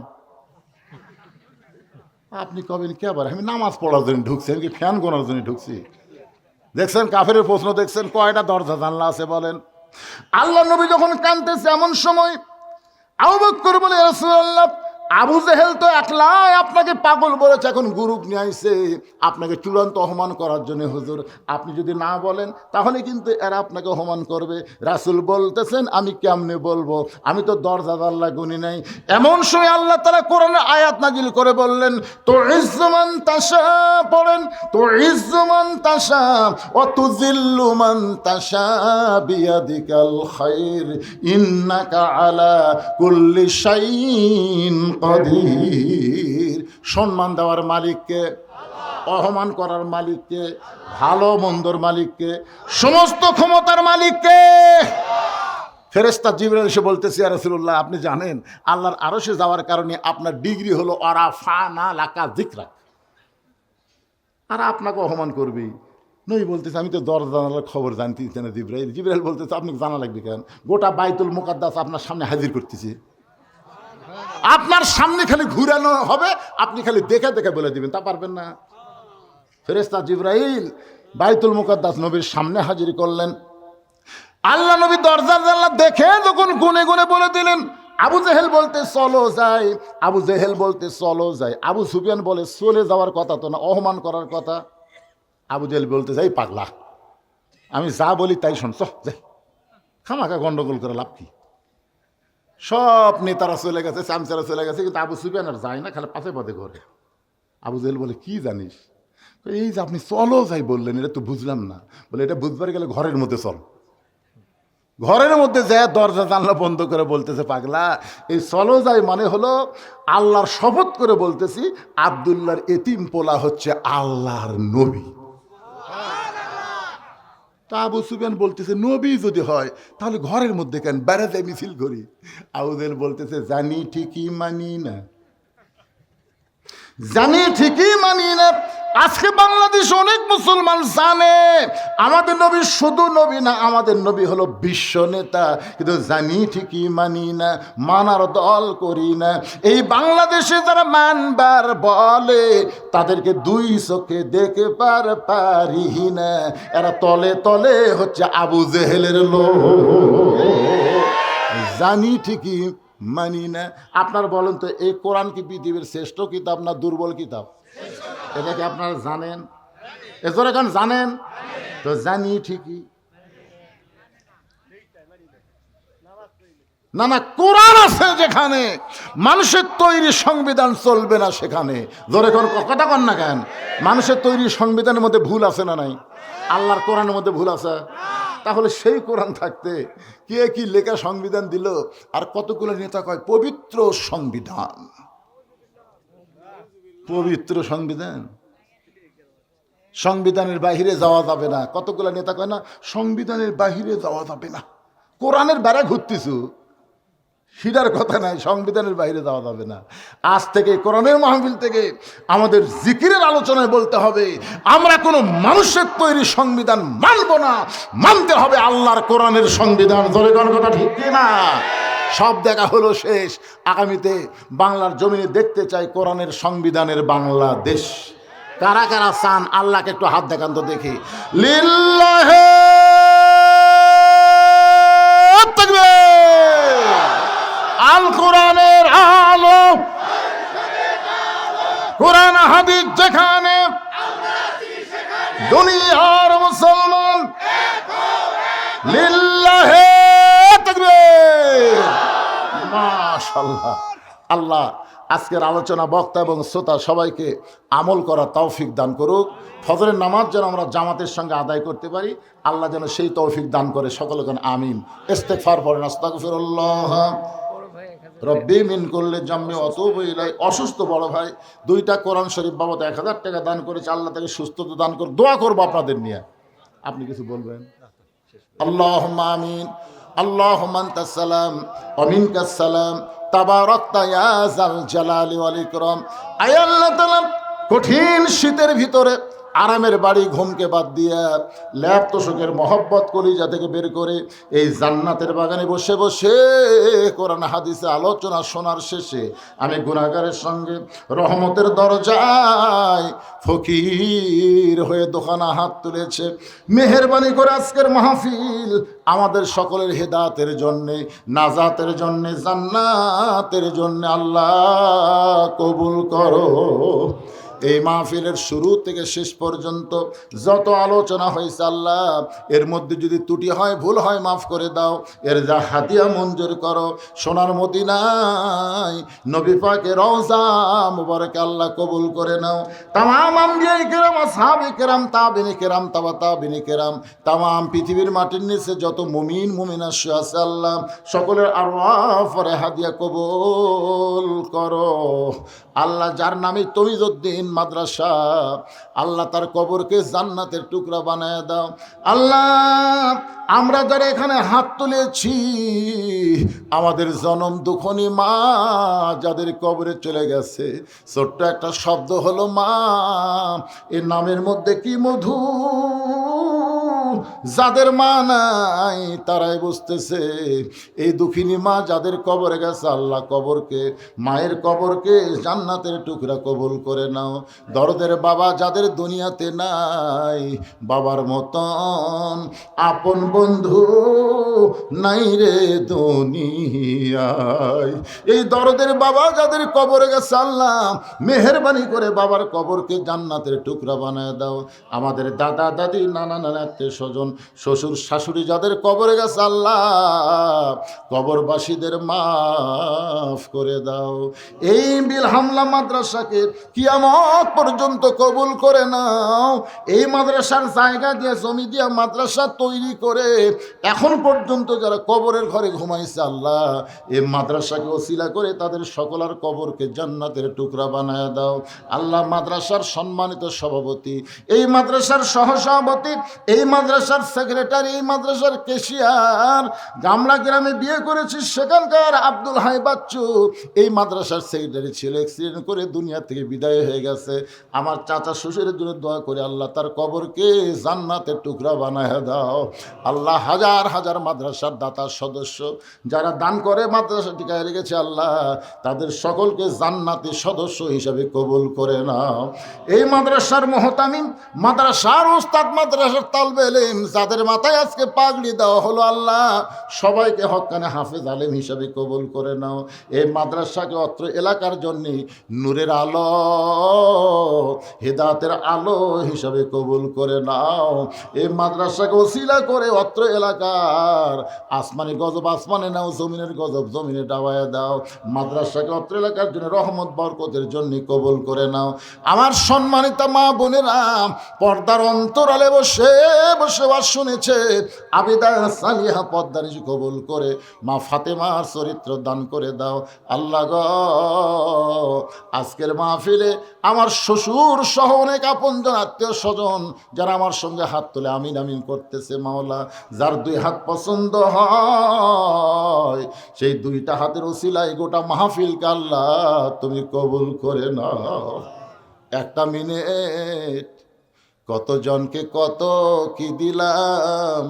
B: আপনি কবেন কে আবার আমি নামাজ পড়ার জন্য ঢুকছি, আমি কি ফ্যান গোনার জন্য ঢুকছি? দেখছেন কাফেরের প্রশ্ন, দেখছেন কয়টা দরজা জানলা আছে বলেন? আল্লাহ নবী যখন কাঁদতেছে এমন সময় আবু বকর বলে রাসূলুল্লাহ, আবু জেহেল তো একলাই আপনাকে পাগল বলেছে, এখন গ্রুপ নিয়ে আইছে আপনাকে চূড়ান্ত অপমান করার জন্য। হুজুর আপনি যদি না বলেন তাহলে কিন্তু এরা আপনাকে অপমান করবে। রাসূল বলতেছেন আমি কেমনে বলবো, আমি তো দরজা জানলা গুনি নাই। এমন সময় আল্লাহ তাআলা কোরআনে আয়াত নাজিল করে বললেন, তো ইজ্জুমান তাশা, পড়েন, তো ইজ্জুমান তাশা ওয়া তুযিল্লু মান তাশা বিয়াদিকাল খায়র ইন্নাকা আলা কুল্লি শাইইন কদির। সম্মান দেওয়ার মালিককে, অপমান করার মালিককে, ভালো মন্দর মালিককে, সমস্ত ক্ষমতার মালিককে। ফেরেশতা জিবরাইল এসে বলতেছে ইয়া রাসূলুল্লাহ, আপনি জানেন আল্লাহর আরশে যাওয়ার কারণে আপনার ডিগ্রি হলো আরাফানা লাকা যিকরাক, আর আপনাকে অপমান করবি। নবী বলতেছে আমি তো দরজা জানালার খবর জানতে না জিবরাইল। জিবরাইল বলতেছে আপনি জানা লাগবে কেন? গোটা বাইতুল মুকাদ্দাস আপনার সামনে হাজির করতেছি, আপনার সামনে খালি ঘুরানো হবে, আপনি খালি দেখে দেখে বলে দিবেন, তা পারবেন না। ফেরেশতা জিবরাইল বাইতুল মুকাদ্দাস নবীর সামনে হাজির করলেন। আল্লাহ নবী দরজা জানলা দেখে যখন গুনে গুনে বলে দিলেন, আবু জেহেল বলতে চলো যাই, আবু জেহেল বলতে চলো যাই। আবু সুফিয়ান বলে চলে যাওয়ার কথা তো না, অপমান করার কথা। আবু জেহেল বলতে যাই পাগলা, আমি যা বলি তাই শুনছ, যাই, খামাখা গন্ডগোল করে লাভ কি? সব নেতারা চলে গেছে, চামচারা চলে গেছে, কিন্তু আবু সুফিয়ান আর যায় না, খালি পাশে পথে ঘরে। আবু জেহেল বলে কি জানিস? এই যে আপনি চলো যাই বললেন, এটা তো বুঝলাম না। বলে এটা বুঝবার গেলে ঘরের মধ্যে চল। ঘরের মধ্যে যায় দরজা জানলা বন্ধ করে বলতেছে পাগলা, এই চলো যাই মানে হলো আল্লাহর শপথ করে বলতেছি আব্দুল্লাহর এতিম পোলা হচ্ছে আল্লাহর নবী। তা আবু সুফিয়ান বলতেছে নবী যদি হয় তাহলে ঘরের মধ্যে কেন, বেড়াতে মিছিল করি? আবু জেহেল বলতেছে জানি ঠিকই মানি না, জানি ঠিকই মানি না। আজকে বাংলাদেশ অনেক মুসলমান জানে আমাদের নবী শুধু নবী না, আমাদের নবী হলো বিশ্ব নেতা, কিন্তু জানি ঠিকই মানি না, মানার দল করি না। এই বাংলাদেশে যারা মানবার বলে তাদেরকে দুই চোখে দেখে পারি না। এরা তলে তলে হচ্ছে আবু জেহেলের লোক, জানি ঠিকই মানি না। আপনার বলেন তো, এই কোরআন কি পৃথিবীর শ্রেষ্ঠ কিতাব না দুর্বল কিতাব? এটা কি আপনারা জানেন? এজোর এখন জানেন তো, জানি ঠিকই না। না, কোরআন আছে যেখানে মানুষের তৈরি সংবিধান চলবে না সেখানে। জোরে কোন কথা কন না কেন? মানুষের তৈরি সংবিধানের মধ্যে ভুল আছে না নাই? আল্লাহর কোরআনের মধ্যে ভুল আছে? তাহলে সেই কোরআন থাকতে কে কি লেখা সংবিধান দিল? আর কতগুলো নেতা কয় পবিত্র সংবিধান, পবিত্র সংবিধান, সংবিধানের বাহিরে যাওয়া যাবে না। কতগুলো নেতা কয় না সংবিধানের বাহিরে যাওয়া যাবে না। কোরআনের বেড়া ঘুরতেছু, সেটার কথা নাই, সংবিধানের বাইরে যাওয়া যাবে না। আজ থেকে কোরআনের মাহফিল থেকে আমাদের জিকিরের আলোচনায় বলতে হবে আমরা কোনো মানুষের তৈরি সংবিধান মানব না, মানতে হবে আল্লাহর কোরআনের সংবিধান। জোরে কোন কথা ঠিক কি না? সব দেখা হলো শেষ। আগামীতে বাংলার জমিনে দেখতে চাই কোরআনের সংবিধানের বাংলাদেশ। কারা কারা চান আল্লাহকে একটু হাত দেখান তো দেখি। লিল্লাহে আল কোরআনের আলো, কোরআন হাদিস যেখানে, দুনিয়ার মুসলমান লিল্লাহে তাকবীর। মাশাআল্লাহ। আল্লাহ আজকের আলোচনা বক্তা এবং শ্রোতা সবাইকে আমল করার তৌফিক দান করুক। ফজরের নামাজ যেন আমরা জামাতের সঙ্গে আদায় করতে পারি, আল্লাহ যেন সেই তৌফিক দান করে। সকলে যেন আমিন। ইস্তেগফার পড়েন। আস্তাগফিরুল্লাহ রব্বি মিন কুল্লি জাম্মি ওয়া আতুবু ইলাই। অসুস্থ বড় ভাই দুইটা কোরআন শরীফ বাবদ 1000 টাকা দান করেছে। আল্লাহ তাকে সুস্থতা দান করে। দোয়া করবো আপনাদের নিয়ে। আপনি কিছু বলবেন? আল্লাহুম্মা আমিন। আল্লাহুম্মা আনতাস সালাম ওয়া মিনকাস সালাম তাবারাকতা ইয়া যাল জালালি ওয়াল ইকরাম। আয় আল্লাহ তাআলা, কঠিন শীতের ভিতরে আরামের বাড়ি ঘুমকে বাদ দিয়া ল্যাপ তোষকের মহব্বত কলিজা থেকে বের করে এই জান্নাতের বাগানে বসে বসে কোরআন হাদিসে আলোচনা শোনার শেষে আমি গুনাহগারের সঙ্গে রহমতের দরজায় ফকির হয়ে দোকানা হাত তুলেছে। মেহেরবানি করে আজকের মাহফিল আমাদের সকলের হেদায়েতের জন্যে, নাজাতের জন্যে, জান্নাতের জন্যে আল্লাহ কবুল করো। এই মাহফিলের শুরু থেকে শেষ পর্যন্ত যত আলোচনা হয়েছে আল্লাহ, এর মধ্যে যদি ত্রুটি হয়, ভুল হয়, মাফ করে দাও। এর যা হাদিয়া মঞ্জুর করো। সোনার মদিনায় নবী পাকের রওজা মুবারকে আল্লাহ কবুল করে নাও। তামাম আম্বিয়া কেরাম, আসহাবে কেরাম, তাবিঈন কেরাম, তাবিঈন কেরাম, তামাম পৃথিবীর মাটির নিচে যত মুমিন মুমিনা আছে আল্লাহ সকলের আরওয়াহ পরে হাদিয়া কবুল করো। আল্লাহ যার নামে তমিজউদ্দিন মাদ্রাসা, আল্লাহ তার কবরকে জান্নাতের টুকরা বানায় দাও। আল্লাহ আমরা যারা এখানে হাত তুলেছি, আমাদের জনম দুঃখনী মা যাদের কবরে চলে গেছে, ছোট্ট একটা শব্দ হলো মা, এর নামের মধ্যে কি মধু। যাদের মা নাই তারাই বুঝতেছে। এই দুঃখিনী মা যাদের কবরে গেছে আল্লাহ কবরকে, মায়ের কবরকে জান্নাতের টুকরা কবুল করে নাও। দরদের বাবা যাদের দুনিয়াতে নাই, বাবার মতন আপন বন্ধু নাই রে দুনিয়ায়। এই দরদের বাবা যাদের কবরে গেছে আল্লাহ মেহেরবানি করে বাবার কবরকে জান্নাতের টুকরা বানায় দাও। আমাদের দাদা দাদি, নানা নানা, আত্মীয় স্বজন, শ্বশুর শাশুড়ি যাদের কবরে গেছে আল্লাহ কবরবাসীদের মাফ করে দাও। এই বিলহামলা মাদ্রাসাকে কিয়ামত পর্যন্ত কবুল করে নাও। এই মাদ্রাসার জায়গা দিয়ে, জমি দিয়ে মাদ্রাসা তৈরি করে এখন পর্যন্ত যারা কবরের ঘরে ঘুমাইছে আল্লাহ এই মাদ্রাসাকে ওসিলা করে তাদের সকলের কবরকে জান্নাতের টুকরা বানায় দাও। আল্লাহ মাদ্রাসার সম্মানিত সভাপতি, এই মাদ্রাসার সহসভাপতি, এই মাদ্রাসা মাদ্রাসার সেক্রেটারি, মাদ্রাসার কেশিয়ার, গামলা গ্রামে বিয়ে করেছি, সেখানকার আব্দুল হাই বাচ্চু এই মাদ্রাসার সেক্রেটারি ছিল, অ্যাক্সিডেন্ট করে দুনিয়া থেকে বিদায় হয়ে গেছে। আমার চাচা শ্বশুরের জন্য দোয়া করে, আল্লাহ তার কবরকে জান্নাতের টুকরা বানায় দাও। আল্লাহ হাজার হাজার মাদ্রাসার দাতার সদস্য যারা দান করে মাদ্রাসা টিকায় রেখেছে, আল্লাহ তাদের সকলকে জান্নাতি সদস্য হিসাবে কবুল করে নাও। এই মাদ্রাসার মুহতামিম, মাদ্রাসার উস্তাদ, মাদ্রাসার তালবে ইলম যাদের মাথায় আজকে পাগড়ি দেওয়া হলো, আল্লাহ সবাইকে হক্কানে হাফেজ আলেম হিসাবে কবুল করে নাও। এই মাদ্রাসাকে অত্র এলাকার জন্য নূরের আলো, হিদায়াতের আলো হিসাবে কবুল করে নাও। এই মাদ্রাসাকে ওসিলা করে অত্র এলাকার আসমানি গজব আসমানে নাও, জমিনের গজব জমিনে ডাবায়া দাও। মাদ্রাসাকে অত্র এলাকার জন্য রহমত বরকতের জন্য কবুল করে নাও। আমার সম্মানিত মা বোনেরা, পর্দার অন্তরালে বসে বসে শুনেছে, আবিদা সালিহা পদ্মানিশি কবুল করে মা ফাতেমার চরিত্র দান করে দাও। আল্লাহ গো, আজকের মাহফিলে আমার শ্বশুর সহ অনেক আপনজন আত্মীয় স্বজন যারা আমার সঙ্গে হাত তুলে আমিন আমিন করতেছে, মাওলা যার দুই হাত পছন্দ হয় সেই দুইটা হাতের ওসিলায় গোটা মাহফিলকে আল্লাহ তুমি কবুল করে নাও। একটা মিনিট কতজনকে কত কি দিলাম,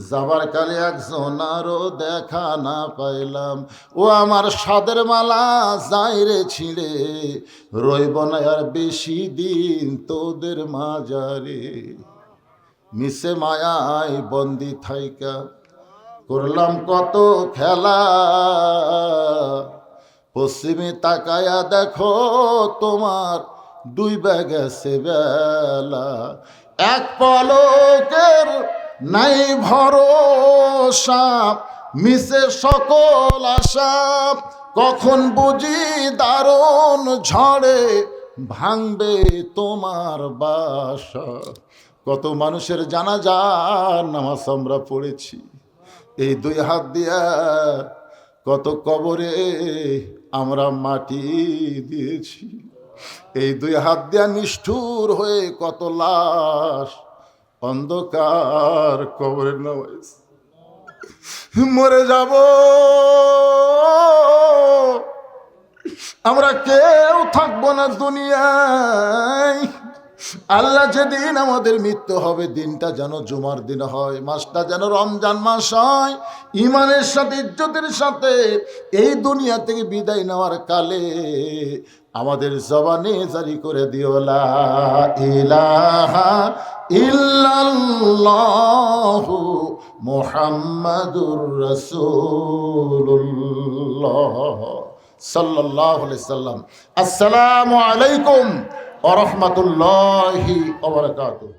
B: যাবার কালে একজন আরো দেখা না পাইলাম। ও আমার সাদের মালা যাই রে ছিঁড়ে, রইব না আর বেশি দিন তোদের মাজারে। মিশে মায়ায় বন্দি থাইকা করলাম কত খেলা, পশ্চিমে তাকায়া দেখো তোমার ডুইবা গেছে বেলা। এক পলকের নাই ভরসা, মিশে সকল আশা, কখন বুঝি দারুণ ঝড়ে ভাঙবে তোমার বাসা। কত মানুষের জানাজার নামাজ আমরা পড়েছি, এই দুই হাত দিয়া কত কবরে আমরা মাটি দিয়েছি, এই দুই হাত দিয়া নিষ্ঠুর হয়ে কত লাশ অন্ধকার কবরে নামাইছে। মরে যাব আমরা, কেউ থাকবো না দুনিয়ায়। আল্লাহ যেদিন আমাদের মৃত্যু হবে, দিনটা যেন জুমার দিন হয়, মাসটা যেন রমজান মাস হয়। ইমানের সাথে ইজ্জতের সাথে এই দুনিয়া থেকে বিদায় নেওয়ার কালে আমাদের জবানে জারি করে দিও লা ইলাহা ইল্লাল্লাহু মুহাম্মাদুর রাসূলুল্লাহ সাল্লাল্লাহু আলাইহি সাল্লাম। আসসালামু আলাইকুম ওয়া রাহমাতুল্লাহি ওয়া বারাকাতুহু।